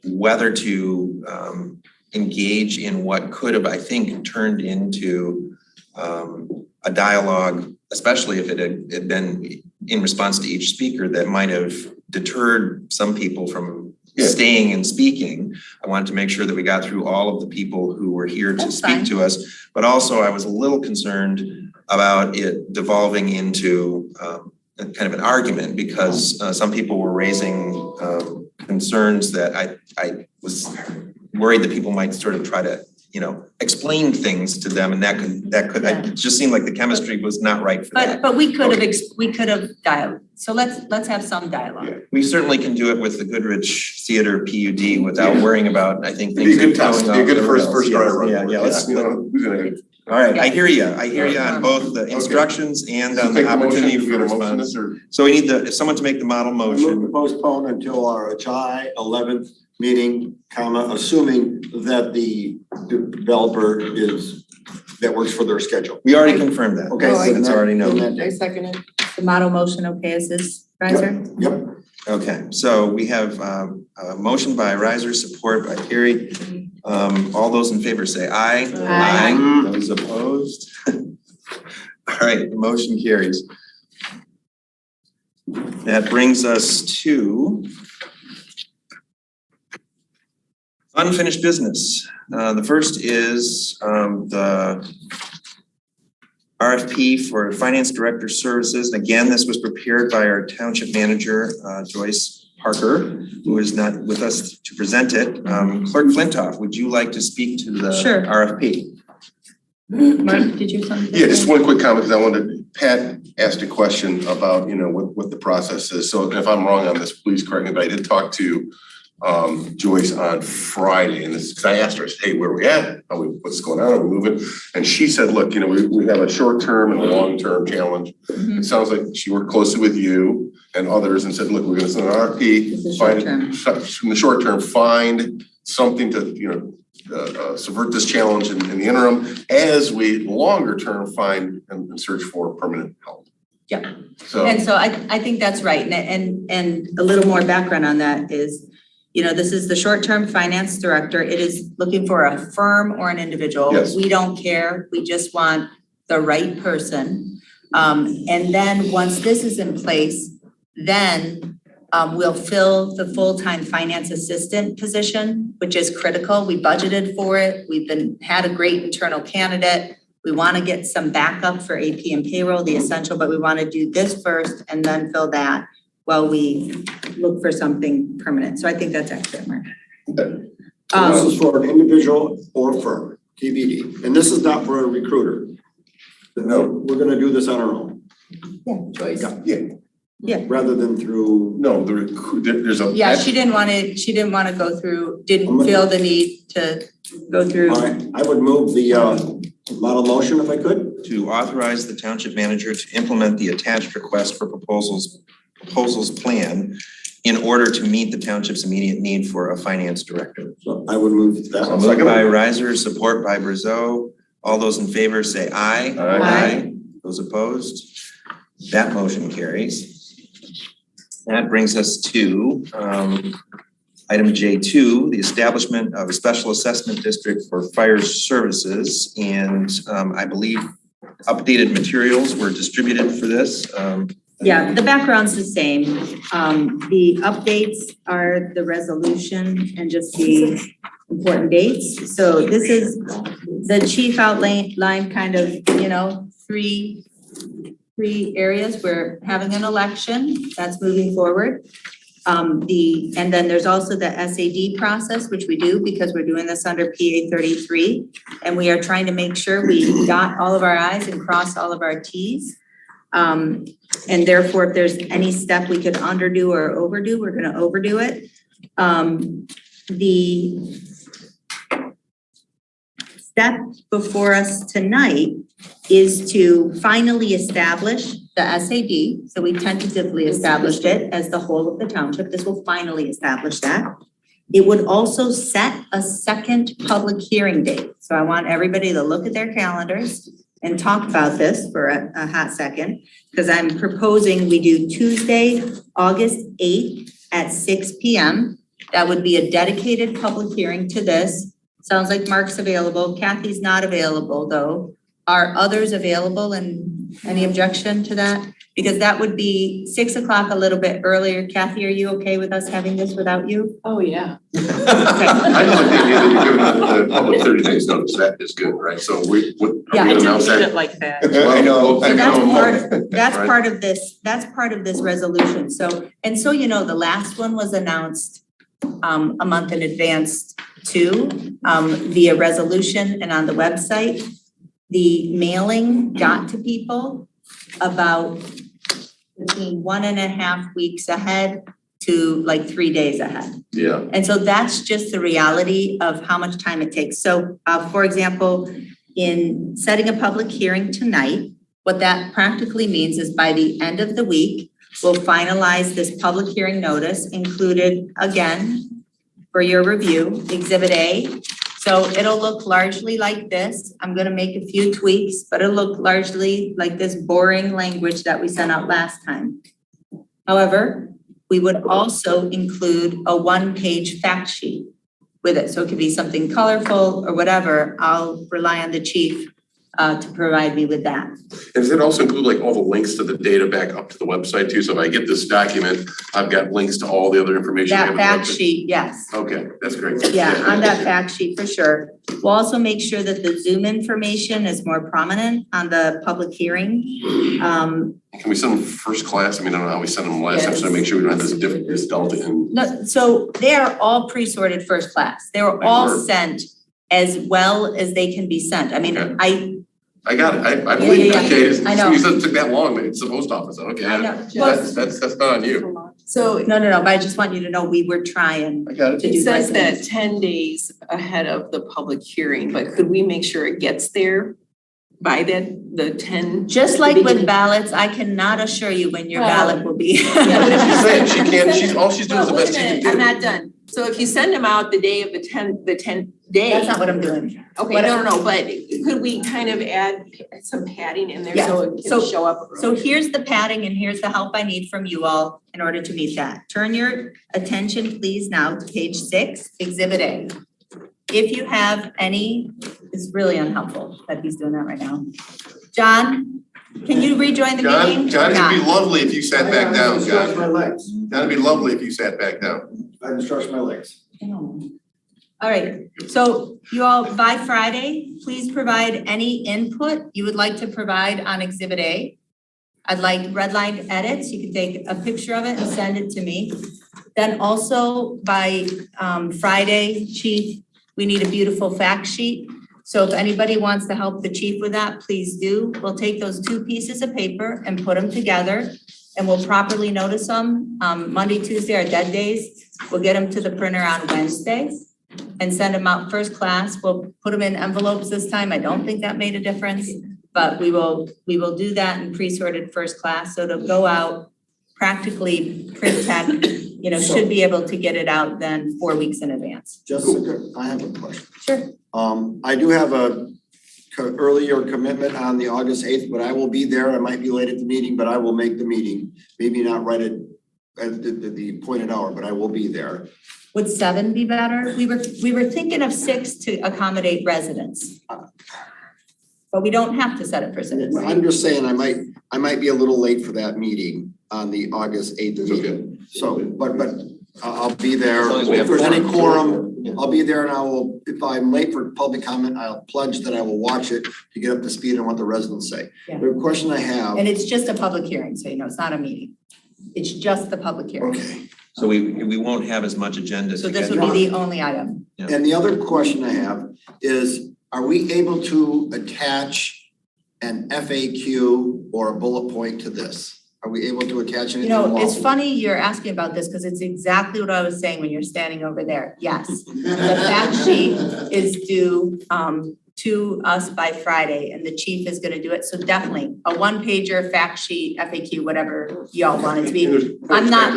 B: whether to engage in what could have, I think, turned into a dialogue, especially if it had been in response to each speaker, that might have deterred some people from staying and speaking. I wanted to make sure that we got through all of the people who were here to speak to us, but also I was a little concerned about it devolving into kind of an argument, because some people were raising concerns that I was worried that people might sort of try to, explain things to them, and it just seemed like the chemistry was not right for that.
D: But we could have dialogue. So let's have some dialogue.
B: We certainly can do it with the Goodrich Theater PUD without worrying about, I think,
M: It'd
B: things
M: be a good
B: going
M: test,
B: off.
M: be a good
B: everywhere
M: first
B: else.
M: try run.
B: Yeah, let's, all right, I hear you on both the instructions and on the opportunity for response. So we need someone to make the model motion.
L: Move to postpone until our July 11th meeting, assuming that the developer that works for their schedule.
B: We already confirmed that.
L: Okay, so
B: it's already known.
V: I second it.
D: The model motion, okay, is this, Riser?
L: Yep.
B: Okay, so we have a motion by Riser, support by Carrie. All those in favor say aye.
D: Aye.
B: Those opposed? All right, the motion carries. That brings us to unfinished business. The first is the RFP for Finance Director Services. And again, this was prepared by our Township Manager, Joyce Parker, who is not with us to present it. Clerk Flintoff, would you like to speak to the RFP?
D: Mark, did you have something?
M: Yeah, just one quick comment, because I wanted, Pat asked a question about, what the process is. So if I'm wrong on this, please correct me, but I did talk to Joyce on Friday, and this, because I asked her, I said, hey, where are we at? What's going on? Are we moving? And she said, look, we have a short-term and a long-term challenge. It sounds like she worked closely with you and others and said, look, we're gonna send an RFP, in the short term, find something to, subvert this challenge in the interim, as we longer term find and search for permanent help.
D: Yeah.
M: So
D: I think that's right. And a little more background on that is, this is the short-term finance director. It is looking for a firm or an individual.
M: Yes.
D: We don't care. We just want the right person. And then once this is in place, then we'll fill the full-time finance assistant position, which is critical. We budgeted for it. We've had a great internal candidate. We want to get some backup for AP and payroll, the essential, but we want to do this first and then fill that while we look for something permanent. So I think that's excellent, Mark.
L: This is for an individual or firm, TBD. And this is not for a recruiter. No, we're gonna do this on our own.
D: Yeah, Joyce.
L: Yeah. Rather than through.
M: No, there's a.
D: Yeah, she didn't want to go through, didn't feel the need to go through.
L: All right, I would move the model motion if I could.
B: To authorize the township manager to implement the attached request for proposals plan in order to meet the township's immediate need for a finance director.
L: So I would move that.
B: So moved by Riser, support by Brazeau. All those in favor say aye.
D: Aye.
B: Those opposed? That motion carries. That brings us to item J2, the establishment of a special assessment district for fire services. And I believe updated materials were distributed for this.
D: Yeah, the background's the same. The updates are the resolution and just the important dates. So this is the chief outlined kind of, three areas. We're having an election that's moving forward. And then there's also the SAD process, which we do because we're doing this under PA 33. And we are trying to make sure we dot all of our I's and cross all of our T's. And therefore, if there's any step we could underdo or overdo, we're gonna overdo it. The step before us tonight is to finally establish the SAD. So we tentatively established it as the whole of the township. This will finally establish that. It would also set a second public hearing date. So I want everybody to look at their calendars and talk about this for a hot second, because I'm proposing we do Tuesday, August 8th at 6 p.m. That would be a dedicated public hearing to this. Sounds like Mark's available. Kathy's not available though. Are others available, and any objection to that? Because that would be 6 o'clock, a little bit earlier. Kathy, are you okay with us having this without you?
V: Oh, yeah.
M: I just think that you're giving the public 30 days notice, that is good, right? So are we
V: I
M: gonna announce
V: didn't
M: that?
V: mean it like that.
M: I know.
D: So that's
M: Right.
D: part of this resolution. So, and so you know, the last one was announced a month in advance too, via resolution and on the website. The mailing got to people about between 1.5 weeks ahead to like 3 days ahead.
M: Yeah.
D: And so that's just the reality of how much time it takes. So, for example, in setting a public hearing tonight, what that practically means is by the end of the week, we'll finalize this public hearing notice included again for your review, Exhibit A. So it'll look largely like this. I'm gonna make a few tweaks, but it'll look largely like this boring language that we sent out last time. However, we would also include a one-page fact sheet with it. So it could be something colorful or whatever. I'll rely on the chief to provide me with that.
M: And does it also include like all the links to the data back up to the website too? So if I get this document, I've got links to all the other information.
D: That fact sheet, yes.
M: Okay, that's great.
D: Yeah, on that fact sheet for sure. We'll also make sure that the Zoom information is more prominent on the public hearing.
M: Can we send them first class? I mean, I don't know how we sent them last time, so to make sure we don't have this delta in.
D: No, so they are all pre-sorted first class. They were all sent as well as they can be sent. I mean,
M: Okay. I got it. I believe it.
D: Yeah.
M: Okay,
D: I know.
M: you said it took that long, but it's the post office. Okay,
D: I know.
M: that's not on you.
V: So
D: No, but I just want you to know we were trying
M: I got it.
D: to do
V: it
D: the right
V: says
D: thing.
V: that 10 days ahead of the public hearing, but could we make sure it gets there by the 10?
D: Just like with ballots, I cannot assure you when your ballot will be.
M: She's saying she can't, all she's doing is the
V: Well,
M: best she
V: wait a
M: can
V: minute,
M: do.
V: I'm not done. So if you send them out the day of the 10 day.
D: That's not what I'm doing.
V: Okay, no, but could we kind of add some padding in there
D: Yeah.
V: so it
D: So-
V: can show up?
D: So here's the padding and here's the help I need from you all in order to meet that. Turn your attention please now to page 6, Exhibit A. If you have any, it's really unhelpful that he's doing that right now. John, can you rejoin the meeting?
M: John,
D: or
M: it'd be
D: not?
M: lovely if you sat back down,
L: Stretch my
M: John.
L: legs.
M: John, it'd be lovely if you sat back down.
L: I can stretch my legs.
D: All right, so you all, by Friday, please provide any input you would like to provide on Exhibit A. I'd like redlined edits. You can take a picture of it and send it to me. Then also by Friday, Chief, we need a beautiful fact sheet. So if anybody wants to help the chief with that, please do. We'll take those 2 pieces of paper and put them together and we'll properly notice them. Monday, Tuesday are dead days. We'll get them to the printer on Wednesday and send them out first class. We'll put them in envelopes this time. I don't think that made a difference, but we will do that in pre-sorted first class. So to go out practically print tech, should be able to get it out then 4 weeks in advance.
L: Jessica, I have a question.
D: Sure.
L: I do have a earlier commitment on the August 8th, but I will be there. I might be late at the meeting, but I will make the meeting. Maybe not right at the appointed hour, but I will be there.
D: Would 7 be better? We were thinking of 6 to accommodate residents. But we don't have to set it for 6.
L: I'm just saying I might be a little late for that meeting on the August 8th meeting. So, but I'll be there.
M: As long as we
L: If
M: have
L: there's any
M: quorum.
L: quorum, I'll be there and I will, if I'm late for public comment, I'll pledge that I will watch it to get up to speed on what the residents say.
D: Yeah.
L: The question I have.
D: And it's just a public hearing, so it's not a meeting. It's just the public hearing.
L: Okay.
B: So we won't have as much agenda
D: So
B: to
D: this
B: get
D: would be
B: to.
D: the only item.
B: Yeah.
L: And the other question I have is, are we able to attach an FAQ or a bullet point to this? Are we able to attach anything?
D: It's funny you're asking about this because it's exactly what I was saying when you're standing over there. Yes. The fact sheet is due to us by Friday, and the chief is gonna do it, so definitely, a one-pager, fact sheet, FAQ, whatever y'all want it to be. I'm not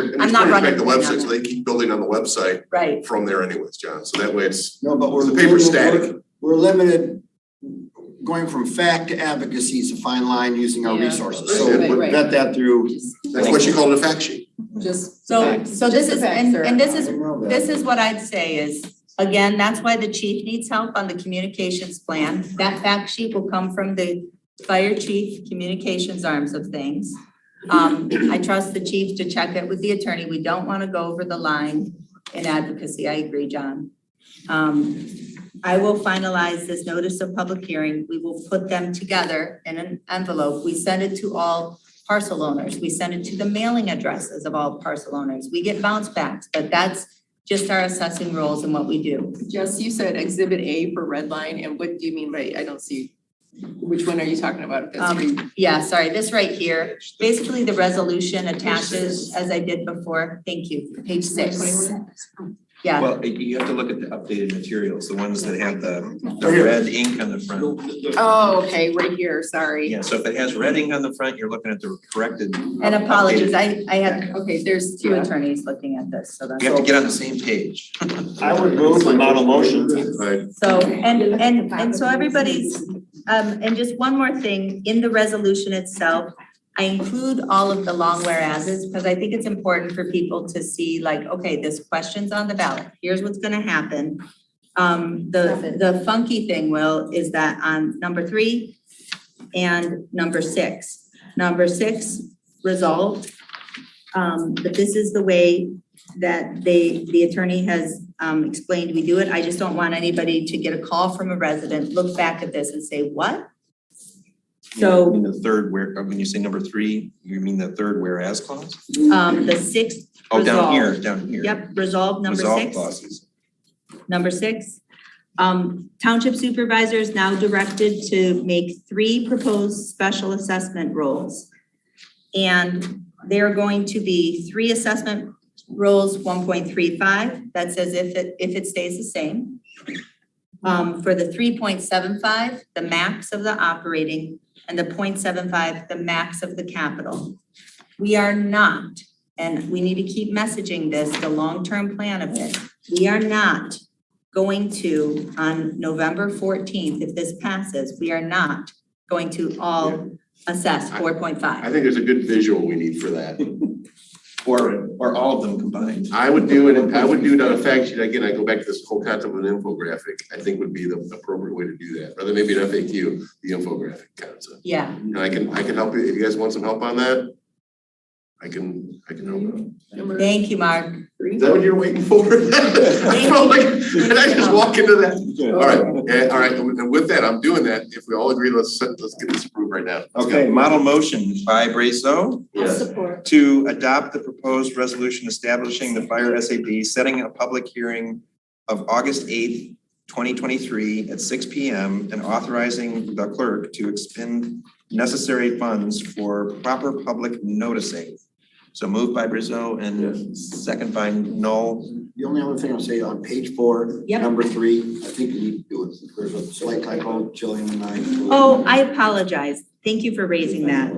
D: running.
M: The website, so they keep building on the website
D: Right.
M: from there anyways, John, so that way it's,
L: No, but
M: the paper's static.
L: We're limited, going from fact to advocacy is a fine line using our
V: Yeah.
L: resources. So
V: Right,
L: we'll
V: right.
L: vet that through.
M: That's why she called it a fact sheet.
V: Just.
D: So
V: facts.
D: this
V: Just the
D: is,
V: facts,
D: and
V: sir.
D: this
L: I
D: is,
L: didn't know that.
D: this is what I'd say is, again, that's why the chief needs help on the communications plan. That fact sheet will come from the fire chief communications arms of things. I trust the chief to check it with the attorney. We don't want to go over the line in advocacy. I agree, John. I will finalize this notice of public hearing. We will put them together in an envelope. We send it to all parcel owners. We send it to the mailing addresses of all parcel owners. We get bounce backs, but that's just our assessing roles and what we do.
V: Jess, you said exhibit A for red line, and what do you mean by, I don't see, which one are you talking about?
D: Yeah, sorry, this right here, basically the resolution attaches, as I did before, thank you, page 6. Yeah,
B: Well, you have to look at the updated materials, the ones that have the red ink on the front.
V: Oh, okay, right here, sorry.
B: Yeah, so if it has red ink on the front, you're looking at the corrected.
D: and apologies,
B: updated.
D: I had
V: Okay, there's
D: two attorneys looking at this, so that's.
B: You have to get on the same page.
L: I would move the model motion.
D: So, and so everybody's, and just one more thing, in the resolution itself, I include all of the long whereases, because I think it's important for people to see like, okay, this question's on the ballot, here's what's gonna happen. The funky thing, Will, is that on number 3 and number 6. Number 6 resolved, but this is the way that the attorney has explained we do it. I just don't want anybody to get a call from a resident, look back at this and say, what? So,
B: You mean the third when you say number 3, you mean the third whereas clause?
D: the 6th
B: Oh, down here,
D: resolved.
B: down here.
D: Yep, resolve number
B: Resolve
D: 6.
B: clauses.
D: Number 6, township supervisor is now directed to make 3 proposed special assessment roles. And they're going to be 3 assessment roles, 1.35, that's as if it stays the same. For the 3.75, the max of the operating, and the 0.75, the max of the capital. We are not, and we need to keep messaging this, the long-term plan of it. We are not going to, on November 14th, if this passes, we are not going to all assess 4.5.
M: I think there's a good visual we need for that.
B: Or all of them combined.
M: I would do it, I would do it on a fact sheet, again, I go back to this whole concept of an infographic, I think would be the appropriate way to do that, rather maybe an FAQ, the infographic concept.
D: Yeah.
M: And I can help you, if you guys want some help on that, I can help.
D: Thank you, Mark.
M: Is that what you're waiting for? I felt like, did I just walk into that? All right, and with that, I'm doing that, if we all agree, let's get this approved right now.
B: Okay, model motion by Brazo.
M: Yes.
Q: Support.
B: To adopt the proposed resolution establishing the fire SAB, setting a public hearing of August 8th, 2023 at 6 p.m. and authorizing the clerk to expend necessary funds for proper public noticing. So moved by Brazo and second by Knoll.
L: The only other thing I'll say on page 4,
D: Yep.
L: number 3, I think you need to do it. There's a slight typo, Jillian and I.
D: Oh, I apologize. Thank you for raising that.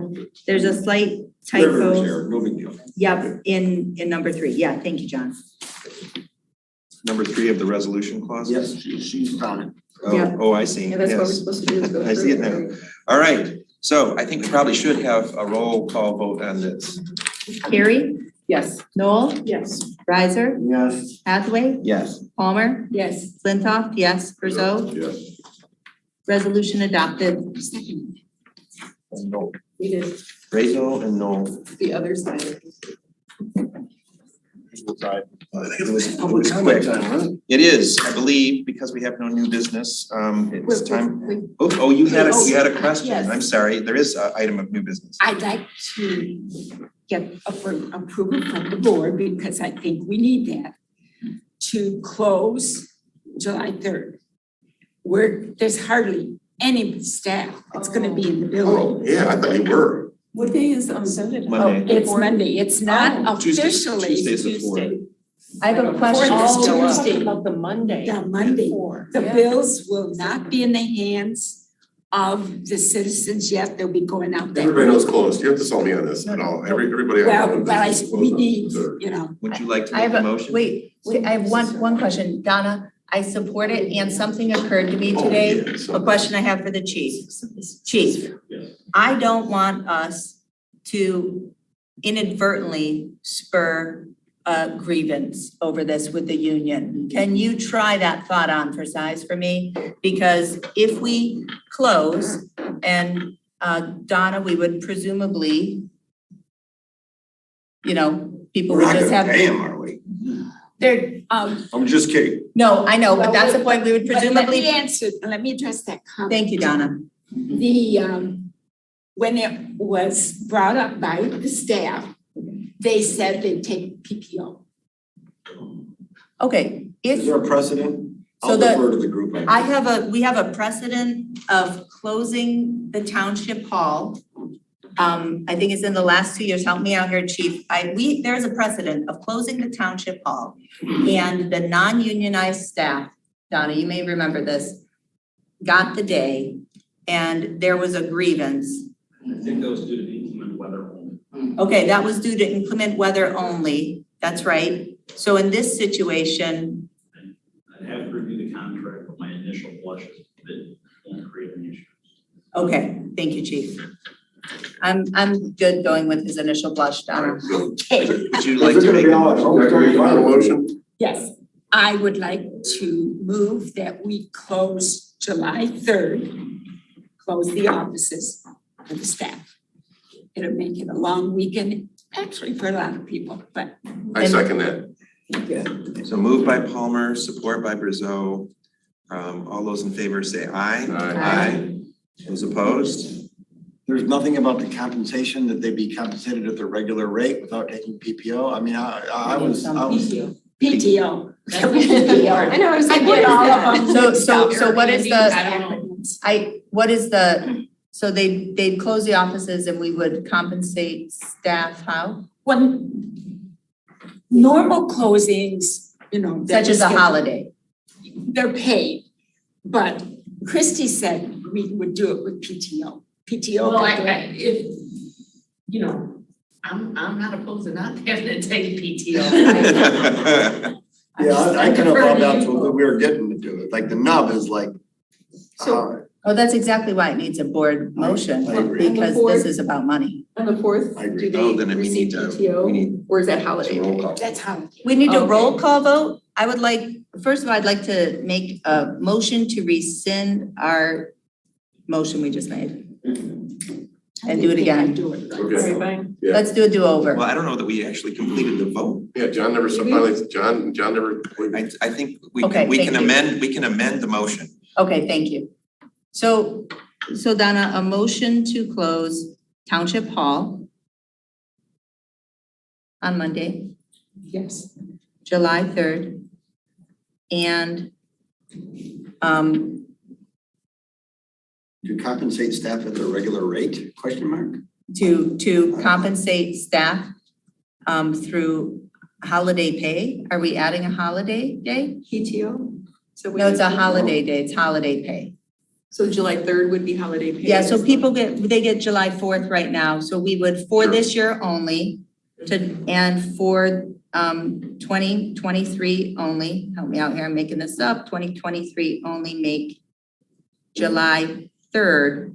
D: There's a slight typo.
L: No big deal.
D: Yep, in number 3. Yeah, thank you, John.
B: Number 3 of the resolution clause?
L: Yes, she's found it.
B: Oh,
D: Yep.
B: oh, I see.
V: Yeah, that's what we're
B: Yes.
V: supposed to do is go through.
B: I see it now. All right, so I think we probably should have a roll call vote on this.
D: Carrie?
V: Yes.
D: Noel?
V: Yes.
D: Riser?
L: Yes.
D: Hathaway?
B: Yes.
D: Palmer?
V: Yes.
D: Flintoff? Yes. Brazo?
M: Yes.
D: Resolution adopted.
B: Knoll.
V: We did
B: Brazo and Knoll.
V: the other side.
B: It was quick. It is, I believe, because we have no new business, it's time. Oh, you had a question.
U: Yes.
B: I'm sorry. There is an item of new business.
U: I'd like to get approval from the board because I think we need that to close July 3rd. There's hardly any staff that's gonna be in the
M: Oh,
U: building.
M: yeah, I thought you were.
V: What day is Sunday?
B: Monday.
U: It's Monday, it's not
B: Tuesday-
U: officially
B: Tuesday's the fourth.
D: I have a question.
U: Oh,
V: Tuesday. About the Monday.
U: The Monday.
V: before.
U: The
V: Yeah.
U: bills will not be in the hands of the citizens yet. They'll be going out there.
M: Everybody knows closed. You have to sell me on this at all. Everybody. I
U: Well,
M: know
U: but I,
M: this is
U: we
M: closed.
U: need,
M: Sure.
U: you know.
B: Would you like to
D: I
B: make
D: have
B: a
D: a,
B: motion?
D: wait, I have one question. Donna, I support it and something occurred to me
M: Oh,
D: today.
M: yeah, so-
D: A question I have for the chief. Chief,
C: Yes.
D: I don't want us to inadvertently spur a grievance over this with the union. Can you try that thought on for size for me? Because if we close and Donna, we would presumably, you know, people would just have.
L: Pay them, are we?
U: They're,
L: I'm just kidding.
D: No, I know, but that's the point. We would
U: But let
D: presumably.
U: me answer, let me address that comment.
D: Thank you, Donna.
U: The, when it was brought up by the staff, they said they'd take PPO.
D: Okay,
L: Is there a precedent?
D: So
L: I'll
D: the-
L: defer to the group.
D: we have a precedent of closing the township hall. I think it's in the last 2 years, help me out here, chief. There's a precedent of closing the township hall and the non-unionized staff, Donna, you may remember this, got the day and there was a grievance.
C: I think that was due to inclement weather only.
D: Okay, that was due to inclement weather only, that's right. So in this situation,
C: I'd have to review the contract, but my initial blush is that it won't create any issues.
D: okay, thank you, chief. I'm good going with his initial blush, Donna.
U: Okay,
B: Would you like to make a motion?
M: Final motion?
U: yes, I would like to move that we close July 3rd, close the offices for the staff. It'll make it a long weekend, actually for a lot of people, but.
M: I second that.
B: So moved by Palmer, support by Brazeau. All those in favor say aye.
M: Aye.
B: Those opposed?
L: There's nothing about the compensation that they be compensated at their regular rate without taking PPO. I mean, I was.
U: PTO.
V: I know, I was like,
U: I
V: what
U: get
V: is
U: all
V: that?
U: of them.
D: So what is
U: I don't know.
D: so they'd close the offices and we would compensate staff how?
U: When normal closings, you know.
D: Such as a holiday.
U: They're paid, but Christie said we would do it with PTO. PTO.
I: Well,
U: could do it.
I: if, you know, I'm not opposed to not having to take PTO.
L: Yeah, I kind of thought that's what we were getting to do it. Like the nub is like.
D: Oh, that's exactly why it needs a board motion,
L: I agree.
D: because this is about money.
V: On the fourth,
L: I agree.
V: do
B: Oh,
V: they
B: then we
V: receive
B: need to-
V: PTO?
B: we need
V: Or is that holiday?
M: Roll call.
U: That's how.
D: We need a
V: Okay.
D: roll call vote. I would like, first of all, I'd like to make a motion to rescind our motion we just made. And do it again.
M: Okay.
V: Fine.
M: Yeah.
D: Let's do a do-over.
B: Well, I don't know that we actually completed the vote.
M: Yeah, John never, finally, John never.
B: I think
D: Okay,
B: we
D: thank
B: can
D: you.
B: amend the motion.
D: Okay, thank you. So Donna, a motion to close Township Hall on Monday,
U: Yes.
D: July 3rd. And
L: To compensate staff at their regular rate, question mark?
D: to compensate staff through holiday pay. Are we adding a holiday day?
V: PTO? So we
D: No, it's a
V: would-
D: holiday day. It's holiday pay.
V: So July 3rd would be holiday pay?
D: Yeah, so people get July 4th right now. So we would, for this year only, and for 2023 only, help me out here, I'm making this up, 2023 only make July 3rd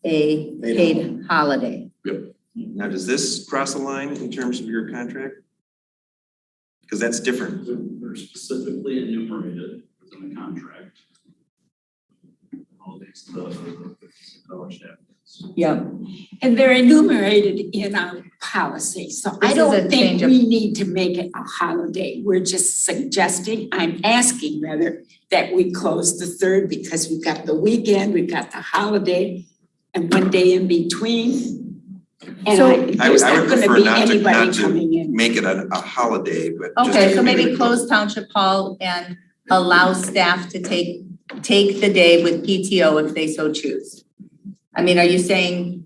D: a paid holiday.
B: Now, does this cross the line in terms of your contract? Because that's different.
C: They're specifically enumerated within the contract. All these, the staff.
D: Yeah.
U: And they're enumerated in our policy, so
D: This
U: I
D: is
U: don't
D: a
U: think
D: change of-
U: we need to make it a holiday. We're just suggesting, I'm asking rather, that we close the 3rd because we've got the weekend, we've got the holiday, and one day in between. And there's
B: I
U: not
B: would
U: gonna
B: prefer
U: be
B: not
U: anybody
B: to
U: coming in.
B: make it a holiday, but. just
D: Okay,
B: a
D: so maybe
B: community.
D: close Township Hall and allow staff to take the day with PTO if they so choose. I mean, are you saying,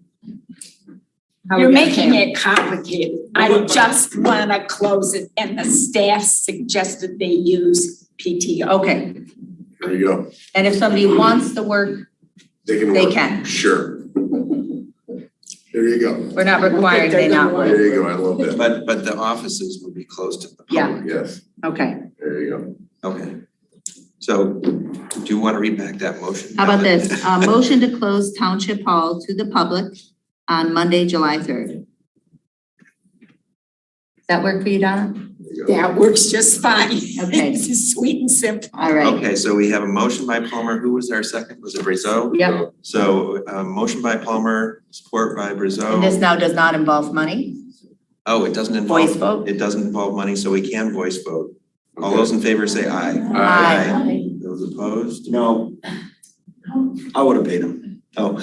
U: You're making it complicated. I just wanna close it and the staff suggested they use PTO.
D: Okay,
M: There you go.
D: and if somebody wants the work,
M: They can
D: they
M: work.
D: can.
M: Sure. There you go.
D: We're not requiring they not work.
M: There you go. I love that.
B: But the offices would be closed to the
D: Yeah.
B: public.
M: Yes.
D: Okay,
M: There you go.
B: Okay. So do you want to read back that motion?
D: how about this? Motion to close Township Hall to the public on Monday, July 3rd. Does that work for you, Donna?
U: That works just fine.
D: Okay.
U: This is sweet and simple.
D: All right.
B: Okay, so we have a motion by Palmer. Who was our second? Was it Brazeau?
D: Yep.
B: So motion by Palmer, support by Brazeau.
D: And this now does not involve money?
B: Oh, it doesn't involve.
D: Voice vote?
B: It doesn't involve money, so we can voice vote. All those in favor say aye.
D: Aye.
B: Those opposed?
L: No. I would have paid him.
B: Oh.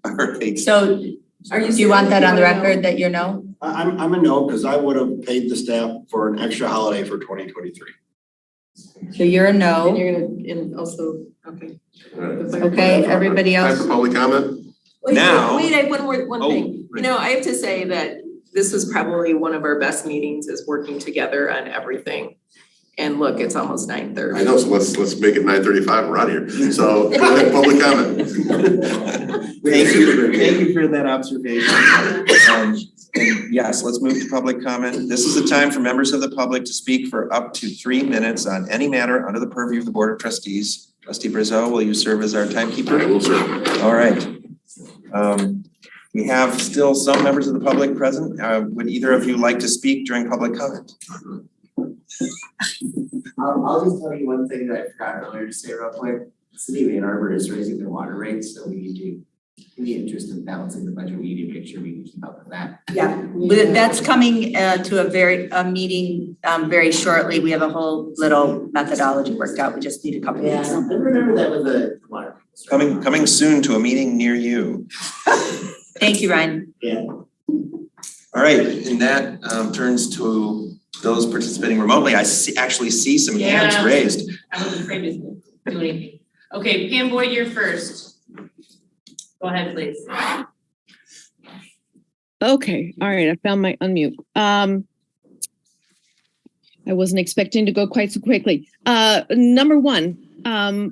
B: All right.
D: So do you want that on the record that you're no?
L: I'm a no, because I would have paid the staff for an extra holiday for 2023.
D: So you're a
V: And
D: no.
V: you're gonna, and also, okay.
D: Okay, everybody
M: Time
D: else?
M: for public comment?
B: Now-
V: Wait, I have one more, one
B: Oh,
V: thing.
B: right.
V: You know, I have to say that this was probably one of our best meetings is working together on everything. And look, it's almost 9:30.
M: I know, so let's make it 9:35, we're out of here. So public comment.
B: Thank you for that observation. And yes, let's move to public comment. This is the time for members of the public to speak for up to 3 minutes on any matter under the purview of the Board of Trustees. Trustee Brazeau, will you serve as our timekeeper?
M: I will serve.
B: All right. We have still some members of the public present. Would either of you like to speak during public comment?
G: I'll just tell you one thing that I forgot earlier to say real quick. The City of Ann Arbor is raising their water rates, so we need to, in the interest of balancing the budget, we need to make sure we can keep up with that.
D: Yeah, but that's coming to a meeting very shortly. We have a whole little methodology worked out. We just need a couple
G: Yeah,
D: minutes.
G: I remember that with the water.
B: Coming soon to a meeting near you.
D: Thank you, Ryan.
G: Yeah.
B: All right, and that turns to those participating remotely. I actually see some hands
I: Yeah.
B: raised.
I: I wasn't afraid to do anything. Okay, Pam Boyd, you're first. Go ahead, please.
K: Okay, all right, I found my unmute. I wasn't expecting to go quite so quickly. Number one,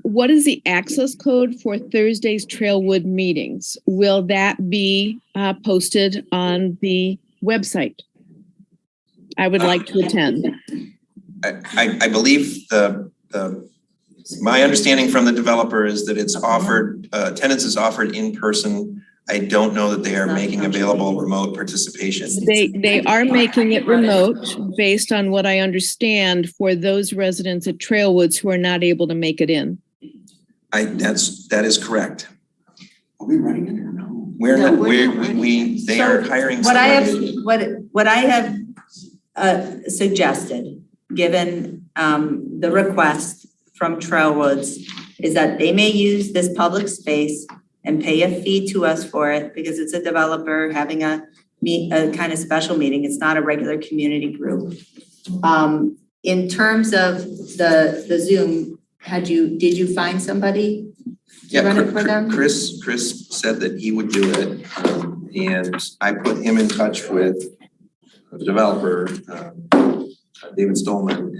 K: what is the access code for Thursday's Trailwood meetings? Will that be posted on the website? I would like to attend.
B: I believe my understanding from the developer is that it's offered, attendance is offered in person. I don't know that they are making available remote participation.
K: They are making it remote based on what I understand for those residents at Trailwoods who are not able to make it in.
B: That is correct.
G: Are we running it or no?
B: We're
D: No,
B: not, they are
D: So
B: hiring
D: What I
B: somebody.
D: have, what I have suggested, given the request from Trailwoods, is that they may use this public space and pay a fee to us for it because it's a developer having a kind of special meeting. It's not a regular community group. In terms of the Zoom, did you find somebody to run it for them?
B: Chris said that he would do it. And I put him in touch with the developer, David Stolman,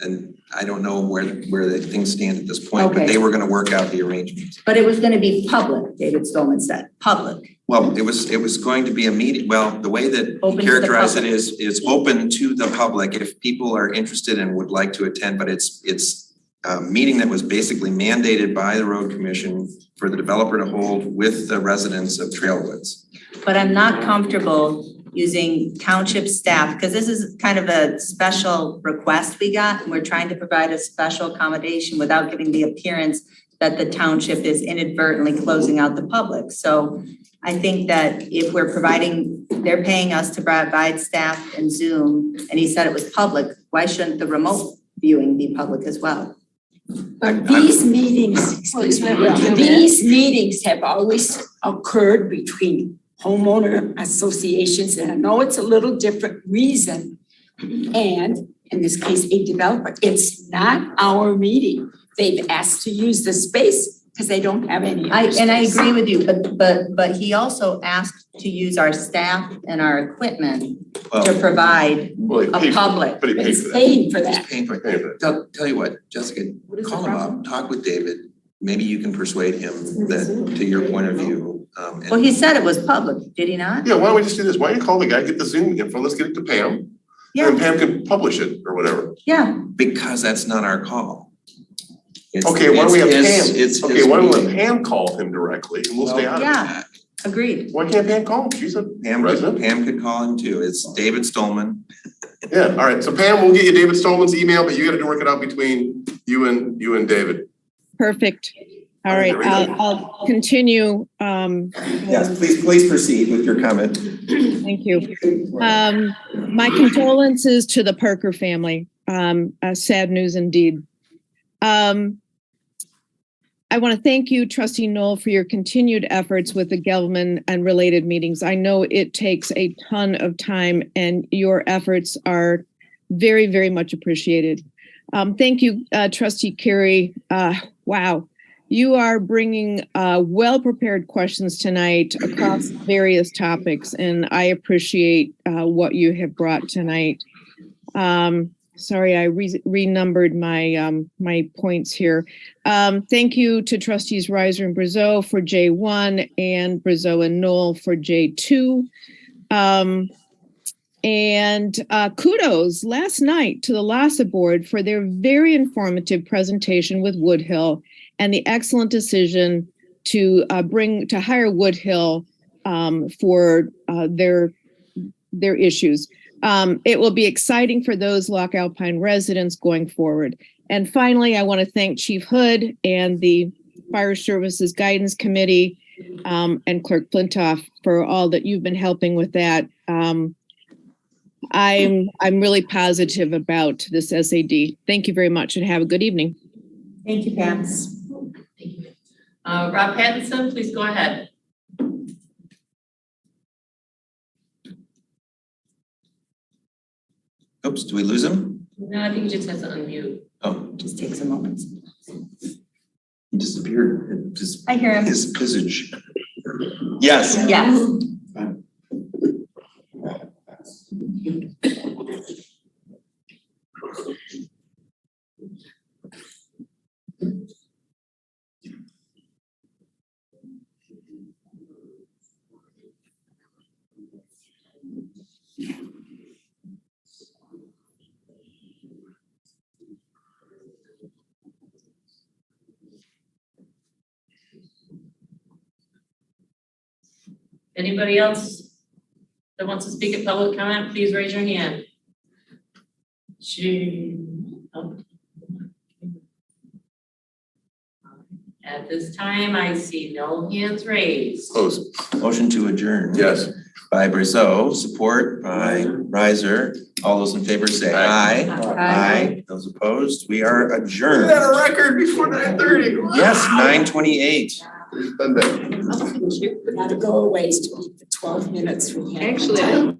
B: and I don't know where the things stand at this point, but
D: Okay.
B: they were gonna work out the arrangements.
D: But it was gonna be public, David Stolman said, public.
B: Well, it was going to be a meeting, well, the way that
D: Open to
B: he
D: the
B: characterized it
D: public.
B: is open to the public if people are interested and would like to attend, but it's a meeting that was basically mandated by the road commission for the developer to hold with the residents of Trailwoods.
D: But I'm not comfortable using township staff, because this is kind of a special request we got, and we're trying to provide a special accommodation without giving the appearance that the township is inadvertently closing out the public. So I think that if we're they're paying us to provide staff and Zoom, and he said it was public, why shouldn't the remote viewing be public as well?
U: But these meetings, these meetings have always occurred between homeowner associations, and I know it's a little different reason. And in this case, a developer, it's not our meeting. They've asked to use the space. because they don't have any.
D: I
U: other space.
D: agree with you, but he also asked to use our staff and our equipment to provide
M: Well, he
D: a
M: paid for it,
D: public.
M: but he
U: But
M: paid
U: he's
M: for that.
U: paying for
B: He's
U: that.
B: paying for
M: Paying for
B: it. Tell you what, Jessica,
D: is
B: call
D: the
B: him
D: problem?
B: up, talk with David. Maybe you can persuade him that, to your point of view.
D: Well, he said it was public, did he not?
M: Yeah, why don't we just do this? Why don't you call the guy, get the Zoom info, let's get it to Pam. And then Pam can publish it or whatever.
D: Yeah.
B: Because that's not our call.
M: Okay, why don't we have Pam,
B: It's
M: okay,
B: his
M: why don't we let
B: meeting.
M: Pam call him directly and we'll stay out of it.
D: Yeah, agreed.
M: Why can't Pam call him? She's a resident.
B: Pam could call him too. It's David Stolman.
M: Yeah, all right, so Pam, we'll get you David Stolman's email, but you gotta work it out between you and David.
K: Perfect. All right, I'll continue.
B: Yes, please proceed with your comment.
K: Thank you. My condolences to the Parker family. Sad news indeed. I want to thank you, Trustee Knoll, for your continued efforts with the Gelman and related meetings. I know it takes a ton of time and your efforts are very, very much appreciated. Thank you, Trustee Carey. Wow. You are bringing well-prepared questions tonight across various topics, and I appreciate what you have brought tonight. Sorry, I renumbered my points here. Thank you to Trustees Reiser and Brazeau for J1 and Brazeau and Knoll for J2. And kudos last night to the LASA board for their very informative presentation with Woodhill and the excellent decision to hire Woodhill for their issues. It will be exciting for those Loch Alpine residents going forward. And finally, I want to thank Chief Hood and the Fire Services Guidance Committee and Clerk Flintoff for all that you've been helping with that. I'm really positive about this SAD. Thank you very much and have a good evening.
D: Thank you, Pam.
I: Rob Pattinson, please go ahead.
B: Oops, do we lose him?
I: No, I think he just has to unmute.
B: Oh,
D: Just takes a moment.
B: he disappeared.
D: I hear him.
B: His visage. Yes.
D: Yes.
I: Anybody else that wants to speak at public comment, please raise your hand. At this time, I see no hands raised.
M: Close.
B: Motion to adjourn.
M: Yes.
B: By Brazeau, support by Reiser. All those in favor say aye. Aye. Those opposed, we are adjourned.
M: We had a record before 9:30.
B: Yes, 9:28.
U: Gotta go a ways to eat the 12 minutes we had.
I: Actually,